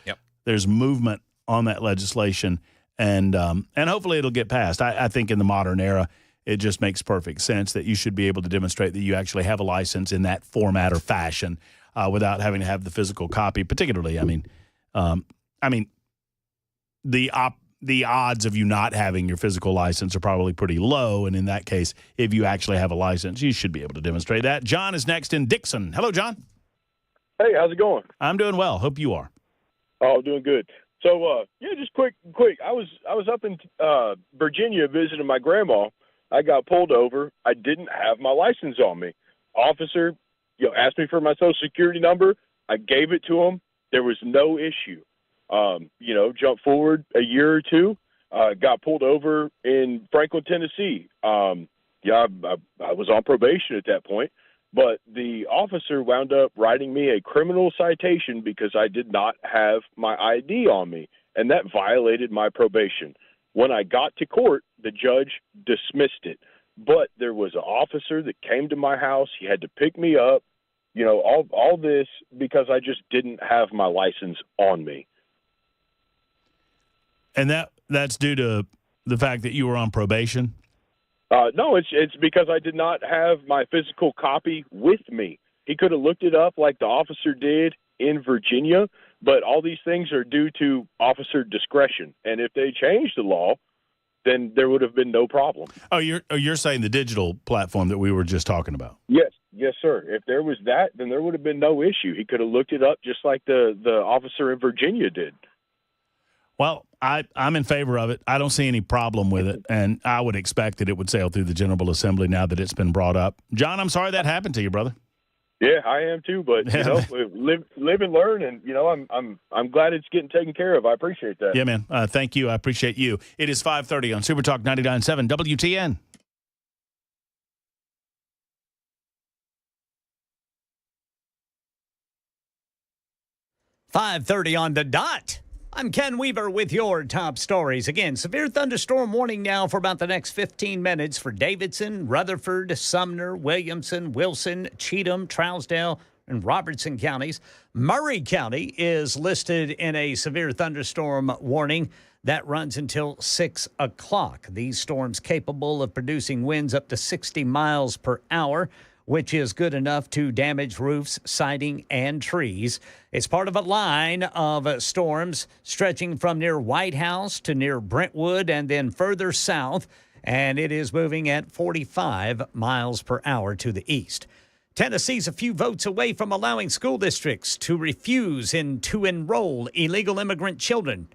there's movement on that legislation, and hopefully it'll get passed. I think in the modern era, it just makes perfect sense that you should be able to demonstrate that you actually have a license in that format or fashion without having to have the physical copy. Particularly, the odds of you not having your physical license are probably pretty low, and in that case, if you actually have a license, you should be able to demonstrate that. John is next in Dixon. Hello, John. Hey, how's it going? I'm doing well. Hope you are. Oh, doing good. So, just quick. I was up in Virginia visiting my grandma. I got pulled over. I didn't have my license on me. Officer, asked me for my social security number. I gave it to him. There was no issue. Jump forward a year or two, got pulled over in Franklin, Tennessee. I was on probation at that point, but the officer wound up writing me a criminal citation because I did not have my ID on me, and that violated my probation. When I got to court, the judge dismissed it, but there was an officer that came to my house. He had to pick me up, all this because I just didn't have my license on me. And that's due to the fact that you were on probation? No, it's because I did not have my physical copy with me. He could have looked it up like the officer did in Virginia, but all these things are due to officer discretion. And if they changed the law, then there would have been no problem. Oh, you're saying the digital platform that we were just talking about? Yes, sir. If there was that, then there would have been no issue. He could have looked it up just like the officer in Virginia did. Well, I'm in favor of it. I don't see any problem with it, and I would expect that it would sail through the General Assembly now that it's been brought up. John, I'm sorry that happened to you, brother. Yeah, I am too. But live and learn, and I'm glad it's getting taken care of. I appreciate that. Yeah, man. Thank you. I appreciate you. It is 5:30 on Super Talk 99.7 WTN. .5:30 on the dot. I'm Ken Weaver with your top stories. Again, severe thunderstorm warning now for about the next 15 minutes for Davidson, Rutherford, Sumner, Williamson, Wilson, Cheatham, Trousdale, and Robertson counties. Murray County is listed in a severe thunderstorm warning that runs until 6 o'clock. These storms capable of producing winds up to 60 miles per hour, which is good enough to damage roofs, siding, and trees. It's part of a line of storms stretching from near White House to near Brentwood and then further south, and it is moving at 45 miles per hour to the east. Tennessee's a few votes away from allowing school districts to refuse to enroll illegal immigrant children.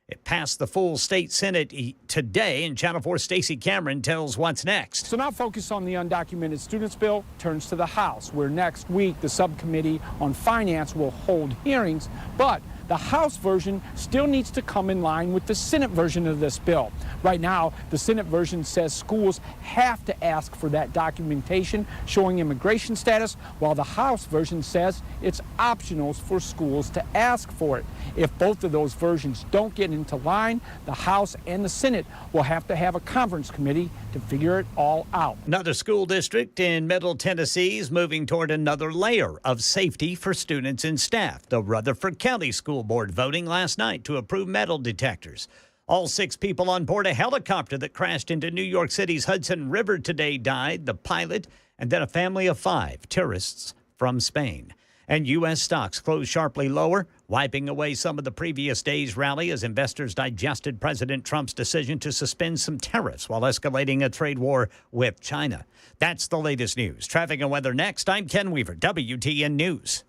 It passed the full state Senate today, and Channel 4's Stacey Cameron tells what's next. So now focus on the undocumented students bill turns to the House, where next week the subcommittee on finance will hold hearings, but the House version still needs to come in line with the Senate version of this bill. Right now, the Senate version says schools have to ask for that documentation showing immigration status, while the House version says it's optional for schools to ask for it. If both of those versions don't get into line, the House and the Senate will have to have a conference committee to figure it all out. Another school district in Middle Tennessee is moving toward another layer of safety for students and staff. The Rutherford County School Board voting last night to approve metal detectors. All 6 people on board a helicopter that crashed into New York City's Hudson River today died, the pilot, and then a family of 5 tourists from Spain. And U.S. stocks closed sharply lower, wiping away some of the previous day's rally as investors digested President Trump's decision to suspend some tariffs while escalating a trade war with China. That's the latest news. Traffic and weather next. I'm Ken Weaver, WTN News.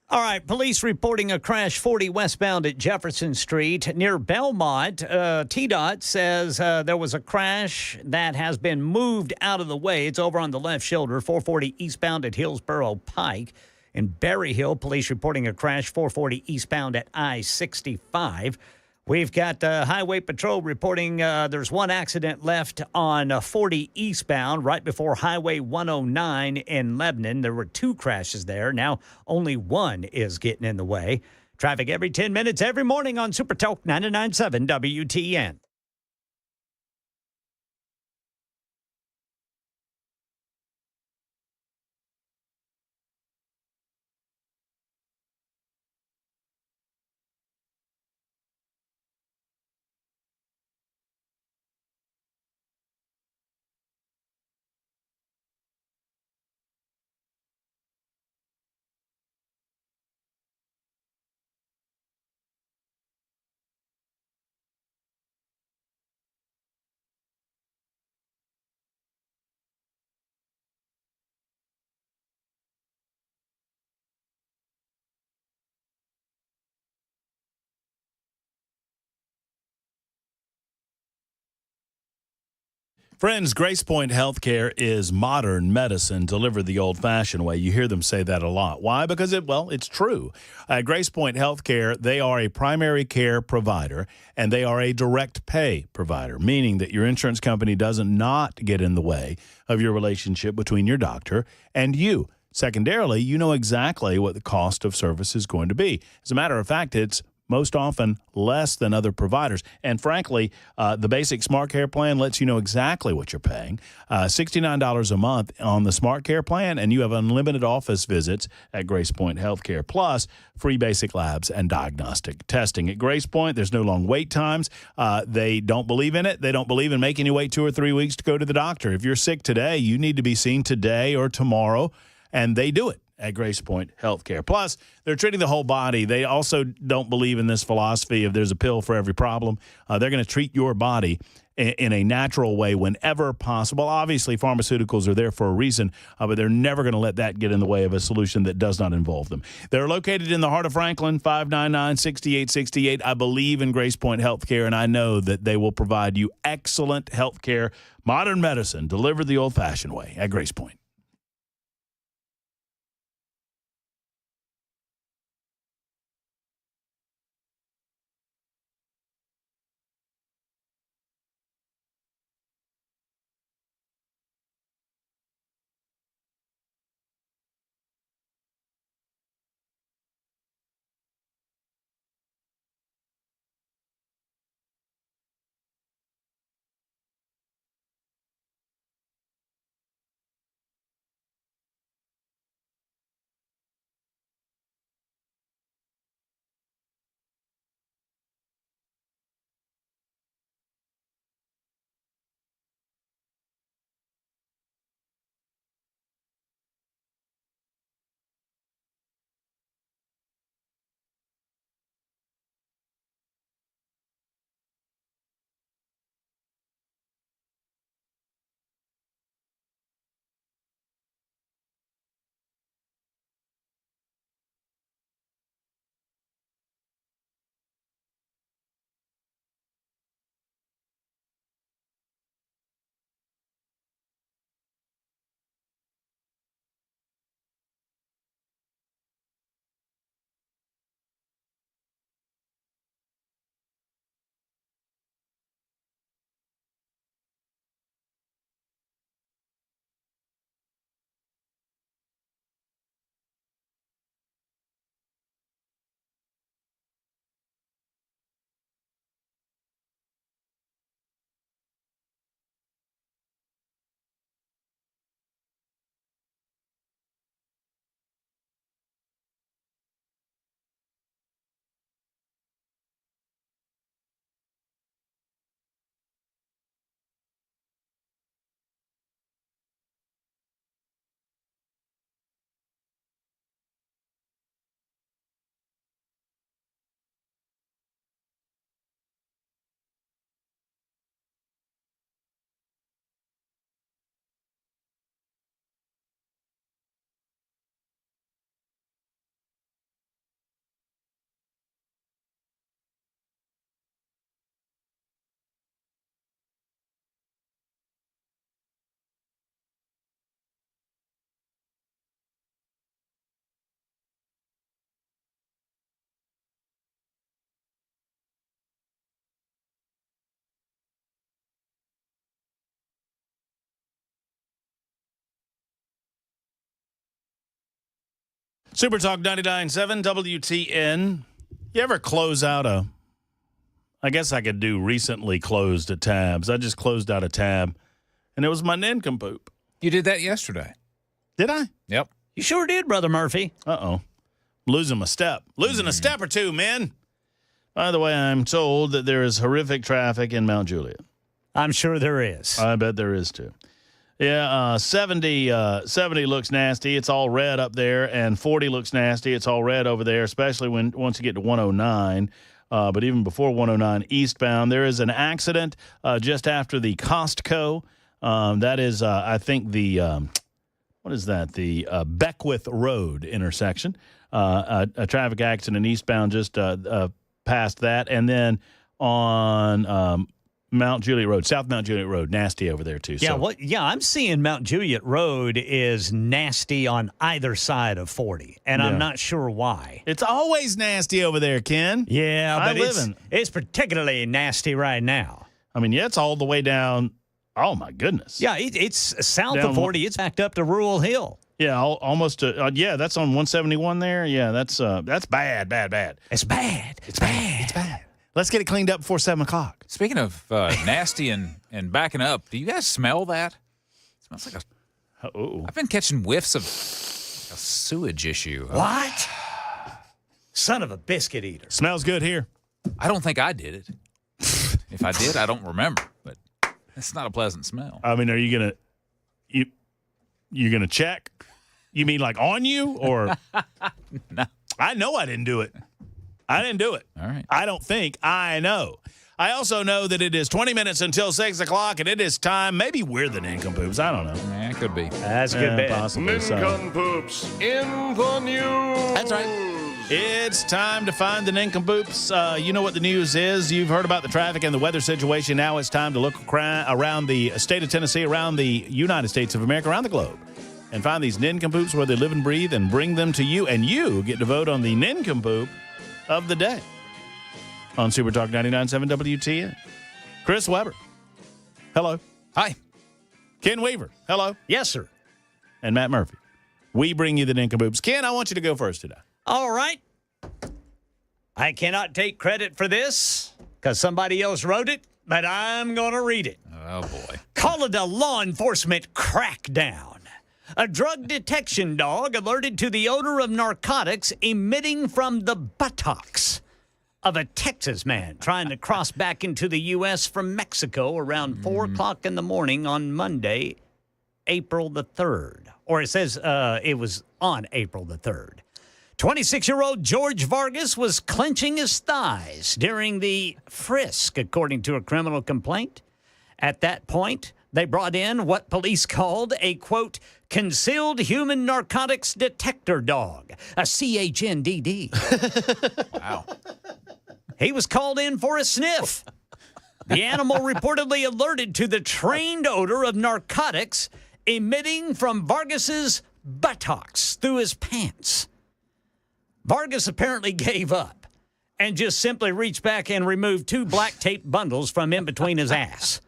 All right, police reporting a crash 40 westbound at Jefferson Street near Belmont. TDOT says there was a crash that has been moved out of the way. It's over on the left shoulder, 440 eastbound at Hillsborough Pike. In Berry Hill, police reporting a crash 440 eastbound at I-65. We've got Highway Patrol reporting there's one accident left on 40 eastbound right before Highway 109 in Lebanon. There were 2 crashes there. Now only one is getting in the way. Traffic every 10 minutes every morning on Super Talk 99.7 WTN. Friends, Grace Point Healthcare is modern medicine delivered the old-fashioned way. You hear them say that a lot. Why? Because, it's true. At Grace Point Healthcare, they are a primary care provider, and they are a direct pay provider, meaning that your insurance company does not get in the way of your relationship between your doctor and you. Secondarily, you know exactly what the cost of service is going to be. As a matter of fact, it's most often less than other providers. And frankly, the basic Smart Care plan lets you know exactly what you're paying. $69 a month on the Smart Care plan, and you have unlimited office visits at Grace Point Healthcare, plus free basic labs and diagnostic testing. At Grace Point, there's no long wait times. They don't believe in it. They don't believe in making you wait 2 or 3 weeks to go to the doctor. If you're sick today, you need to be seen today or tomorrow, and they do it at Grace Point Healthcare. Plus, they're treating the whole body. They also don't believe in this philosophy of there's a pill for every problem. They're going to treat your body in a natural way whenever possible. Obviously, pharmaceuticals are there for a reason, but they're never going to let that get in the way of a solution that does not involve them. They're located in the heart of Franklin, 599-6868. I believe in Grace Point Healthcare, and I know that they will provide you excellent health care, modern medicine, delivered the old-fashioned way at Grace Point. Super Talk 99.7 WTN. You ever close out I guess I could do recently closed tabs. I just closed out a tab, and it was my nincompoop. You did that yesterday. Did I? Yep. You sure did, Brother Murphy. Uh-oh. Losing my step. Losing a step or two, men. By the way, I'm told that there is horrific traffic in Mount Juliet. I'm sure there is. I bet there is, too. Yeah, 70 looks nasty. It's all red up there, and 40 looks nasty. It's all red over there, especially once you get to 109. But even before 109 eastbound, there is an accident just after the Costco. That is, I think, the what is that? The Beckwith Road intersection. A traffic accident eastbound just past that, and then on Mount Juliet Road, South Mount Juliet Road, nasty over there too. Yeah, so. I'm seeing Mount Juliet Road is nasty on either side of 40, and I'm not sure why. It's always nasty over there, Ken. Yeah, but it's particularly nasty right now. I mean, it's all the way down. Oh my goodness. Yeah, it's south of 40. It's backed up to Rural Hill. Yeah, almost. That's on 171 there. Yeah, that's bad. It's bad. It's bad. It's bad. Let's get it cleaned up before 7 o'clock. Speaking of nasty and backing up, do you guys smell that? It smells like I've been catching whiffs of a sewage issue. What? Son of a biscuit eater. Smells good here. I don't think I did it. If I did, I don't remember. But it's not a pleasant smell. I mean, are you gonna check? You mean like on you or? No. I know I didn't do it. I didn't do it. All right. I don't think. I know. I also know that it is 20 minutes until 6 o'clock, and it is time. Maybe we're the nincompoops. I don't know. Yeah, it could be. That's a good bet. Possibly so. Nincompoops in the news. That's right. It's time to find the nincompoops. You know what the news is. You've heard about the traffic and the weather situation. Now it's time to look around the state of Tennessee, around the United States of America, around the globe, and find these nincompoops where they live and breathe and bring them to you. And you get to vote on the nincompoop of the day on Super Talk 99.7 WTN. Chris Weber. Hello. Hi. Ken Weaver. Hello. Yes, sir. And Matt Murphy. We bring you the nincompoops. Ken, I want you to go first today. All right. I cannot take credit for this because somebody else wrote it, but I'm going to read it. Oh, boy. Call it a law enforcement crackdown. A drug detection dog alerted to the odor of narcotics emitting from the buttocks of a Texas man trying to cross back into the U.S. from Mexico around 4 o'clock in the morning on Monday, April the 3rd. Or it says it was on April the 3rd. 26-year-old George Vargas was clenching his thighs during the frisk, according to a criminal complaint. At that point, they brought in what police called a, quote, concealed human narcotics detector dog, a CHNDD. Wow. He was called in for a sniff. The animal reportedly alerted to the trained odor of narcotics emitting from Vargas's buttocks through his pants. Vargas apparently gave up and just simply reached back and removed 2 black tape bundles from in between his ass.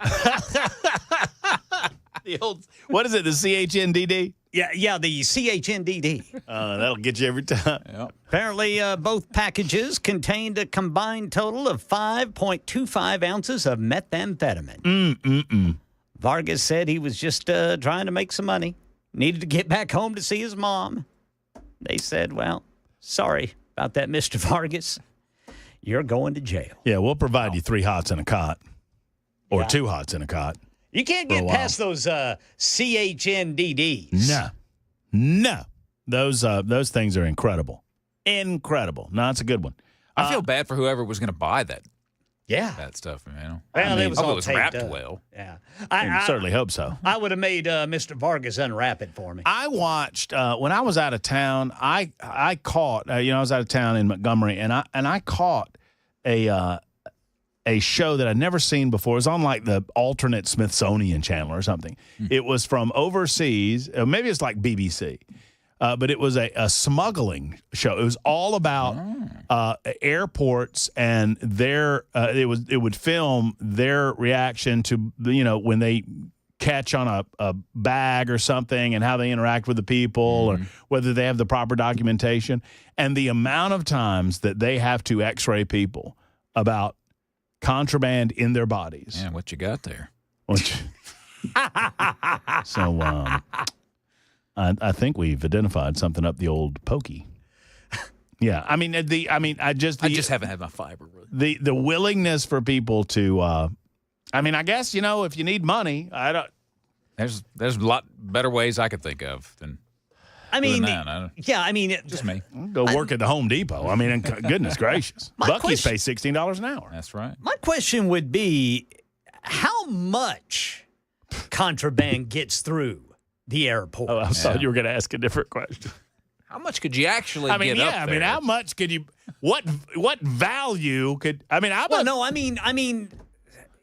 What is it, the CHNDD? Yeah, the CHNDD. That'll get you every time. Yep. Apparently, both packages contained a combined total of 5.25 ounces of methamphetamine. Vargas said he was just trying to make some money. Needed to get back home to see his mom. They said, well, sorry about that, Mr. Vargas. You're going to jail. Yeah, we'll provide you 3 hots and a cot. Or 2 hots and a cot. You can't get past those CHNDDs. No. Those things are incredible. Incredible. No, it's a good one. I feel bad for whoever was going to buy that. Yeah. That stuff, man. Well, it was all it was wrapped taped up. well. Yeah. I certainly hope so. I would have made Mr. Vargas unwrap it for me. I watched when I was out of town. I caught I was out of town in Montgomery, and I caught a show that I'd never seen before. It was on like the alternate Smithsonian channel or something. It was from overseas. Maybe it's like BBC. But it was a smuggling show. It was all about airports and their. It would film their reaction to when they catch on a bag or something and how they interact with the people or whether they have the proper documentation. And the amount of times that they have to x-ray people about contraband in their bodies. Yeah, what you got there? So I think we've identified something up the old pokey. Yeah, I just haven't had my fiber. Really. The willingness for people to, I guess if you need money, I don't. There's a lot better ways I could think of than. Doing that. Just me. Go work at the Home Depot. Goodness gracious, Buc-ee's pay $16 an hour. That's right. My question would be, how much contraband gets through the airport? Oh, I thought you were going to ask a different question. How much could you actually get up there? How much could you? What value could?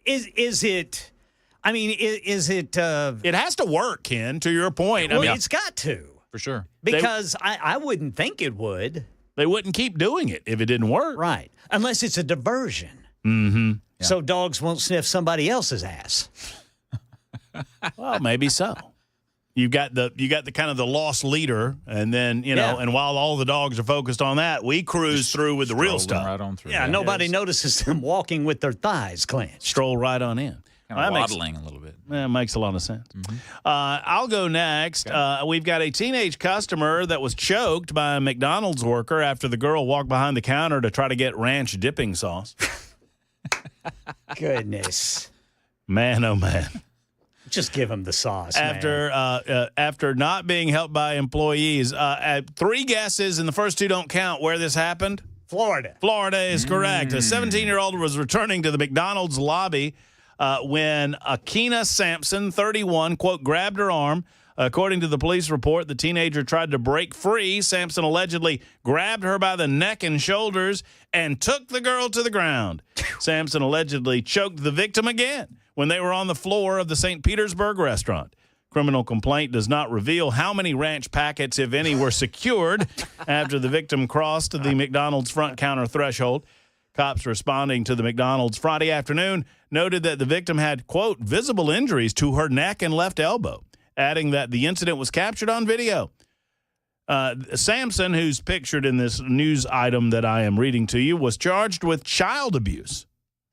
Is it? Is it? It has to work, Ken. To your point, Well, it's got to, for sure. Because I wouldn't think it would. They wouldn't keep doing it if it didn't work, right? Unless it's a diversion. Mm-hmm. Yeah. So dogs won't sniff somebody else's ass. Well, maybe so. You got the kind of the lost leader, and then and while all the dogs are focused on that, we cruise through with the real stuff. Right on through. Yeah, nobody notices them walking with their thighs clenched. Stroll right on in. Kind of waddling a little bit. That makes a lot of sense. I'll go next. Okay. We've got a teenage customer that was choked by a McDonald's worker after the girl walked behind the counter to try to get ranch dipping sauce. Goodness. Man, oh man. Just give him the sauce, after not being helped by employees. 3 guesses, and the first 2 don't count where this happened. Florida. Florida is correct. A 17-year-old was returning to the McDonald's lobby when Akina Sampson, 31, quote, grabbed her arm. According to the police report, the teenager tried to break free. Sampson allegedly grabbed her by the neck and shoulders and took the girl to the ground. Sampson allegedly choked the victim again when they were on the floor of the St. Petersburg restaurant. Criminal complaint does not reveal how many ranch packets, if any, were secured after the victim crossed the McDonald's front counter threshold. Cops responding to the McDonald's Friday afternoon noted that the victim had, quote, visible injuries to her neck and left elbow, adding that the incident was captured on video. Sampson, who's pictured in this news item that I am reading to you, was charged with child abuse.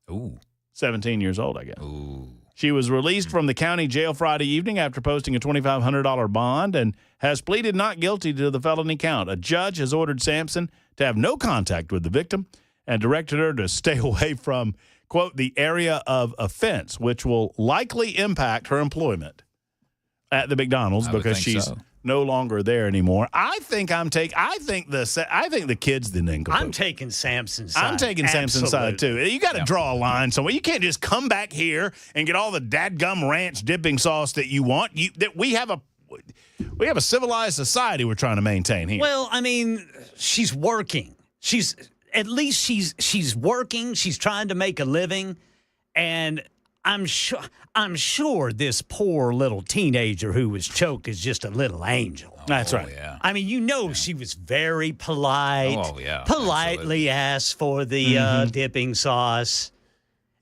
Ooh. 17 years old, I guess. Ooh. She was released from the county jail Friday evening after posting a $2,500 bond and has pleaded not guilty to the felony count. A judge has ordered Sampson to have no contact with the victim and directed her to stay away from, quote, the area of offense, which will likely impact her employment at the McDonald's because she's no longer there anymore. I think the kid's the nincompoop. I'm taking Sampson's side. I'm taking Sampson's side too. You got to draw a line somewhere. You can't just come back here and get all the dadgum ranch dipping sauce that you want. We have a civilized society we're trying to maintain here. Well, she's working. She's working. She's trying to make a living, and I'm sure this poor little teenager who was choked is just a little angel. That's right. Yeah. She was very polite. Oh, yeah. Politely asked for the dipping sauce.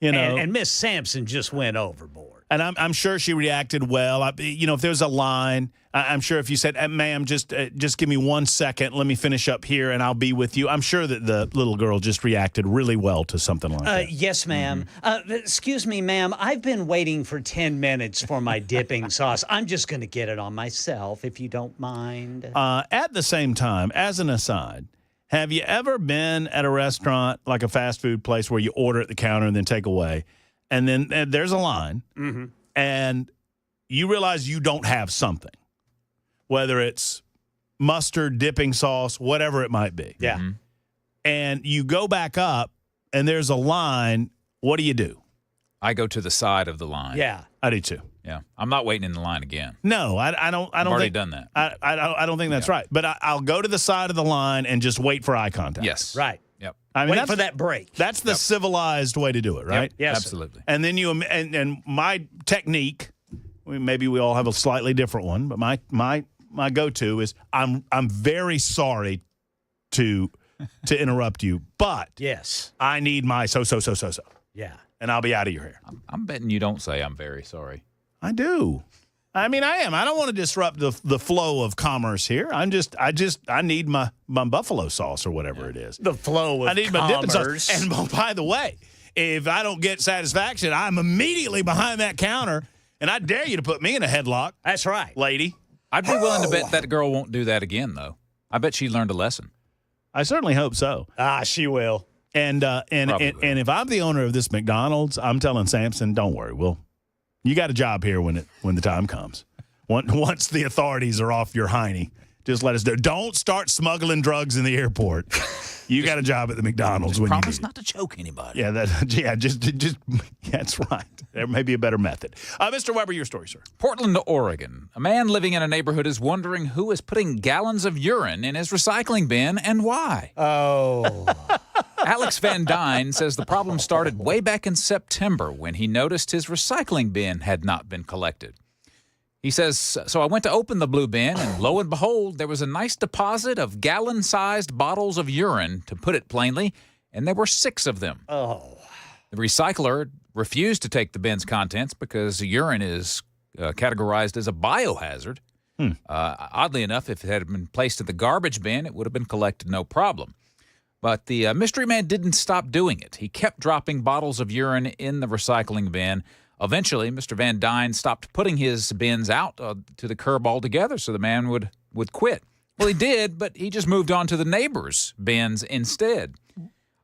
And Miss Sampson just went overboard. And I'm sure she reacted well. If there's a line, I'm sure if you said, ma'am, just give me 1 second, let me finish up here, and I'll be with you. I'm sure that the little girl just reacted really well to something like that. Yes, ma'am. Excuse me, ma'am. I've been waiting for 10 minutes for my dipping sauce. I'm just going to get it on myself, if you don't mind. At the same time, as an aside, have you ever been at a restaurant, like a fast food place, where you order at the counter and then take away, and then there's a line, and you realize you don't have something, whether it's mustard, dipping sauce, whatever it might be. Yeah. And you go back up, and there's a line. What do? I go to the side of the line. Yeah. I do too. Yeah. I'm not waiting in the line again. No, I don't. I've already done that. I don't think that's right. But I'll go to the side of the line and just wait for eye contact. Yes. Right. Yep. Wait for that break. That's the civilized way to do it, right? Yep. Yes. Absolutely. And then and my technique, maybe we all have a slightly different one, but my go-to is I'm very sorry to interrupt you, but yes, I need my so. Yeah. And I'll be out of your hair. I'm betting you don't say I'm very sorry. I do. I mean, I am. I don't want to disrupt the flow of commerce here. I need my buffalo sauce or whatever it is. The flow of I need my dipping sauce. And by the way, if I don't get satisfaction, I'm immediately behind that counter, and I dare you to put me in a headlock. That's right, lady. I'd be willing to bet that girl won't do that again, though. I bet she learned a lesson. I certainly hope so. She will. And if I'm the owner of this McDonald's, I'm telling Samson, don't worry, you got a job here when the time comes. Once the authorities are off your hiney, just let us know. Don't start smuggling drugs in the airport. You got a job at the McDonald's when you promise not to choke anybody. Yeah, just that's right. There may be a better method. Mr. Weber, your story, sir. Portland, Oregon. A man living in a neighborhood is wondering who is putting gallons of urine in his recycling bin and why. Oh. Alex Van Dyne says the problem started way back in September when he noticed his recycling bin had not been collected. He says, so I went to open the blue bin, and lo and behold, there was a nice deposit of gallon-sized bottles of urine, to put it plainly, and there were 6 of them. Oh. The recycler refused to take the bin's contents because the urine is categorized as a biohazard. Oddly enough, if it had been placed in the garbage bin, it would have been collected no problem. But the mystery man didn't stop doing it. He kept dropping bottles of urine in the recycling bin. Eventually, Mr. Van Dyne stopped putting his bins out to the curb altogether so the man would quit. Well, he did, but he just moved on to the neighbors' bins instead.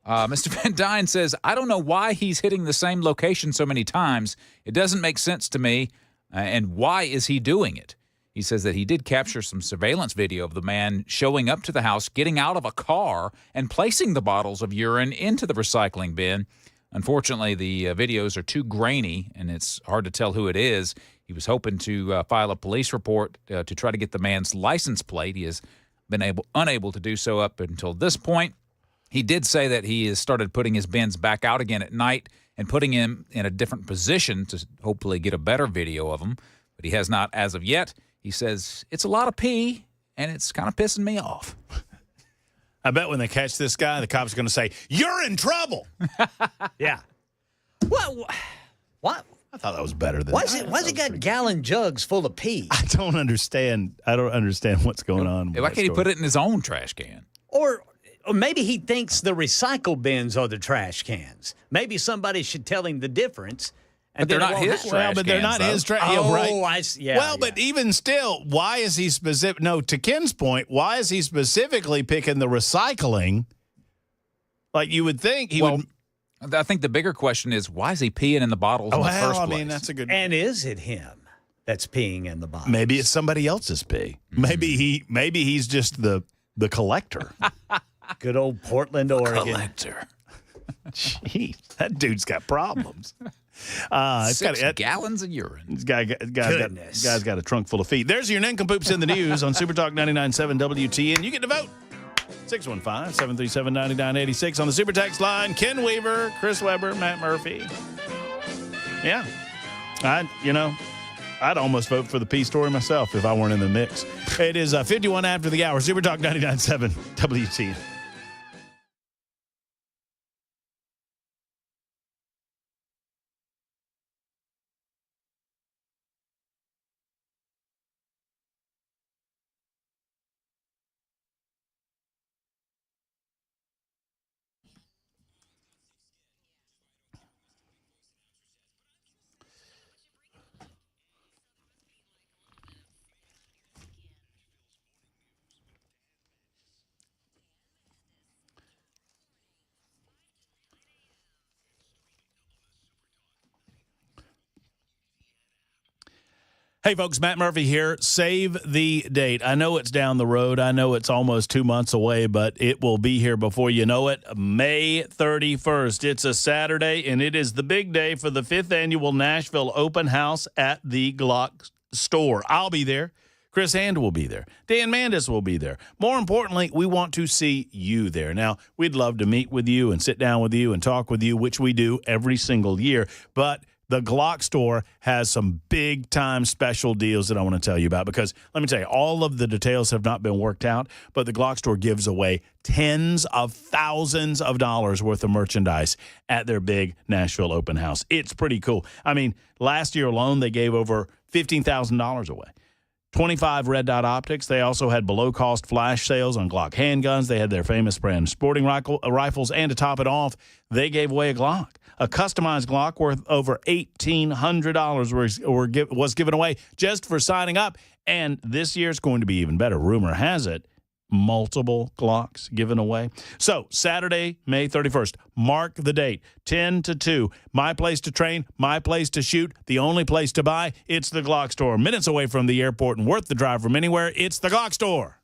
Mr. Van Dyne says, I don't know why he's hitting the same location so many times. It doesn't make sense to me. And why is he doing it? He says that he did capture some surveillance video of the man showing up to the house, getting out of a car, and placing the bottles of urine into the recycling bin. Unfortunately, the videos are too grainy, and it's hard to tell who it is. He was hoping to file a police report to try to get the man's license plate. He has been unable to do so up until this point. He did say that he has started putting his bins back out again at night and putting him in a different position to hopefully get a better video of him, but he has not as of yet. He says, it's a lot of pee, and it's kind of pissing me off. I bet when they catch this guy, the cop's going to say, you're in trouble. Yeah. What? I thought that was better than Why's he got gallon jugs full of pee? I don't understand what's going on. Why can't he put it in his own trash can? Or maybe he thinks the recycle bins are the trash cans. Maybe somebody should tell him the difference. But they're not his trash cans. But they're not his trash. Oh, right. yeah. But even still, why is he specific? No, to Ken's point, why is he specifically picking the recycling? Like you would think he would. I think the bigger question is, why is he peeing in the bottles in the first place? I mean, that's a good. And is it him that's peeing in the bottles? Maybe it's somebody else's pee. Mm-hmm. Maybe he's just the collector. Good old Portland, Oregon. Collector. Gee, that dude's got problems. 6 gallons of urine. This guy's got a trunk full of feet. There's your nincompoops in the news on Super Talk 99.7 WTN. You get to vote. 615-737-9986 on the Super Text line. Ken Weaver, Chris Weber, Matt Murphy. Yeah. I'd almost vote for the P story myself if I weren't in the mix. It is 51 after the hour. Super Talk 99.7 WTN. Hey, folks, Matt Murphy here. Save the date. I know it's down the road. I know it's almost 2 months away, but it will be here before you know it. May 31st. It's a Saturday, and it is the big day for the 5th Annual Nashville Open House at the Glock store. I'll be there. Chris Hand will be there. Dan Mandis will be there. More importantly, we want to see you there. Now, we'd love to meet with you and sit down with you and talk with you, which we do every single year, but the Glock store has some big-time special deals that I want to tell you about because, let me tell you, all of the details have not been worked out, but the Glock store gives away tens of thousands of dollars worth of merchandise at their big Nashville open house. It's pretty cool. I mean, last year alone, they gave over $15,000 away. 25 Red Dot Optics. They also had below-cost flash sales on Glock handguns. They had their famous brand sporting rifles, and to top it off, they gave away a Glock. A customized Glock worth over $1,800 was given away just for signing up. And this year's going to be even better. Rumor has it, multiple Glocks given away. So Saturday, May 31st, mark the date, 10 to 2. My place to train, my place to shoot, the only place to buy. It's the Glock store. Minutes away from the airport and worth the drive from anywhere. It's the Glock store.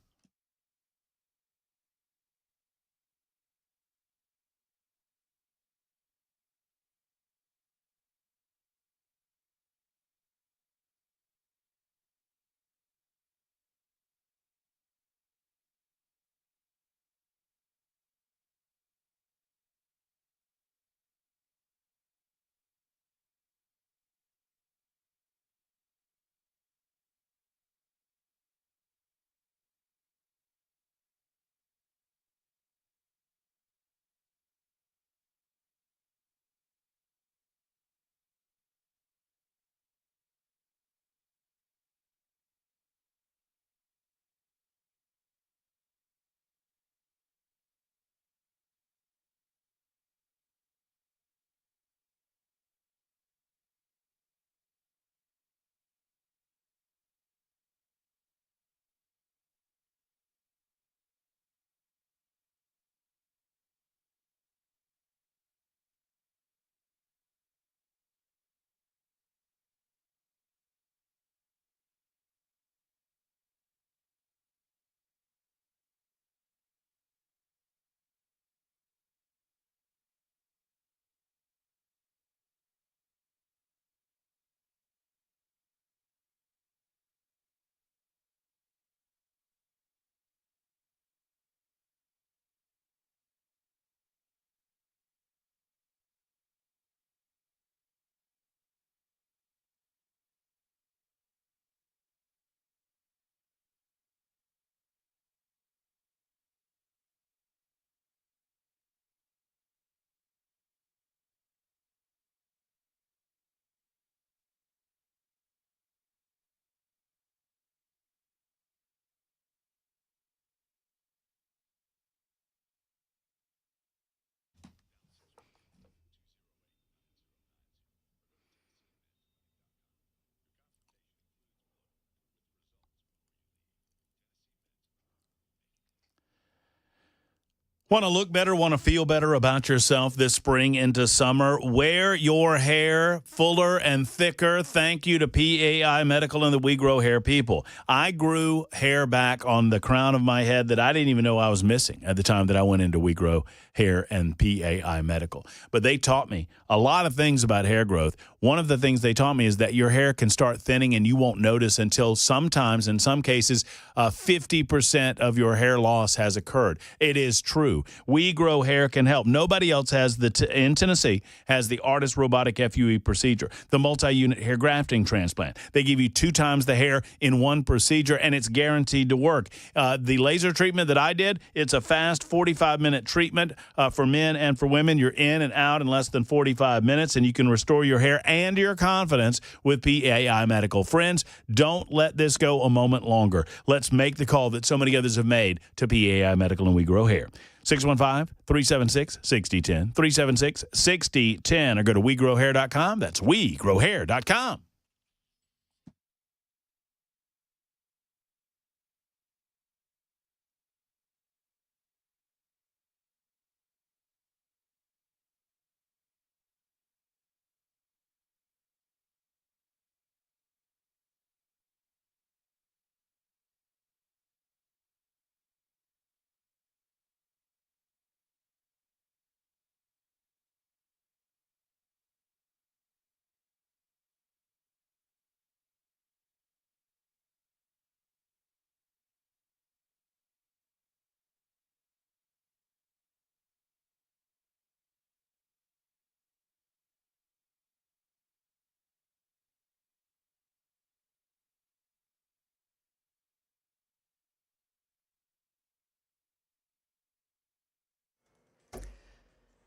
Want to look better, want to feel better about yourself this spring into summer? Wear your hair fuller and thicker. Thank you to PAI Medical and the We Grow Hair people. I grew hair back on the crown of my head that I didn't even know I was missing at the time that I went into We Grow Hair and PAI Medical. But they taught me a lot of things about hair growth. One of the things they taught me is that your hair can start thinning and you won't notice until sometimes, in some cases, 50% of your hair loss has occurred. It is true. We Grow Hair can help. Nobody else has in Tennessee has the ARTIST robotic FUE procedure, the multi-unit hair grafting transplant. They give you 2 times the hair in one procedure, and it's guaranteed to work. The laser treatment that I did, it's a fast 45-minute treatment for men and for women. You're in and out in less than 45 minutes, and you can restore your hair and your confidence with PAI Medical. Friends, don't let this go a moment longer. Let's make the call that so many others have made to PAI Medical and We Grow Hair. 615-376-6010, 376-6010, or go to WeGrowHair.com. That's WeGrowHair.com.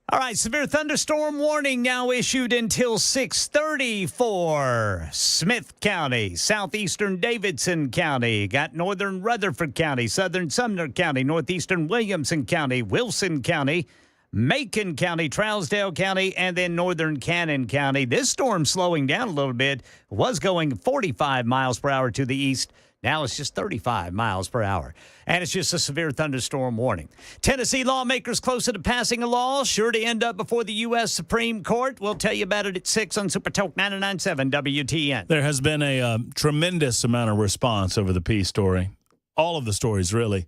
All right, severe thunderstorm warning now issued until 6:30 for Smith County, southeastern Davidson County, got northern Rutherford County, southern Sumner County, northeastern Williamson County, Wilson County, Macon County, Trousdale County, and then northern Cannon County. This storm slowing down a little bit, was going 45 miles per hour to the east. Now it's just 35 miles per hour. And it's just a severe thunderstorm warning. Tennessee lawmakers closer to passing a law, sure to end up before the U.S. Supreme Court. We'll tell you about it at 6 on Super Talk 99.7 WTN. There has been a tremendous amount of response over the Peace story. All of the stories, really.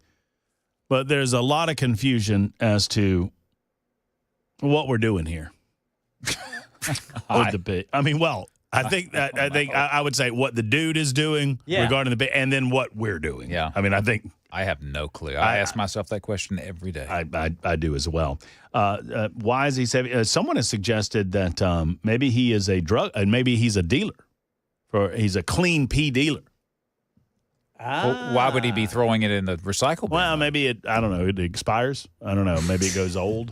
But there's a lot of confusion as to what we're doing here. With the Peace. I mean, well, I think I would say what the dude is doing regarding the and then what we're doing. Yeah. I mean, I think I have no clue. I ask myself that question every day. I do as well. Why is he saving? Someone has suggested that maybe he is a drug, maybe he's a dealer, he's a clean pea dealer. Well, why would he be throwing it in the recycle bin? Well, maybe I don't know. It expires. I don't know. Maybe it goes old.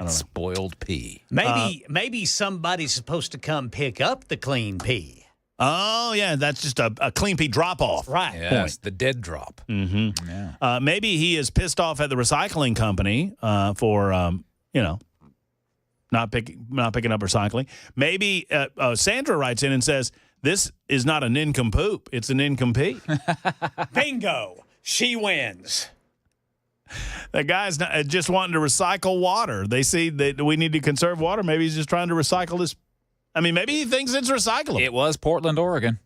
Spoiled pea. Maybe somebody's supposed to come pick up the clean pea. Oh, yeah, that's just a clean pea drop-off. Right. Yes, the dead drop. Mm-hmm. Yeah. Maybe he is pissed off at the recycling company for, not picking up recycling. Maybe Sandra writes in and says, this is not a nincompoop. It's a nincompoop. Bingo. She wins. The guy's not just wanting to recycle water. They see that we need to conserve water. Maybe he's just trying to recycle this. I mean, maybe he thinks it's recyclable. It was Portland, Oregon.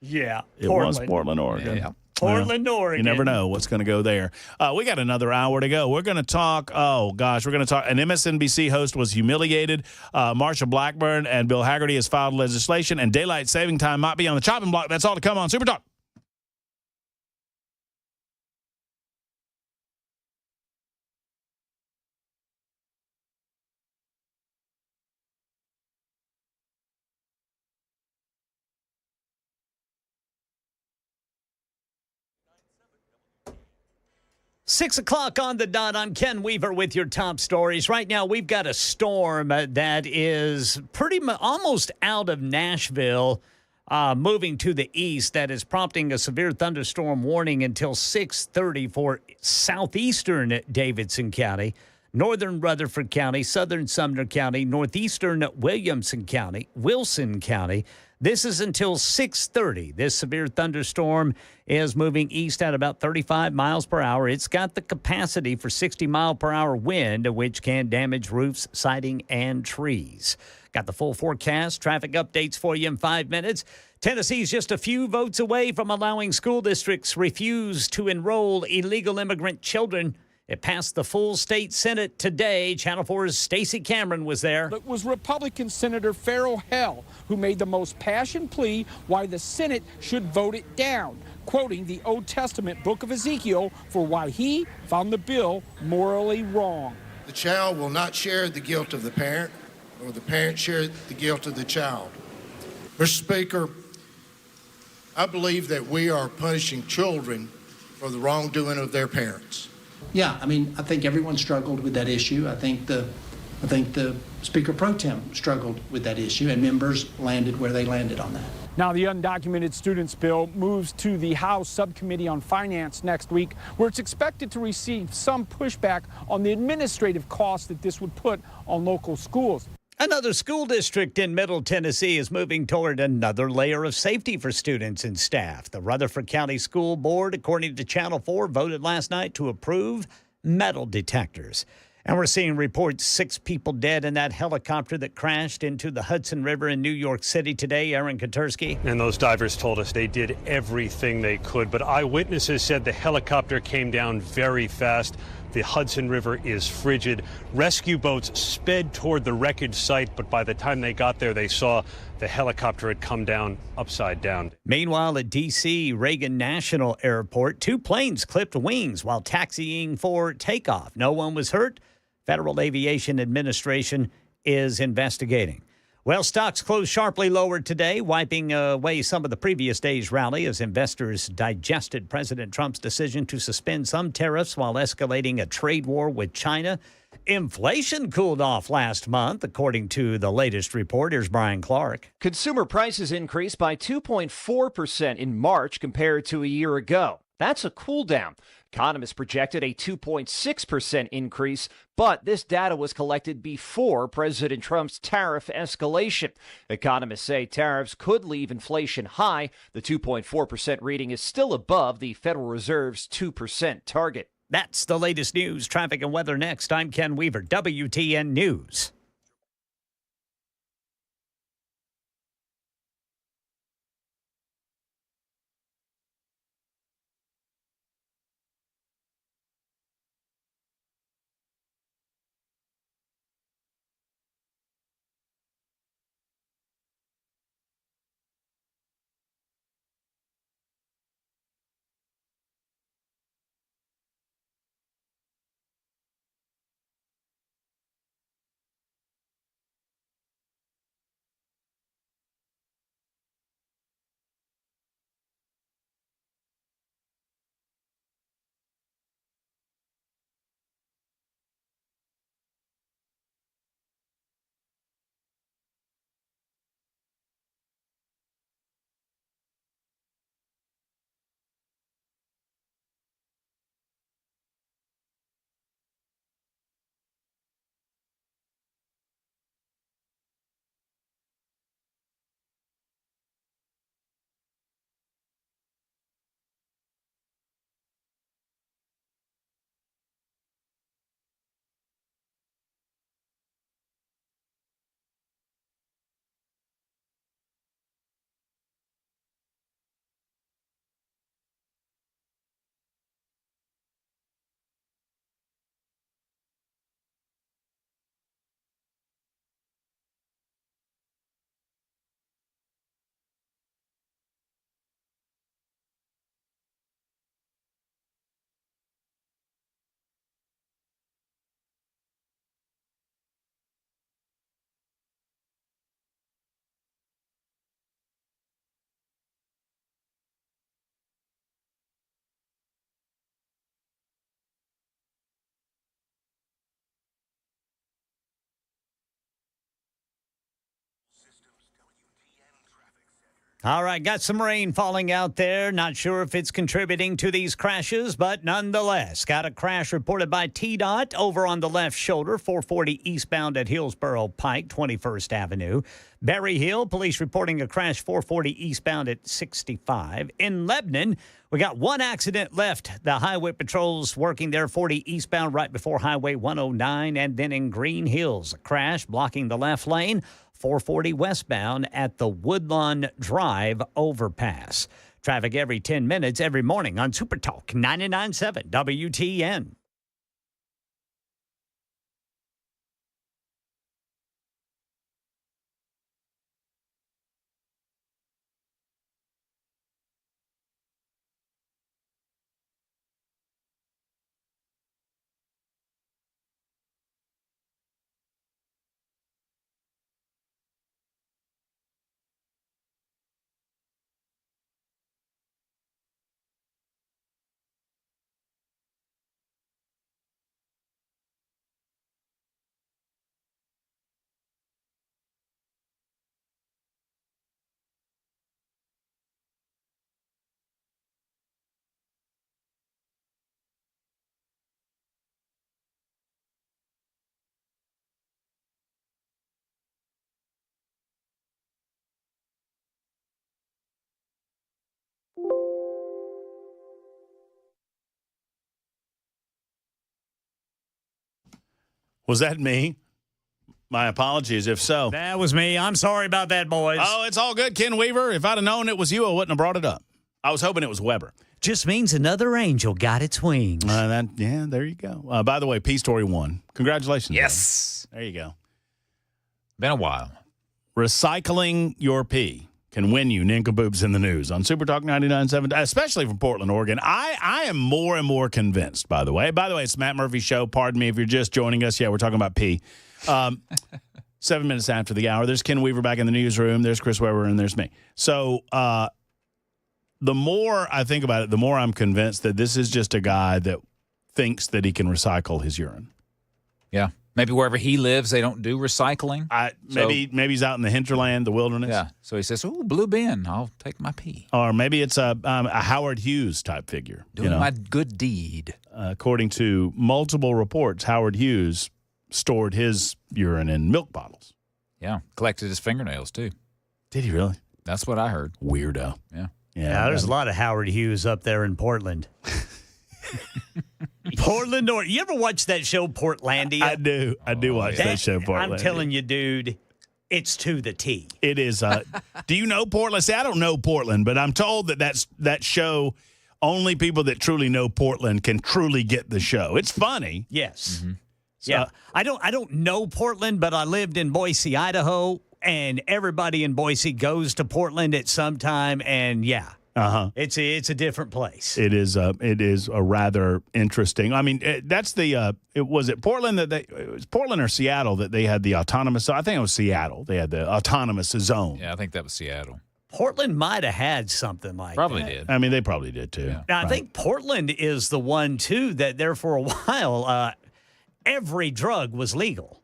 Yeah. It was Portland, Oregon. Yeah. Portland, Oregon. You never know what's going to go there. We got another hour to go. We're going to talk, an MSNBC host was humiliated. Marsha Blackburn and Bill Hagerty has filed legislation, and daylight saving time might be on the chopping block. That's all to come on Super Talk. Six o'clock on the dot. I'm Ken Weaver with your top stories. Right now, we've got a storm that is almost out of Nashville, moving to the east. That is prompting a severe thunderstorm warning until 6:30 for southeastern Davidson County, northern Rutherford County, southern Sumner County, northeastern Williamson County, Wilson County. This is until 6:30. This severe thunderstorm is moving east at about 35 miles per hour. It's got the capacity for 60-mile-per-hour wind, which can damage roofs, siding, and trees. Got the full forecast, traffic updates for you in 5 minutes. Tennessee's just a few votes away from allowing school districts refuse to enroll illegal immigrant children. It passed the full state Senate today. Channel 4's Stacey Cameron was there. It was Republican Senator Farrell Hell who made the most passionate plea why the Senate should vote it down, quoting the Old Testament book of Ezekiel for why he found the bill morally wrong. The child will not share the guilt of the parent, or the parent share the guilt of the child. Mr. Speaker, I believe that we are punishing children for the wrongdoing of their parents. Yeah, I mean, I think everyone struggled with that issue. I think the Speaker Pro Tem struggled with that issue, and members landed where they landed on that. Now, the undocumented students bill moves to the House Subcommittee on Finance next week, where it's expected to receive some pushback on the administrative costs that this would put on local schools. Another school district in Middle Tennessee is moving toward another layer of safety for students and staff. The Rutherford County School Board, according to Channel 4, voted last night to approve metal detectors. And we're seeing reports 6 people dead in that helicopter that crashed into the Hudson River in New York City today. Aaron Katursky. And those divers told us they did everything they could, but eyewitnesses said the helicopter came down very fast. The Hudson River is frigid. Rescue boats sped toward the wreckage site, but by the time they got there, they saw the helicopter had come down upside down. Meanwhile, at D.C. Reagan National Airport, 2 planes clipped wings while taxiing for takeoff. No one was hurt. Federal Aviation Administration is investigating. Well, stocks closed sharply lower today, wiping away some of the previous day's rally as investors digested President Trump's decision to suspend some tariffs while escalating a trade war with China. Inflation cooled off last month, according to the latest report. Here's Brian Clark. Consumer prices increased by 2.4% in March compared to a year ago. That's a cool down. Economists projected a 2.6% increase, but this data was collected before President Trump's tariff escalation. Economists say tariffs could leave inflation high. The 2.4% reading is still above the Federal Reserve's 2% target. That's the latest news, traffic, and weather next. I'm Ken Weaver, WTN News. All right, got some rain falling out there. Not sure if it's contributing to these crashes, but nonetheless, got a crash reported by TDOT over on the left shoulder, 440 eastbound at Hillsborough Pike, 21st Avenue. Berry Hill, police reporting a crash 440 eastbound at 65. In Lebanon, we got one accident left. The highway patrols working there 40 eastbound right before Highway 109. And then in Green Hills, a crash blocking the left lane. 440 westbound at the Woodlawn Drive overpass. Traffic every 10 minutes every morning on Super Talk 99.7 WTN. Was that me? My apologies if so. That was me. I'm sorry about that, boys. Oh, it's all good, Ken Weaver. If I'd have known it was you, I wouldn't have brought it up. I was hoping it was Weber. Just means another angel got its wings. Yeah, there you go. By the way, P Story 1. Congratulations. Yes. There you go. Been a while. Recycling your pee can win you nincompoops in the news on Super Talk 99.7, especially from Portland, Oregon. I am more and more convinced, by the way. By the way, it's Matt Murphy's show. Pardon me if you're just joining us. Yeah, we're talking about pee. 7 minutes after the hour. There's Ken Weaver back in the newsroom. There's Chris Weber, and there's me. So the more I think about it, the more I'm convinced that this is just a guy that thinks that he can recycle his urine. Yeah. Maybe wherever he lives, they don't do recycling. Maybe he's out in the hinterland, the wilderness. Yeah. So he says, "Ooh, blue bin. I'll take my pee." Or maybe it's a Howard Hughes type figure. Doing my good deed. According to multiple reports, Howard Hughes stored his urine in milk bottles. Yeah. Collected his fingernails, too. Did he really? That's what I heard. Weirdo. Yeah. Yeah, there's a lot of Howard Hughes up there in Portland. Portland, or you ever watch that show Portlandia? I do. I do watch that show Portlandia. I'm telling you, dude, it's to the T. It is. Do you know Portland? See, I don't know Portland, but I'm told that show, only people that truly know Portland can truly get the show. It's funny. Yes. Mm-hmm. So, yeah. I don't know Portland, but I lived in Boise, Idaho, and everybody in Boise goes to Portland at some time, and yeah. It's a different place. It is a rather interesting. I mean, that's the was it Portland it was Portland or Seattle that they had the autonomous. I think it was Seattle. They had the autonomous zone. Yeah, I think that was Seattle. Portland might have had something like probably that. Did. I mean, they probably did too. Yeah. Now, I think Portland is the one too that there for a while every drug was legal.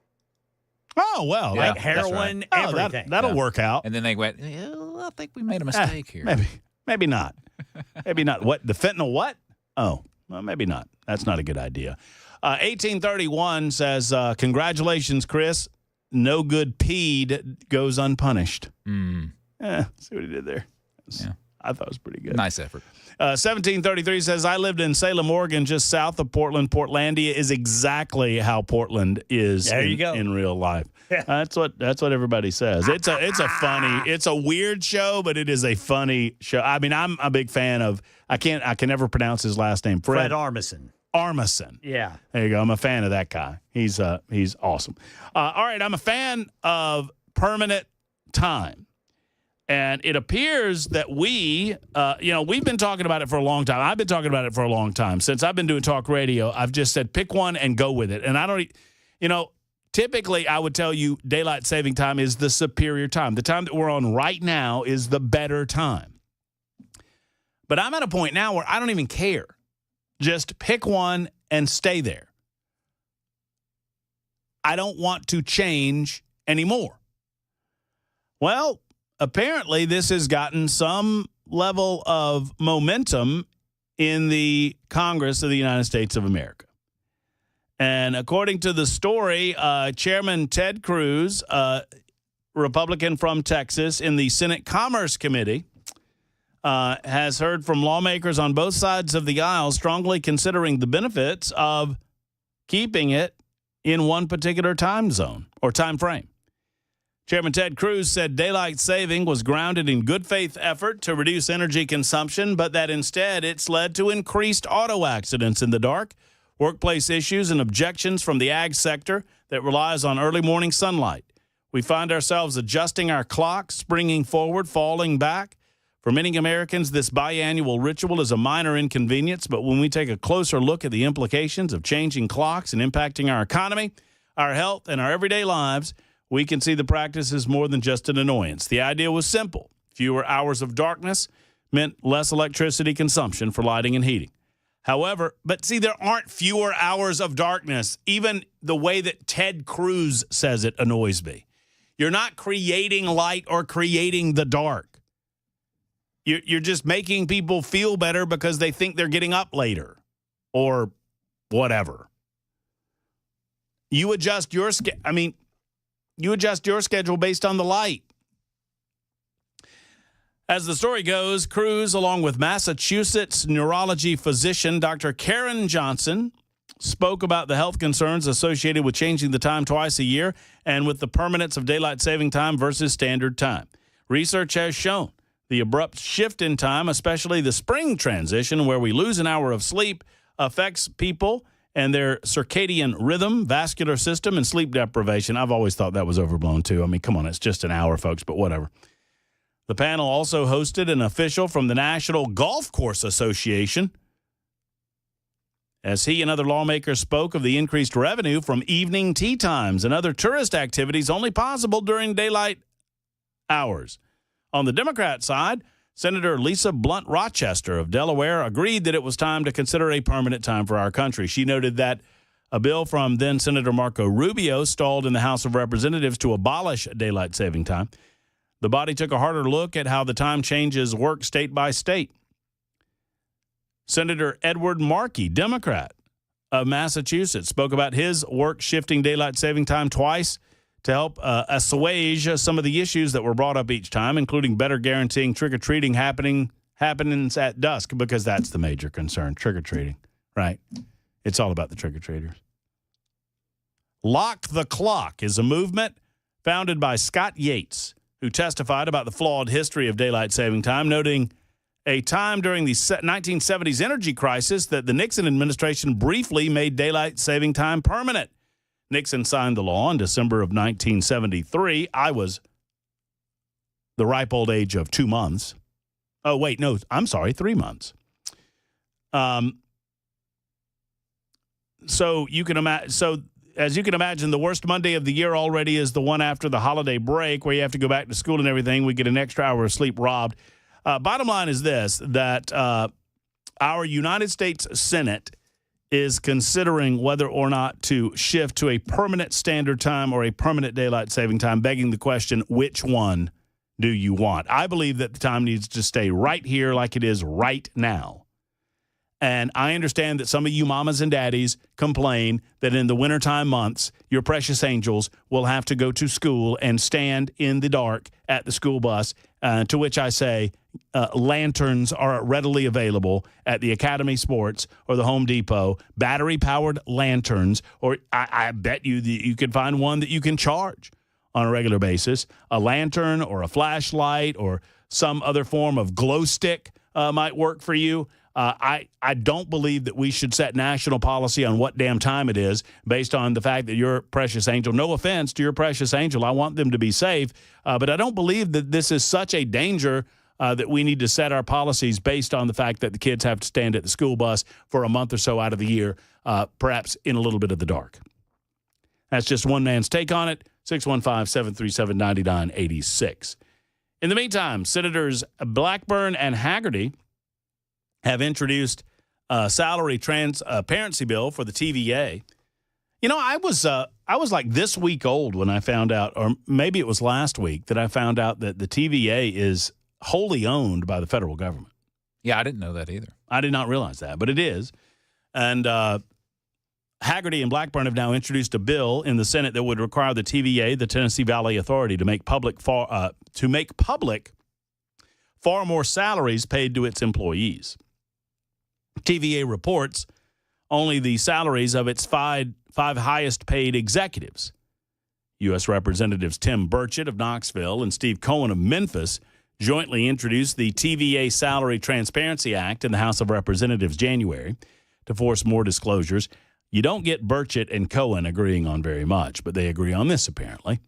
Oh, well. Like heroin, everything. That'll work out. And then they went, I think we made a mistake here. Maybe not. Maybe not. What? The fentanyl what? Oh, well, maybe not. That's not a good idea. 1831 says, congratulations, Chris. No good peed goes unpunished. Mm. See what he did there. I thought it was pretty good. Nice effort. 1733 says, I lived in Salem, Oregon, just south of Portland. Portlandia is exactly how Portland is in real life. That's what everybody says. It's a weird show, but it is a funny show. I mean, I'm a big fan of, I can never pronounce his last name. Fred Armisen. Armisen. Yeah. There you go. I'm a fan of that guy. He's awesome. All right. I'm a fan of permanent time. And it appears that we've been talking about it for a long time. I've been talking about it for a long time. Since I've been doing talk radio, I've just said pick one and go with it. And I don't, typically I would tell you daylight saving time is the superior time. The time that we're on right now is the better time. But I'm at a point now where I don't even care. Just pick one and stay there. I don't want to change anymore. Well, apparently this has gotten some level of momentum in the Congress of the United States of America. And according to the story, Chairman Ted Cruz, Republican from Texas, in the Senate Commerce Committee, has heard from lawmakers on both sides of the aisle strongly considering the benefits of keeping it in one particular time zone or time frame. Chairman Ted Cruz said daylight saving was grounded in good faith effort to reduce energy consumption, but that instead it's led to increased auto accidents in the dark, workplace issues, and objections from the ag sector that relies on early morning sunlight. We find ourselves adjusting our clocks, springing forward, falling back. For many Americans, this biannual ritual is a minor inconvenience, but when we take a closer look at the implications of changing clocks and impacting our economy, our health, and our everyday lives, we can see the practice is more than just an annoyance. The idea was simple. Fewer hours of darkness meant less electricity consumption for lighting and heating. However, but see, there aren't fewer hours of darkness. Even the way that Ted Cruz says it annoys me. You're not creating light or creating the dark. You're just making people feel better because they think they're getting up later or whatever. You adjust your schedule based on the light. As the story goes, Cruz, along with Massachusetts neurology physician Dr. Karen Johnson, spoke about the health concerns associated with changing the time twice a year and with the permanence of daylight saving time versus standard time. Research has shown the abrupt shift in time, especially the spring transition where we lose an hour of sleep, affects people and their circadian rhythm, vascular system, and sleep deprivation. I've always thought that was overblown, too. I mean, come on, it's just an hour, folks, but whatever. The panel also hosted an official from the National Golf Course Association as he and other lawmakers spoke of the increased revenue from evening tea times and other tourist activities only possible during daylight hours. On the Democrat side, Senator Lisa Blunt Rochester of Delaware agreed that it was time to consider a permanent time for our country. She noted that a bill from then Senator Marco Rubio stalled in the House of Representatives to abolish daylight saving time. The body took a harder look at how the time changes work state by state. Senator Edward Markey, Democrat of Massachusetts, spoke about his work shifting daylight saving time twice to help assuage some of the issues that were brought up each time, including better guaranteeing trick-or-treating happenings at dusk, because that's the major concern, trick-or-treating, right? It's all about the trick-or-treaters. Lock the Clock is a movement founded by Scott Yates, who testified about the flawed history of daylight saving time, noting a time during the 1970s energy crisis that the Nixon administration briefly made daylight saving time permanent. Nixon signed the law in December of 1973. I was the ripe old age of 2 months. Oh, wait, no, I'm sorry, 3 months. So you can imagine. So as you can imagine, the worst Monday of the year already is the one after the holiday break, where you have to go back to school and everything. We get an extra hour of sleep robbed. Bottom line is this: that our United States Senate is considering whether or not to shift to a permanent standard time or a permanent daylight saving time, begging the question, which one do you want? I believe that the time needs to stay right here like it is right now. And I understand that some of you mamas and daddies complain that in the wintertime months, your precious angels will have to go to school and stand in the dark at the school bus, to which I say lanterns are readily available at the Academy Sports or the Home Depot, battery-powered lanterns, or I bet you that you can find one that you can charge on a regular basis. A lantern or a flashlight or some other form of glow stick might work for you. I don't believe that we should set national policy on what damn time it is based on the fact that your precious angel, no offense to your precious angel, I want them to be safe, but I don't believe that this is such a danger that we need to set our policies based on the fact that the kids have to stand at the school bus for a month or so out of the year, perhaps in a little bit of the dark. That's just one man's take on it, 615-737-9986. In the meantime, Senators Blackburn and Haggerty have introduced a salary transparency bill for the TVA. You know, I was like this week old when I found out, or maybe it was last week, that I found out that the TVA is wholly owned by the federal government. Yeah, I didn't know that either. I did not realize that, but it is. And Haggerty and Blackburn have now introduced a bill in the Senate that would require the TVA, the Tennessee Valley Authority, to make public far more salaries paid to its employees. TVA reports only the salaries of its five highest paid executives. U.S. Representatives Tim Burchett of Knoxville and Steve Cohen of Memphis jointly introduced the TVA Salary Transparency Act in the House of Representatives January to force more disclosures. You don't get Burchett and Cohen agreeing on very much, but they agree on this apparently.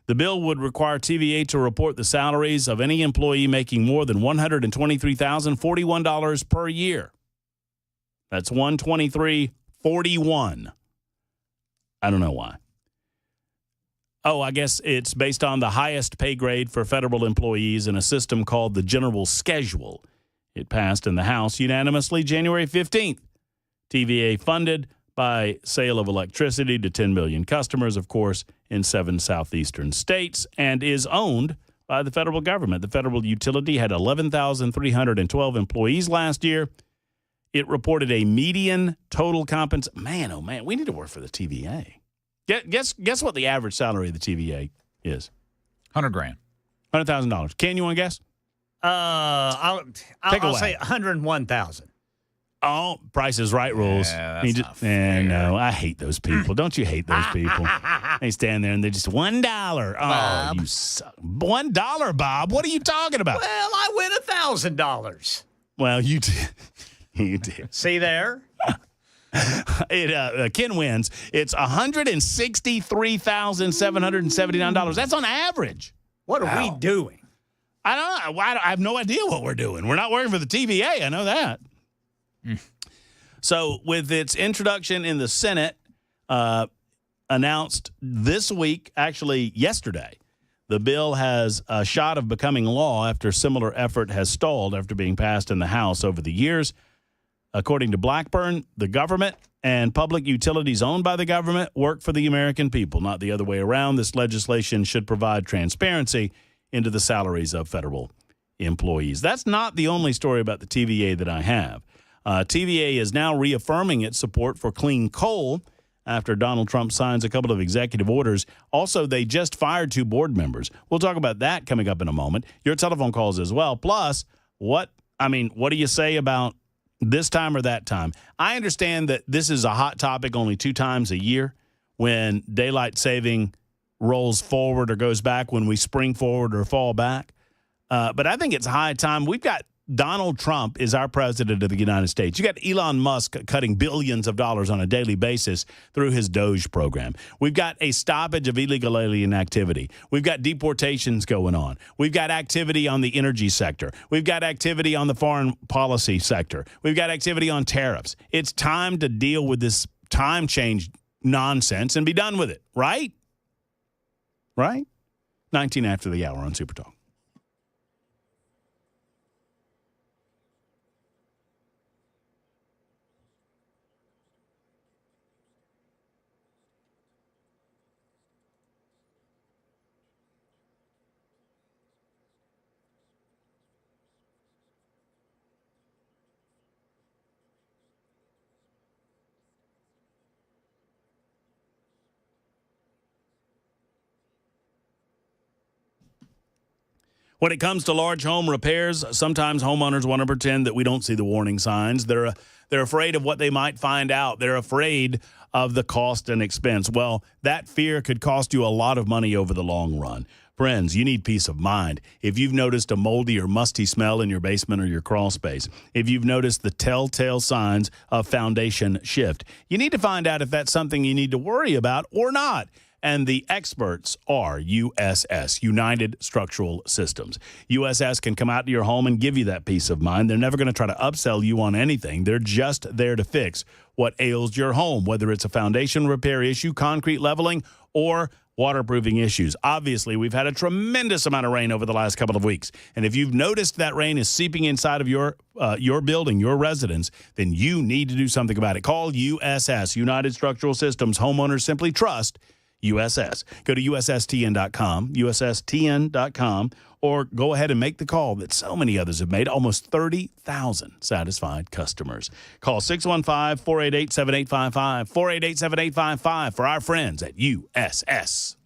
The bill would require TVA to report the salaries of any employee making more than $123,041 per year. That's $123,041. I don't know why. Oh, I guess it's based on the highest pay grade for federal employees in a system called the General Schedule. It passed in the House unanimously January 15th. TVA funded by sale of electricity to 10 million customers, of course, in 7 southeastern states, and is owned by the federal government. The federal utility had 11,312 employees last year. It reported a median total compensation. Man, oh man, we need to work for the TVA. Guess what the average salary of the TVA is? $100,000. $100,000. Can you want to guess? I'll say $101,000. Oh, Price is Right rules. Yeah, that's not fair. No, I hate those people. Don't you hate those people? They stand there and they're just $1. Oh, you suck. $1, Bob. What are you talking about? Well, I win $1,000. Well, you did. You did. See there? Ken wins. It's $163,779. That's on average. What are we doing? I don't know. I have no idea what we're doing. We're not working for the TVA. I know that. So with its introduction in the Senate announced this week, actually yesterday, the bill has a shot of becoming law after similar effort has stalled after being passed in the House over the years. According to Blackburn, the government and public utilities owned by the government work for the American people, not the other way around. This legislation should provide transparency into the salaries of federal employees. That's not the only story about the TVA that I have. TVA is now reaffirming its support for clean coal after Donald Trump signs a couple of executive orders. Also, they just fired 2 board members. We'll talk about that coming up in a moment. Your telephone calls as well. Plus, what do you say about this time or that time? I understand that this is a hot topic only 2 times a year, when daylight saving rolls forward or goes back, when we spring forward or fall back. But I think it's high time. We've got Donald Trump is our president of the United States. You got Elon Musk cutting billions of dollars on a daily basis through his Doge program. We've got a stoppage of illegal alien activity. We've got deportations going on. We've got activity on the energy sector. We've got activity on the foreign policy sector. We've got activity on tariffs. It's time to deal with this time change nonsense and be done with it, right? Right? 19 after the hour on Super Talk. When it comes to large home repairs, sometimes homeowners want to pretend that we don't see the warning signs. They're afraid of what they might find out. They're afraid of the cost and expense. Well, that fear could cost you a lot of money over the long run. Friends, you need peace of mind. If you've noticed a moldy or musty smell in your basement or your crawl space, if you've noticed the telltale signs of foundation shift, you need to find out if that's something you need to worry about or not. And the experts are USS, United Structural Systems. USS can come out to your home and give you that peace of mind. They're never going to try to upsell you on anything. They're just there to fix what ails your home, whether it's a foundation repair issue, concrete leveling, or waterproofing issues. Obviously, we've had a tremendous amount of rain over the last couple of weeks. And if you've noticed that rain is seeping inside of your building, your residence, then you need to do something about it. Call USS, United Structural Systems. Homeowners simply trust USS. Go to USSTN.com, or go ahead and make the call that so many others have made. Almost 30,000 satisfied customers. Call 615-488-7855, 488-7855 for our friends at USS.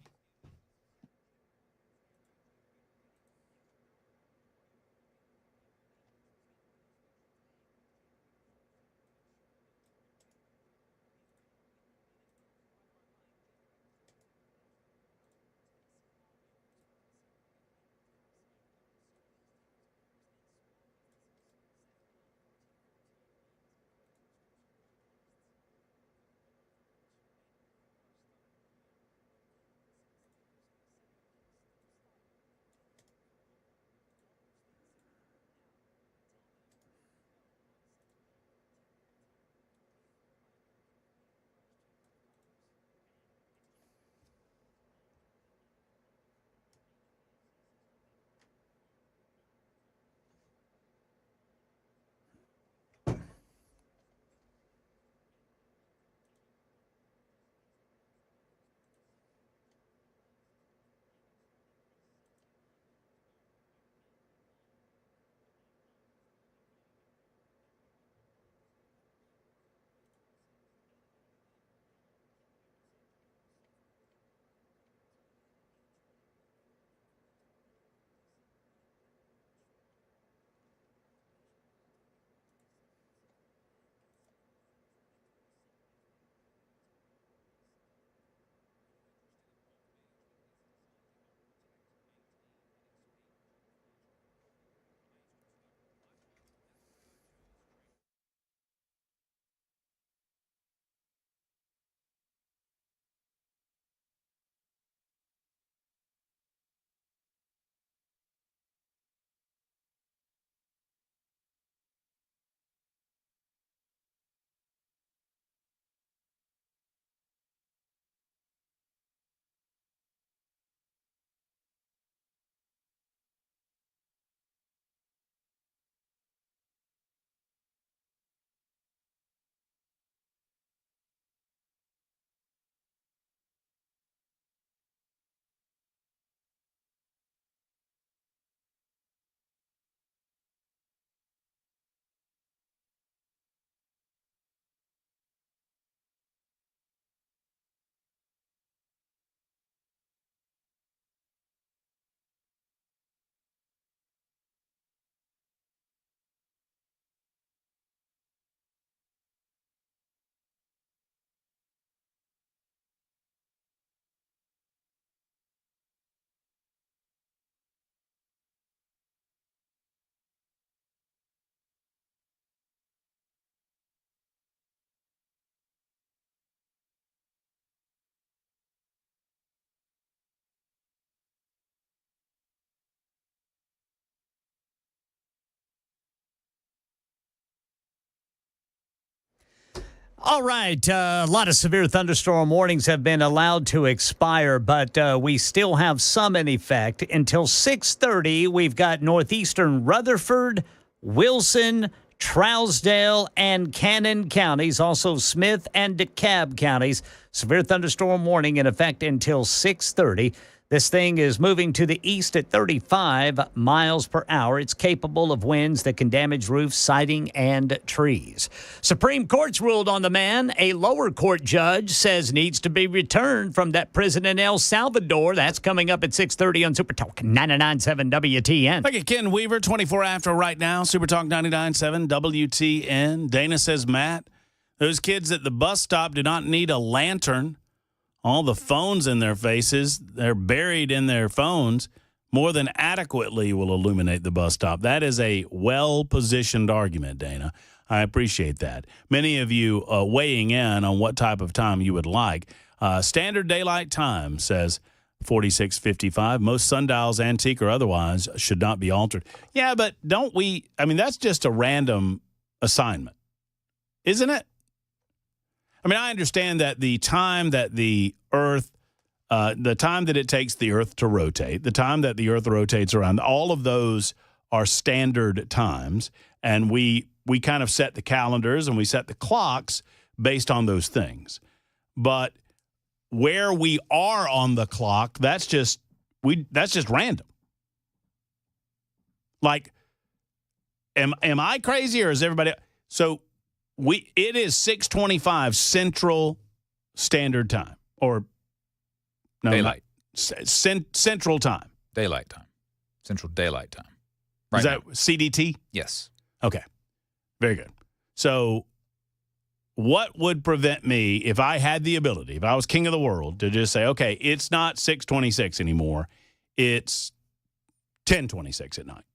All right. A lot of severe thunderstorm warnings have been allowed to expire, but we still have some in effect. Until 6:30, we've got northeastern Rutherford, Wilson, Trousdale, and Cannon counties, also Smith and DeKalb counties. Severe thunderstorm warning in effect until 6:30. This thing is moving to the east at 35 miles per hour. It's capable of winds that can damage roofs, siding, and trees. Supreme Court's ruled on the man a lower court judge says needs to be returned from that prison in El Salvador. That's coming up at 6:30 on Super Talk 99.7 WTN. Thank you, Ken Weaver, 24 after right now. Super Talk 99.7 WTN. Dana says, Matt, those kids at the bus stop do not need a lantern. All the phones in their faces, they're buried in their phones, more than adequately will illuminate the bus stop. That is a well-positioned argument, Dana. I appreciate that. Many of you weighing in on what type of time you would like. Standard daylight time says 46:55. Most sundials, antique or otherwise, should not be altered. Yeah, but don't we – I mean, that's just a random assignment, isn't it? I mean, I understand that the time that the Earth, the time that it takes the Earth to rotate, the time that the Earth rotates around, all of those are standard times, and we kind of set the calendars and we set the clocks based on those things. But where we are on the clock, that's just random. Like, am I crazy or is everybody? So. It is 6:25 Central Standard Time, or no, daylight. Central Time, daylight time, Central Daylight Time. Right. Is that CDT? Yes. Okay, very good. So, what would prevent me, if I had the ability, if I was king of the world, to just say, okay, it's not 6:26 anymore, it's 10:26 at night?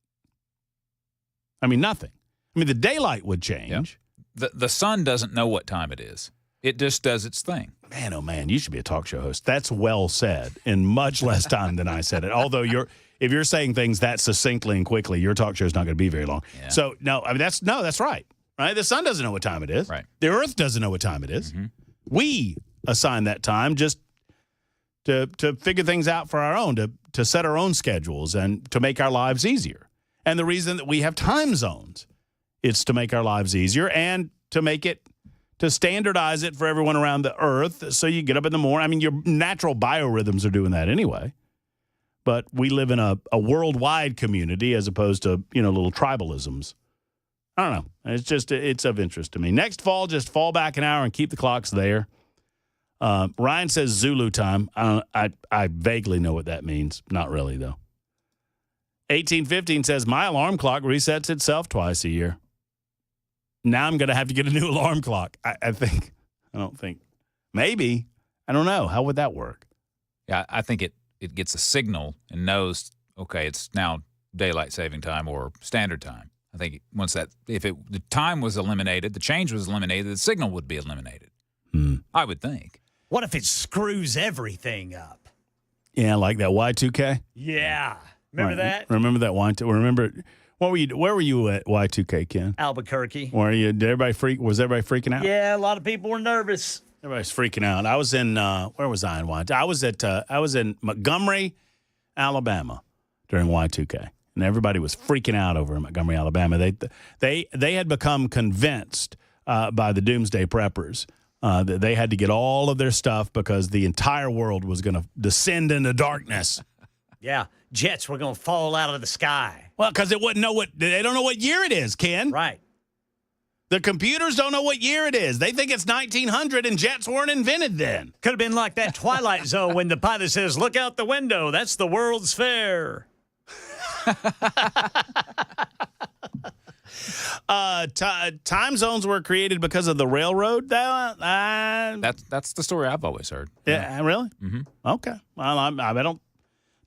I mean, nothing. I mean, the daylight would change. Yeah. The sun doesn't know what time it is. It just does its thing. Man, oh, man, you should be a talk show host. That's well said in much less time than I said it. Although if you're saying things that succinctly and quickly, your talk show is not going to be very long. Yeah. So, no, I mean, that's right. Right? The sun doesn't know what time it is. Right. The Earth doesn't know what time it is. Mm-hmm. We assign that time just to figure things out for our own, to set our own schedules and to make our lives easier. And the reason that we have time zones, it's to make our lives easier and to standardize it for everyone around the Earth. So you get up in the morning. I mean, your natural biorhythms are doing that anyway. But we live in a worldwide community as opposed to, little tribalisms. I don't know. It's of interest to me. Next fall, just fall back an hour and keep the clocks there. Ryan says Zulu time. I vaguely know what that means. Not really, though. 1815 says my alarm clock resets itself twice a year. Now I'm going to have to get a new alarm clock. I don't think. Maybe. I don't know. How would that work? Yeah, I think it gets a signal and knows, okay, it's now daylight saving time or standard time. I think once the time was eliminated, the change was eliminated, the signal would be eliminated. I would think. What if it screws everything up? Yeah, like that Y2K? Yeah. Remember that? Remember that Y2K? Remember... Where were you at Y2K, Ken? Albuquerque. Was everybody freaking out? Yeah, a lot of people were nervous. Everybody's freaking out. I was in where was I in Y2K? I was in Montgomery, Alabama during Y2K, and everybody was freaking out over in Montgomery, Alabama. They had become convinced by the doomsday preppers that they had to get all of their stuff because the entire world was going to descend into darkness. Yeah, jets were going to fall out of the sky. Well, because they don't know what year it is, Ken. Right. The computers don't know what year it is. They think it's 1900 and jets weren't invented then. Could have been like that Twilight Zone when the pilot says, look out the window. That's the World's Fair. Time zones were created because of the railroad. That's the story I've always heard. Yeah, really? Mm-hmm. Okay. Well, I don't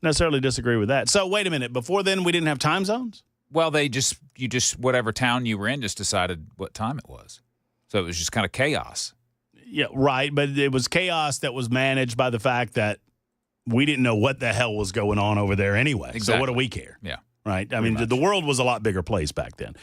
necessarily disagree with that. So wait a minute. Before then, we didn't have time zones? Well, you just whatever town you were in just decided what time it was. So it was just kind of chaos. Yeah, right. But it was chaos that was managed by the fact that we didn't know what the hell was going on over there anyway. Exactly. So what do we care? Yeah. right? I mean, the world was a lot bigger place back then.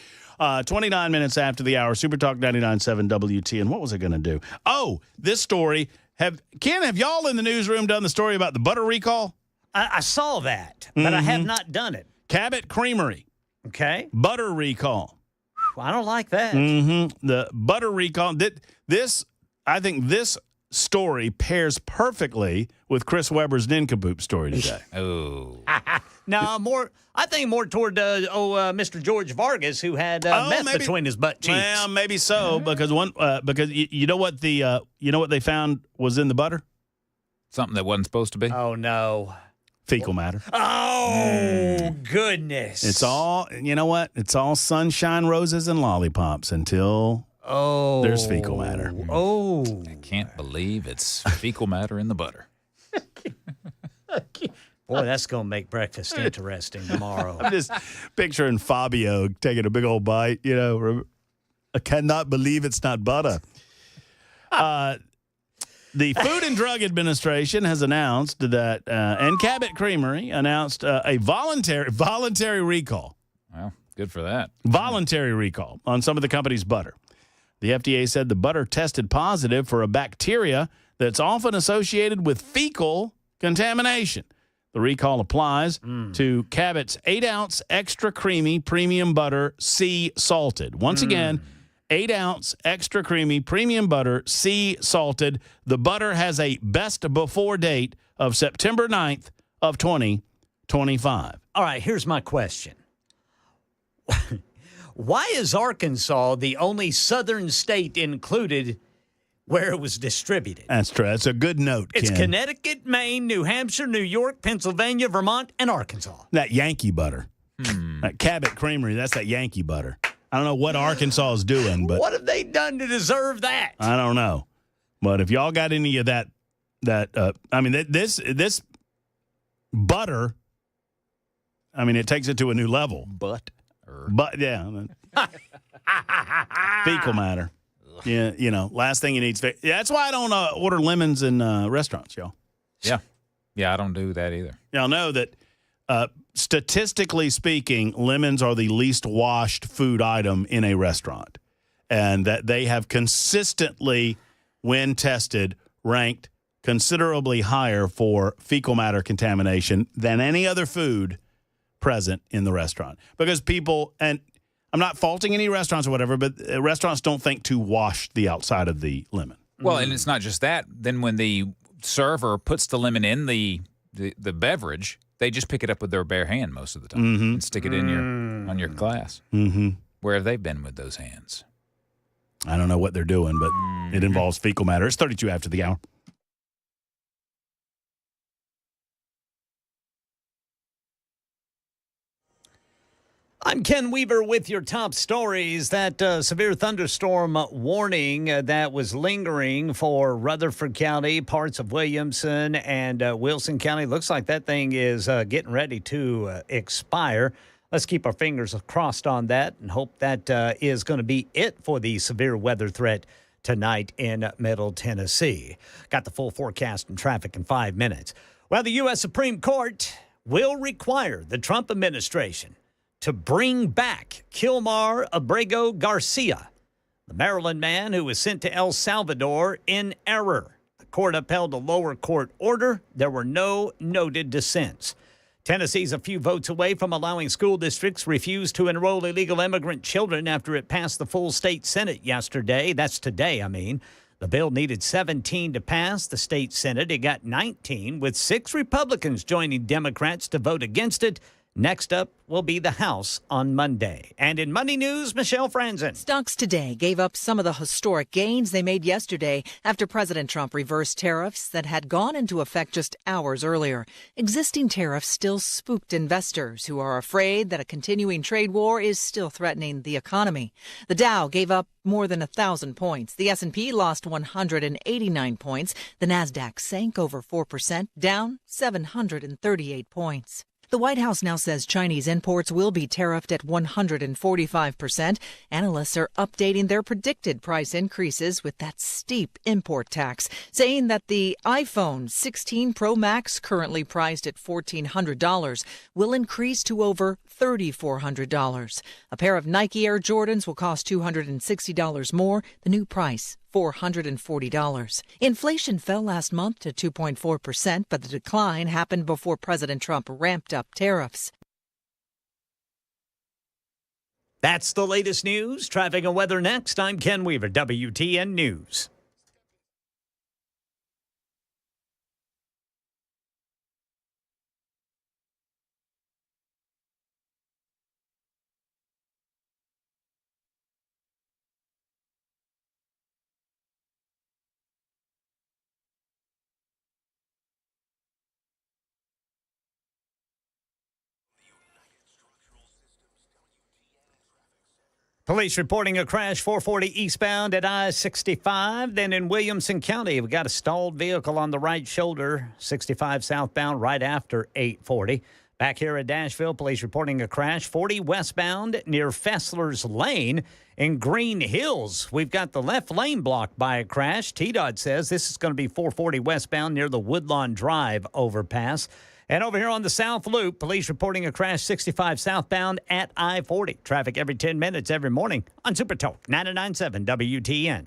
29 minutes after the hour, Super Talk 99.7 WT. And what was I going to do? Oh, this story. Have y'all in the newsroom done the story about the butter recall? I saw that, but I have not done it. Cabot Creamery. Okay. Butter recall. I don't like that. The butter recall. I think this story pairs perfectly with Chris Webber's Nincompoop story today. Oh. No, I think more toward Mr. George Vargas, who had meth between his butt cheeks. Well, maybe so, because you know what they found was in the butter? Something that wasn't supposed to be. Oh no. Fecal matter. Oh, goodness. It's all, you know what? It's all sunshine, roses, and lollipops until there's fecal matter. Oh. I can't believe it's fecal matter in the butter. Boy, that's going to make breakfast interesting tomorrow. I'm just picturing Fabio taking a big old bite, I cannot believe it's not butter. The Food and Drug Administration has announced that, and Cabot Creamery announced a voluntary recall. Well, good for that. Voluntary recall on some of the company's butter. The FDA said the butter tested positive for a bacteria that's often associated with fecal contamination. The recall applies to Cabot's 8-ounce extra creamy premium butter, sea salted. Once again, 8-ounce extra creamy premium butter, sea salted. The butter has a best before date of September 9th of 2025. All right, here's my question. Why is Arkansas the only southern state included where it was distributed? That's true. That's a good note, It's Ken. Connecticut, Maine, New Hampshire, New York, Pennsylvania, Vermont, and Arkansas. That Yankee butter. That Cabot Creamery, that's that Yankee butter. I don't know what Arkansas is doing, but what have they done to deserve that? I don't know. But if y'all got any of that this butter, it takes it to a new level. But yeah. Fecal matter. Yeah, last thing you need is that's why I don't order lemons in restaurants, y'all. Yeah, I don't do that either. Y'all know that statistically speaking, lemons are the least washed food item in a restaurant, and that they have consistently, when tested, ranked considerably higher for fecal matter contamination than any other food present in the restaurant. Because people, and I'm not faulting any restaurants or whatever, but restaurants don't think to wash the outside of the lemon. Well, and it's not just that. Then when the server puts the lemon in the beverage, they just pick it up with their bare hand most of the time and stick it in on your glass. Where have they been with those hands? I don't know what they're doing, but it involves fecal matter. It's 32 after the hour. I'm Ken Weaver with your top stories. That severe thunderstorm warning that was lingering for Rutherford County, parts of Williamson, and Wilson County. Looks like that thing is getting ready to expire. Let's keep our fingers crossed on that and hope that is going to be it for the severe weather threat tonight in Middle Tennessee. Got the full forecast and traffic in 5 minutes. Well, the U.S. Supreme Court will require the Trump administration to bring back Kilmar Abrego Garcia, the Maryland man who was sent to El Salvador in error. The court upheld a lower court order. There were no noted dissents. Tennessee's a few votes away from allowing school districts refuse to enroll illegal immigrant children after it passed the full state Senate yesterday. That's today, The bill needed 17 to pass the state Senate. It got 19, with 6 Republicans joining Democrats to vote against it. Next up will be the House on Monday. And in Monday News, Michelle Franzen. Stocks today gave up some of the historic gains they made yesterday after President Trump reversed tariffs that had gone into effect just hours earlier. Existing tariffs still spooked investors who are afraid that a continuing trade war is still threatening the economy. The Dow gave up more than 1,000 points. The S&P lost 189 points. The Nasdaq sank over 4%, down 738 points. The White House now says Chinese imports will be tariffed at 145%. Analysts are updating their predicted price increases with that steep import tax, saying that the iPhone 16 Pro Max, currently priced at $1,400, will increase to over $3,400. A pair of Nike Air Jordans will cost $260 more. The new price, $440. Inflation fell last month to 2.4%, but the decline happened before President Trump ramped up tariffs. That's the latest news. Traffic and weather next. I'm Ken Weaver, WTN News. Police reporting a crash 440 eastbound at I-65. Then in Williamson County, we got a stalled vehicle on the right shoulder, 65 southbound right after 840. Back here at Nashville, police reporting a crash 40 westbound near Fessler's Lane in Green Hills. We've got the left lane blocked by a crash. TDOT says this is going to be 440 westbound near the Woodlawn Drive overpass. And over here on the South Loop, police reporting a crash 65 southbound at I-40. Traffic every 10 minutes every morning on Super Talk 99.7 WTN.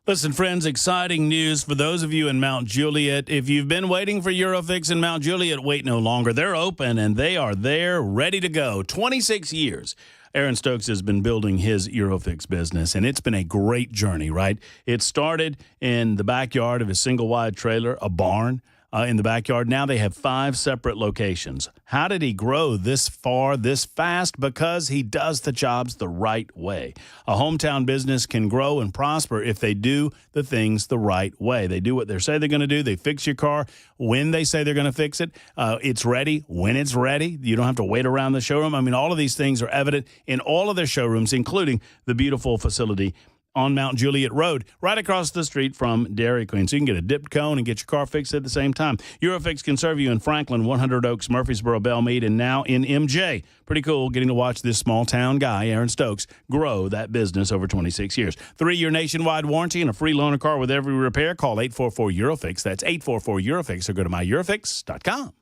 Listen, friends, exciting news for those of you in Mount Juliet. If you've been waiting for Eurofix in Mount Juliet, wait no longer. They're open, and they are there, ready to go. 26 years. Aaron Stokes has been building his Eurofix business, and it's been a great journey, right? It started in the backyard of a single-wide trailer, a barn in the backyard. Now they have 5 separate locations. How did he grow this far, this fast? Because he does the jobs the right way. A hometown business can grow and prosper if they do the things the right way. They do what they say they're going to do. They fix your car when they say they're going to fix it. It's ready when it's ready. You don't have to wait around the showroom. I mean, all of these things are evident in all of their showrooms, including the beautiful facility on Mount Juliet Road, right across the street from Dairy Queen. So you can get a dipped cone and get your car fixed at the same time. Eurofix can serve you in Franklin, 100 Oaks, Murfreesboro, Belmead, and now in MJ. Pretty cool getting to watch this small-town guy, Aaron Stokes, grow that business over 26 years. 3-year nationwide warranty and a free loaner car with every repair. Call 844-EUROFIX. That's 844-EUROFIX, or go to myEurofix.com.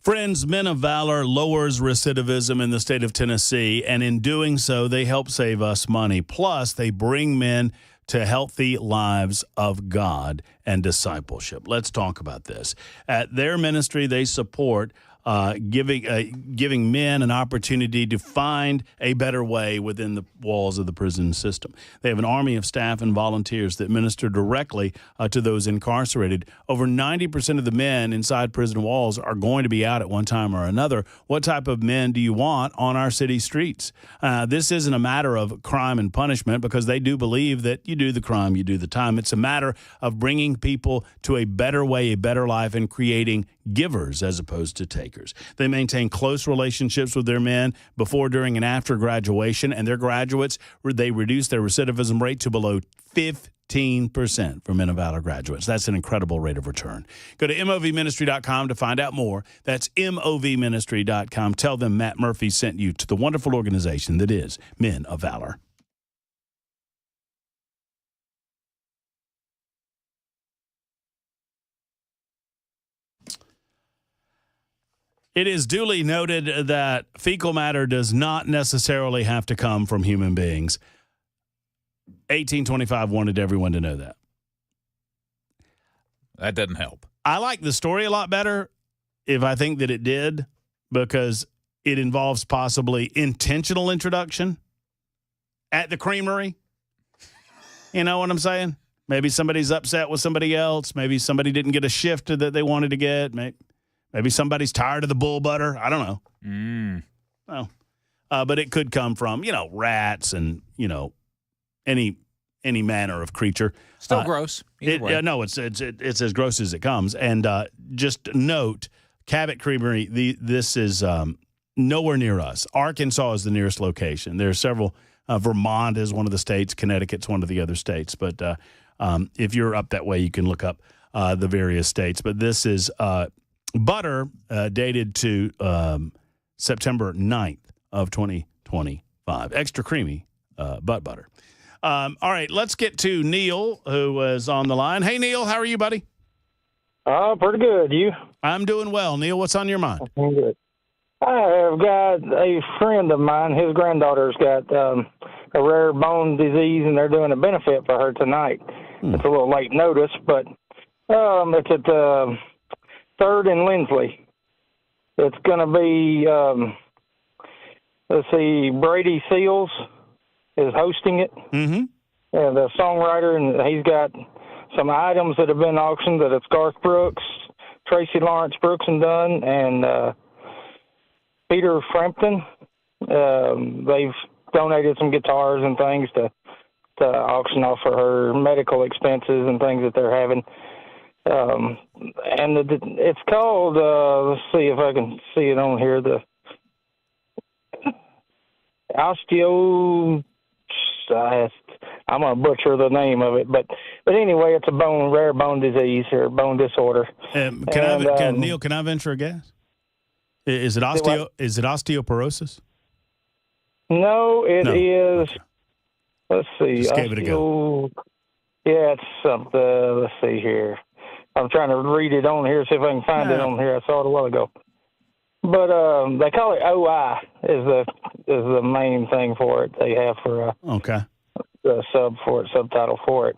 Friends, Men of Valor lowers recidivism in the state of Tennessee, and in doing so, they help save us money. Plus, they bring men to healthy lives of God and discipleship. Let's talk about this. At their ministry, they support giving men an opportunity to find a better way within the walls of the prison system. They have an army of staff and volunteers that minister directly to those incarcerated. Over 90% of the men inside prison walls are going to be out at one time or another. What type of men do you want on our city streets? This isn't a matter of crime and punishment, because they do believe that you do the crime, you do the time. It's a matter of bringing people to a better way, a better life, and creating givers as opposed to takers. They maintain close relationships with their men before, during, and after graduation, and their graduates, they reduce their recidivism rate to below 15% for Men of Valor graduates. That's an incredible rate of return. Go to movministry.com to find out more. That's movministry.com. Tell them Matt Murphy sent you to the wonderful organization that is Men of Valor. It is duly noted that fecal matter does not necessarily have to come from human beings. 1825 wanted everyone to know that. That doesn't help. I like the story a lot better if I think that it did, because it involves possibly intentional introduction at the creamery. You know what I'm saying? Maybe somebody's upset with somebody else. Maybe somebody didn't get a shift that they wanted to get. Maybe somebody's tired of the bull butter. I don't know. Well, but it could come from, rats and, any manner of creature. Still gross. No, it's as gross as it comes. And just note, Cabot Creamery, this is nowhere near us. Arkansas is the nearest location. There are several. Vermont is one of the states. Connecticut's one of the other states. But if you're up that way, you can look up the various states. But this is butter dated to September 9th of 2025. Extra creamy butt butter. All right, let's get to Neil, who is on the line. Hey, Neil, how are you, buddy? Pretty good. You? I'm doing well. Neil, what's on your mind? I'm good. I have got a friend of mine. His granddaughter's got a rare bone disease, and they're doing a benefit for her tonight. It's a little late notice, but it's at 3rd and Lindsley. It's going to be, Brady Seals is hosting it. Mm-hmm. And the songwriter, and he's got some items that have been auctioned that it's Garth Brooks, Tracy Lawrence Brooks and Dunn, and Peter Frampton. They've donated some guitars and things to auction off for her medical expenses and things that they're having. And it's called, let's see if I can see it on here, the I'm going to butcher the name of it, but anyway, it's a rare bone disease or bone disorder. Neil, can I venture a guess? Is it osteoporosis? No, it is. Okay. Let's see. Just gave it a go. Yeah, it's something. Let's see here. I'm trying to read it on here, see if I can find it on here. I saw it a while ago. But they call it OI is the main thing for it. They have for the subtitle for it.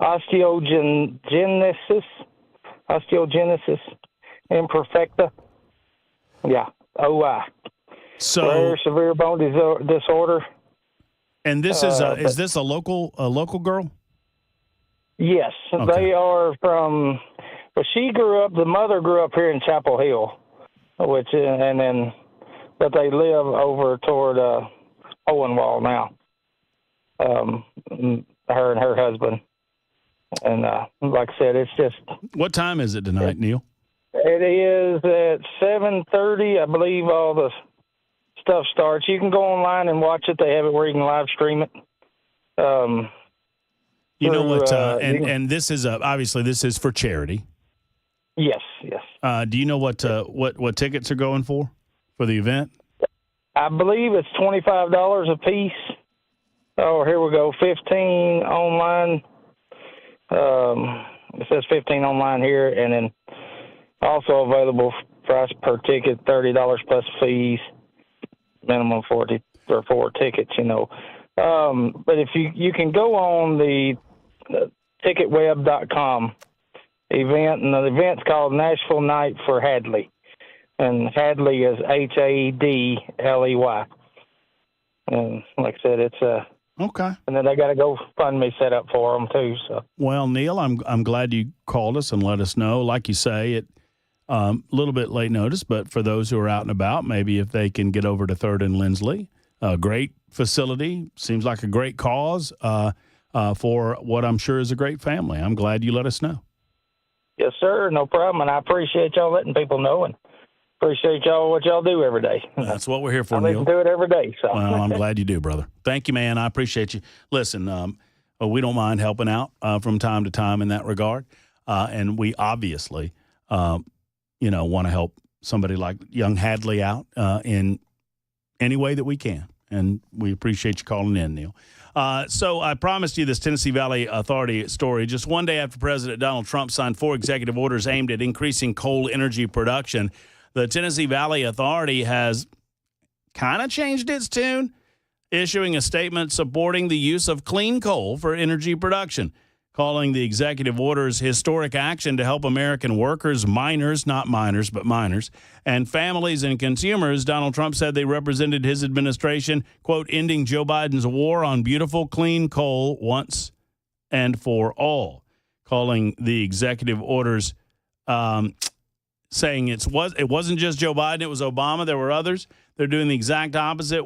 Osteogenesis imperfecta. Yeah, OI. So rare severe bone disorder. And this is this a local girl? Yes, okay. They are from. Well, the mother grew up here in Chapel Hill, but they live over toward Owenwall now. Her and her husband, and like I said, it's just. What time is it tonight, Neil? It is at 7:30, I believe. All the stuff starts. You can go online and watch it. They have it where you can live stream it. You know what? And this is obviously this is for charity. Yes. Do you know what tickets are going for the event? I believe it's $25 a piece. Oh, here we go. 15 online. It says 15 online here, and then also available price per ticket $30 plus fees. Minimum 40 or 4 tickets. But if you can go on the ticketweb.com event, and the event's called Nashville Night for Hadley. And Hadley is Hadley. And like I said, it's okay. And then they got a GoFundMe set up for them too. So, well, Neil, I'm glad you called us and let us know. Like you say, it a little bit late notice, but for those who are out and about, maybe if they can get over to 3rd and Lindsley, a great facility, seems like a great cause for what I'm sure is a great family. I'm glad you let us know. yes, sir, no problem. And I appreciate y'all letting people know, and appreciate y'all what y'all do every day. That's what we're here for, I Neil. listen to it every day. So, well, I'm glad you do, brother. Thank you, man. I appreciate you. Listen, we don't mind helping out from time to time in that regard, and we obviously, want to help somebody like young Hadley out in any way that we can, and we appreciate you calling in, Neil. So I promised you this Tennessee Valley Authority story. Just one day after President Donald Trump signed 4 executive orders aimed at increasing coal energy production, the Tennessee Valley Authority has kind of changed its tune, issuing a statement supporting the use of clean coal for energy production, calling the executive orders historic action to help American workers, miners, not miners, but miners, and families and consumers. Donald Trump said they represented his administration, quote, ending Joe Biden's war on beautiful, clean coal once and for all, calling the executive orders saying it wasn't just Joe Biden, it was Obama. There were others. They're doing the exact opposite.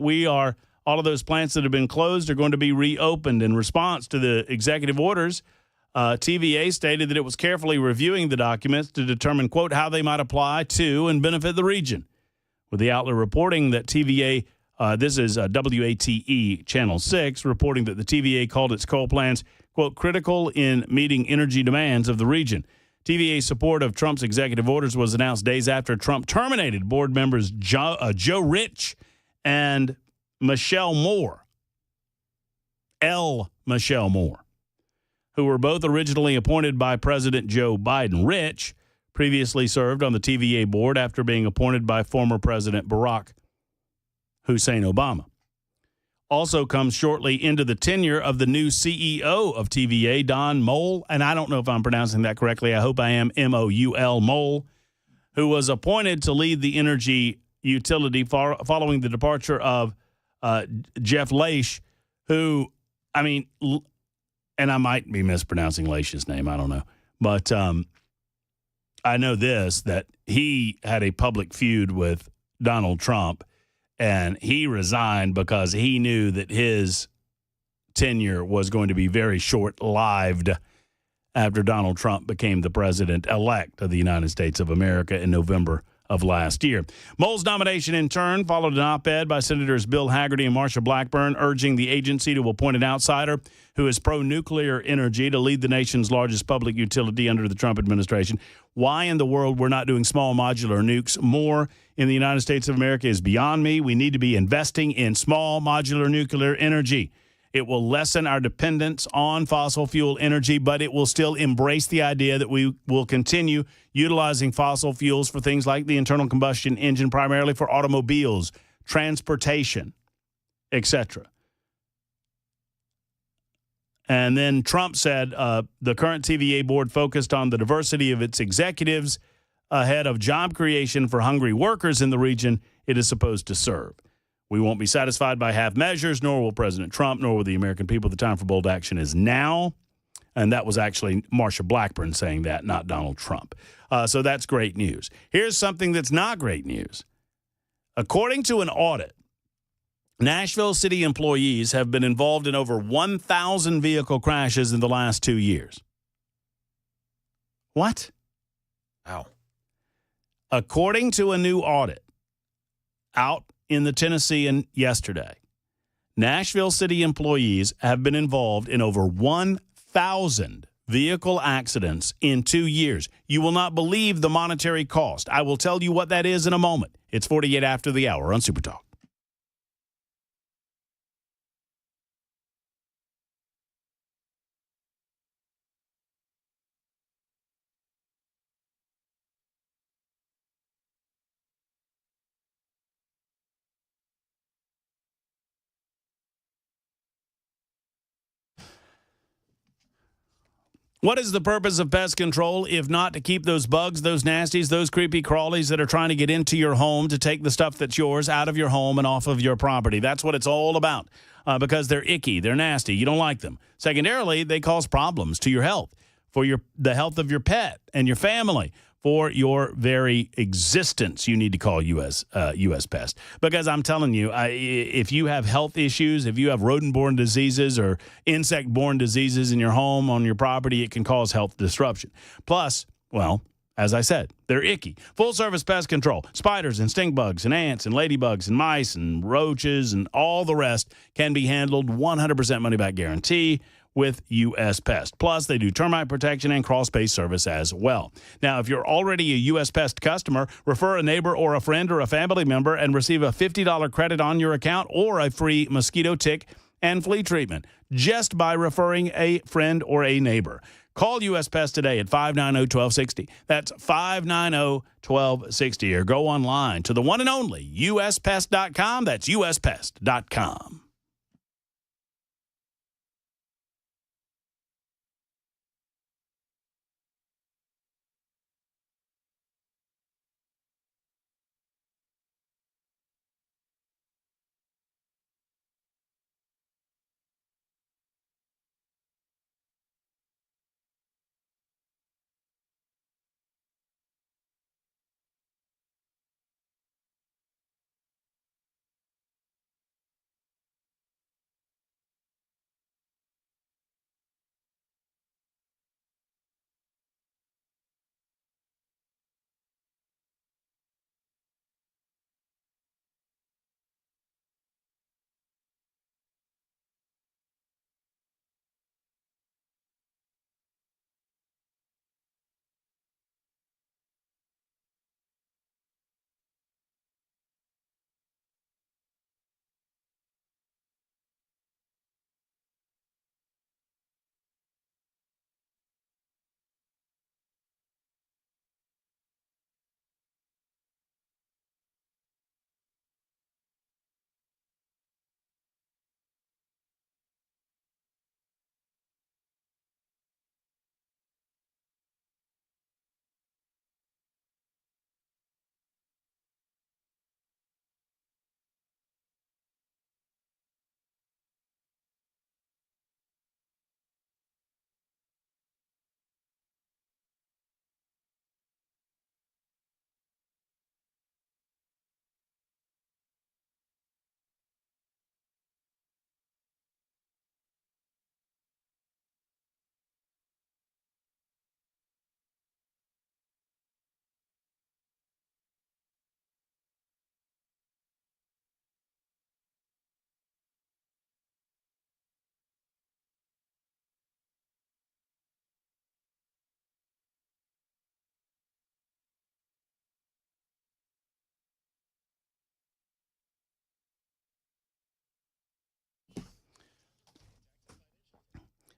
All of those plants that have been closed are going to be reopened. In response to the executive orders, TVA stated that it was carefully reviewing the documents to determine, quote, how they might apply to and benefit the region. With the outlet reporting that TVA, this is WATE Channel 6, reporting that the TVA called its coal plants, quote, critical in meeting energy demands of the region. TVA's support of Trump's executive orders was announced days after Trump terminated board members Joe Rich and Michelle Moore, Michelle Moore, who were both originally appointed by President Joe Biden. Rich previously served on the TVA board after being appointed by former President Barack Hussein Obama. Also comes shortly into the tenure of the new CEO of TVA, Don Moll, and I don't know if I'm pronouncing that correctly. I hope I am, M-O-U-L, Moll, who was appointed to lead the energy utility following the departure of Jeff Leish, who, and I might be mispronouncing Leish's name, I don't know. But I know that he had a public feud with Donald Trump, and he resigned because he knew that his tenure was going to be very short-lived after Donald Trump became the president-elect of the United States of America in November of last year. Moll's nomination, in turn, followed an op-ed by Senators Bill Hagerty and Marsha Blackburn urging the agency to appoint an outsider who is pro-nuclear energy to lead the nation's largest public utility under the Trump administration. Why in the world we're not doing small modular nukes more in the United States of America is beyond me. We need to be investing in small modular nuclear energy. It will lessen our dependence on fossil fuel energy, but it will still embrace the idea that we will continue utilizing fossil fuels for things like the internal combustion engine, primarily for automobiles, transportation, etc. And then Trump said the current TVA board focused on the diversity of its executives ahead of job creation for hungry workers in the region it is supposed to serve. We won't be satisfied by half measures, nor will President Trump, nor will the American people. The time for bold action is now. And that was actually Marsha Blackburn saying that, not Donald Trump. So that's great news. Here's something that's not great news. According to an audit, Nashville city employees have been involved in over 1,000 vehicle crashes in the last 2 years. What? Wow. According to a new audit out in the Tennessean yesterday, Nashville city employees have been involved in over 1,000 vehicle accidents in 2 years. You will not believe the monetary cost. I will tell you what that is in a moment. It's 48 after the hour on Super Talk. What is the purpose of pest control if not to keep those bugs, those nasties, those creepy crawlies that are trying to get into your home to take the stuff that's yours out of your home and off of your property? That's what it's all about, because they're icky, they're nasty, you don't like them. Secondarily, they cause problems to your health, for the health of your pet and your family. For your very existence, you need to call U.S. Pest. Because I'm telling you, if you have health issues, if you have rodent-borne diseases or insect-borne diseases in your home, on your property, it can cause health disruption. Plus, well, as I said, they're icky. Full-service pest control, spiders and stink bugs and ants and ladybugs and mice and roaches and all the rest can be handled 100% money-back guarantee with U.S. Pest. Plus, they do termite protection and crawl space service as well. Now, if you're already a U.S. Pest customer, refer a neighbor or a friend or a family member and receive a $50 credit on your account or a free mosquito, tick, and flea treatment just by referring a friend or a neighbor. Call U.S. Pest today at 590-1260. That's 590-1260. Or go online to the one and only uspest.com. That's uspest.com.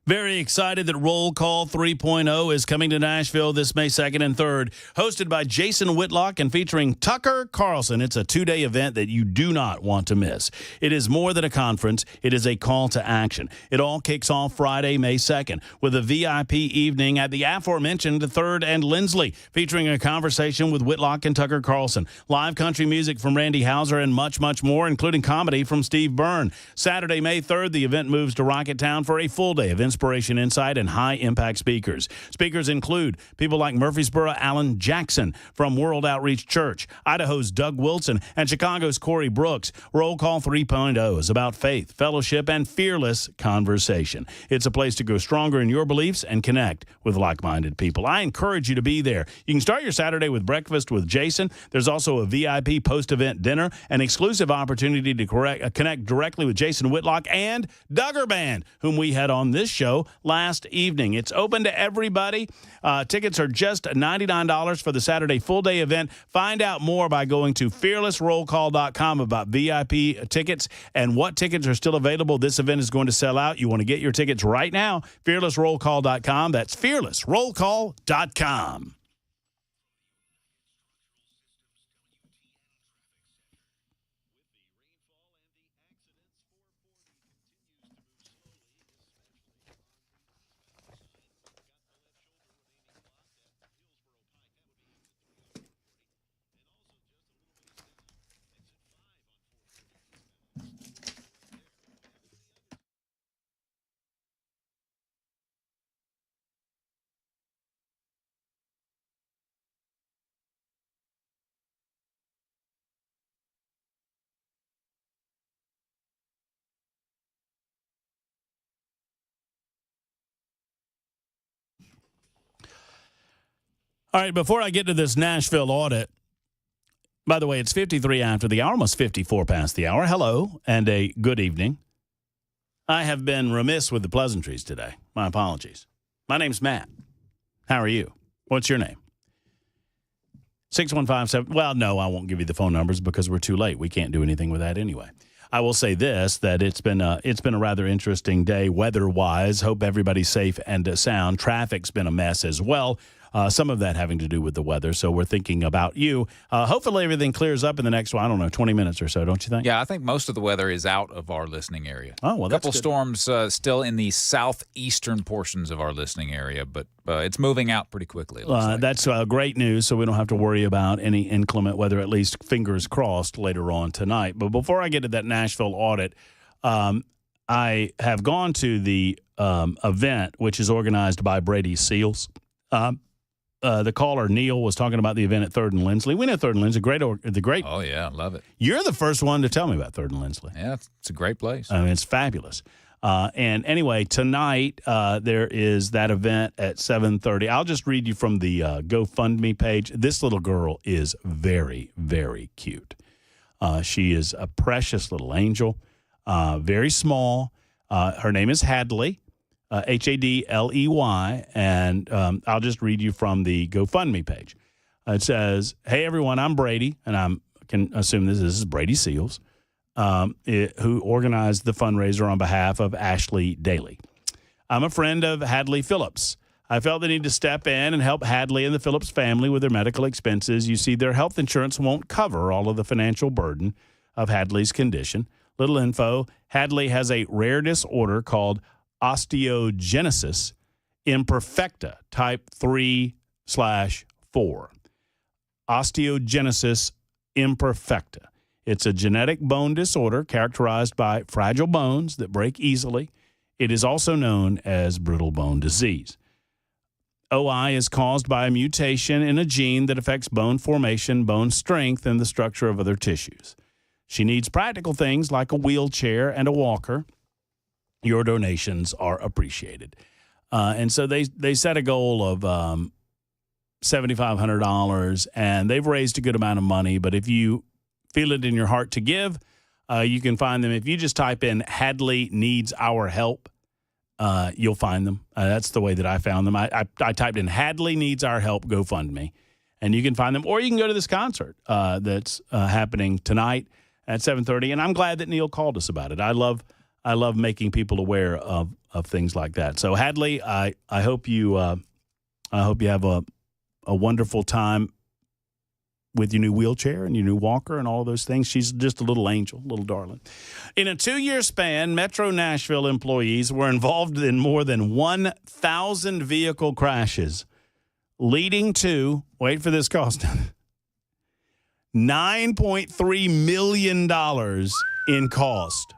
Very excited that Roll Call 3.0 is coming to Nashville this May 2nd and 3rd. Hosted by Jason Whitlock and featuring Tucker Carlson. It's a 2-day event that you do not want to miss. It is more than a conference. It is a call to action. It all kicks off Friday, May 2nd, with a VIP evening at the aforementioned 3rd and Lindsley, featuring a conversation with Whitlock and Tucker Carlson, live country music from Randy Houser, and much, much more, including comedy from Steve Byrne. Saturday, May 3rd, the event moves to Rocketown for a full day of inspiration, insight, and high-impact speakers. Speakers include people like Murfreesboro Alan Jackson from World Outreach Church, Idaho's Doug Wilson, and Chicago's Corey Brooks. Roll Call 3.0 is about faith, fellowship, and fearless conversation. It's a place to go stronger in your beliefs and connect with like-minded people. I encourage you to be there. You can start your Saturday with breakfast with Jason. There's also a VIP post-event dinner, an exclusive opportunity to connect directly with Jason Whitlock and Duggar Band, whom we had on this show last evening. It's open to everybody. Tickets are just $99 for the Saturday full-day event. Find out more by going to fearlessrollcall.com about VIP tickets and what tickets are still available. This event is going to sell out. You want to get your tickets right now. Fearlessrollcall.com. That's fearlessrollcall.com. All right, before I get to this Nashville audit, by the way, it's 53 after the hour, almost 54 past the hour. Hello, and a good evening. I have been remiss with the pleasantries today. My apologies. My name's Matt. How are you? What's your name? 615-7. Well, no, I won't give you the phone numbers because we're too late. We can't do anything with that anyway. I will say this, that it's been a rather interesting day weather-wise. Hope everybody's safe and sound. Traffic's been a mess as well. Some of that having to do with the weather. So we're thinking about you. Hopefully everything clears up in the next, 20 minutes or so, don't you think? Yeah, I think most of the weather is out of our listening area. Oh, well, a couple storms still in the southeastern portions of our listening area, but it's moving out pretty quickly. It looks like. That's great news, so we don't have to worry about any inclement weather, at least fingers crossed, later on tonight. But before I get to that Nashville audit, I have gone to the event, which is organized by Brady Seals. The caller, Neil, was talking about the event at 3rd and Lindsley. We know 3rd and Lindsley, great. Oh, yeah, love it. You're the first one to tell me about 3rd and Lindsley. Yeah, it's a great place. I mean, it's fabulous. And anyway, tonight there is that event at 7:30. I'll just read you from the GoFundMe page. This little girl is very, very cute. She is a precious little angel, very small. Her name is Hadley. Hadley, and I'll just read you from the GoFundMe page. It says, "Hey everyone, I'm Brady," and I can assume this is Brady Seals, who organized the fundraiser on behalf of Ashley Daly. I'm a friend of Hadley Phillips. I felt the need to step in and help Hadley and the Phillips family with their medical expenses. You see, their health insurance won't cover all of the financial burden of Hadley's condition. Little info, Hadley has a rare disorder called osteogenesis imperfecta, type 3/4. Osteogenesis imperfecta. It's a genetic bone disorder characterized by fragile bones that break easily. It is also known as brittle bone disease. OI is caused by a mutation in a gene that affects bone formation, bone strength, and the structure of other tissues. She needs practical things like a wheelchair and a walker. Your donations are appreciated. And so they set a goal of $7,500, and they've raised a good amount of money. But if you feel it in your heart to give, you can find them. If you just type in Hadley Needs Our Help, you'll find them. That's the way that I found them. I typed in Hadley Needs Our Help GoFundMe, and you can find them. Or you can go to this concert that's happening tonight at 7:30. And I'm glad that Neil called us about it. I love making people aware of things like that. So Hadley, I hope you have a wonderful time with your new wheelchair and your new walker and all of those things. She's just a little angel, little darling. In a 2-year span, Metro Nashville employees were involved in more than 1,000 vehicle crashes, leading to, wait for this cost, $9.3 million in cost.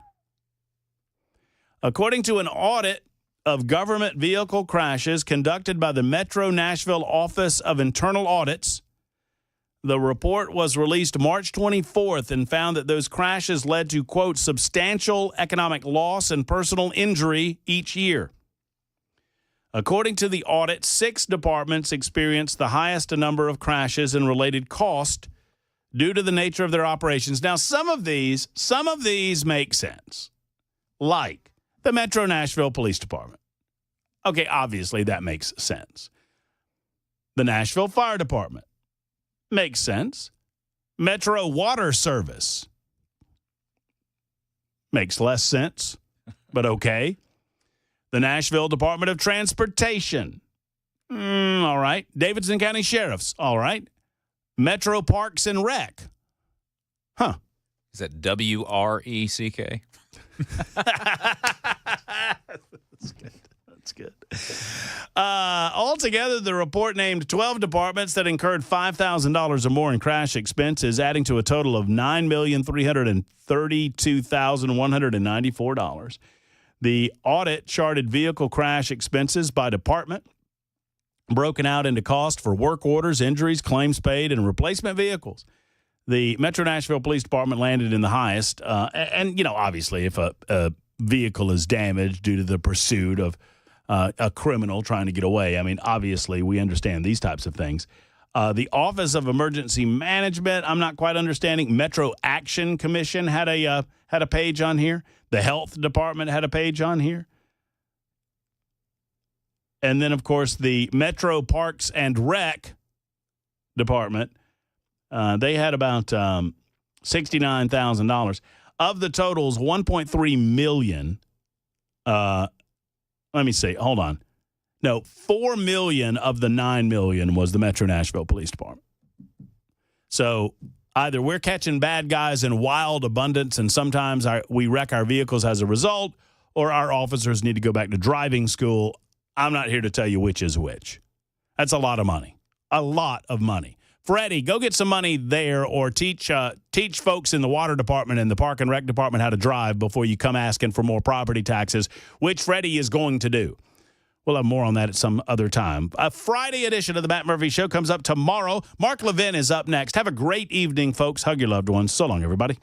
According to an audit of government vehicle crashes conducted by the Metro Nashville Office of Internal Audits, the report was released March 24th and found that those crashes led to, quote, substantial economic loss and personal injury each year. According to the audit, 6 departments experienced the highest number of crashes and related cost due to the nature of their operations. Now, some of these make sense, like the Metro Nashville Police Department. Okay, obviously that makes sense. The Nashville Fire Department makes sense. Metro Water Service makes less sense, but okay. The Nashville Department of Transportation. All right. Davidson County Sheriff's. All right. Metro Parks and Rec. Huh. Is that WRECK? That's good. That's good. Altogether, the report named 12 departments that incurred $5,000 or more in crash expenses, adding to a total of $9,332,194. The audit charted vehicle crash expenses by department, broken out into cost for work orders, injuries, claims paid, and replacement vehicles. The Metro Nashville Police Department landed in the highest. And, obviously, if a vehicle is damaged due to the pursuit of a criminal trying to get away, I mean, obviously, we understand these types of things. The Office of Emergency Management, I'm not quite understanding. Metro Action Commission had a page on here. The Health Department had a page on here. And then, of course, the Metro Parks and Rec Department, they had about $69,000. Of the totals, $1.3 million. Let me see. Hold on. No, $4 million of the $9 million was the Metro Nashville Police Department. So either we're catching bad guys in wild abundance, and sometimes we wreck our vehicles as a result, or our officers need to go back to driving school. I'm not here to tell you which is which. That's a lot of money. A lot of money. Freddie, go get some money there, or teach folks in the water department and the park and rec department how to drive before you come asking for more property taxes, which Freddie is going to do. We'll have more on that at some other time. A Friday edition of the Matt Murphy Show comes up tomorrow. Mark Levin is up next. Have a great evening, folks. Hug your loved ones. So long, everybody.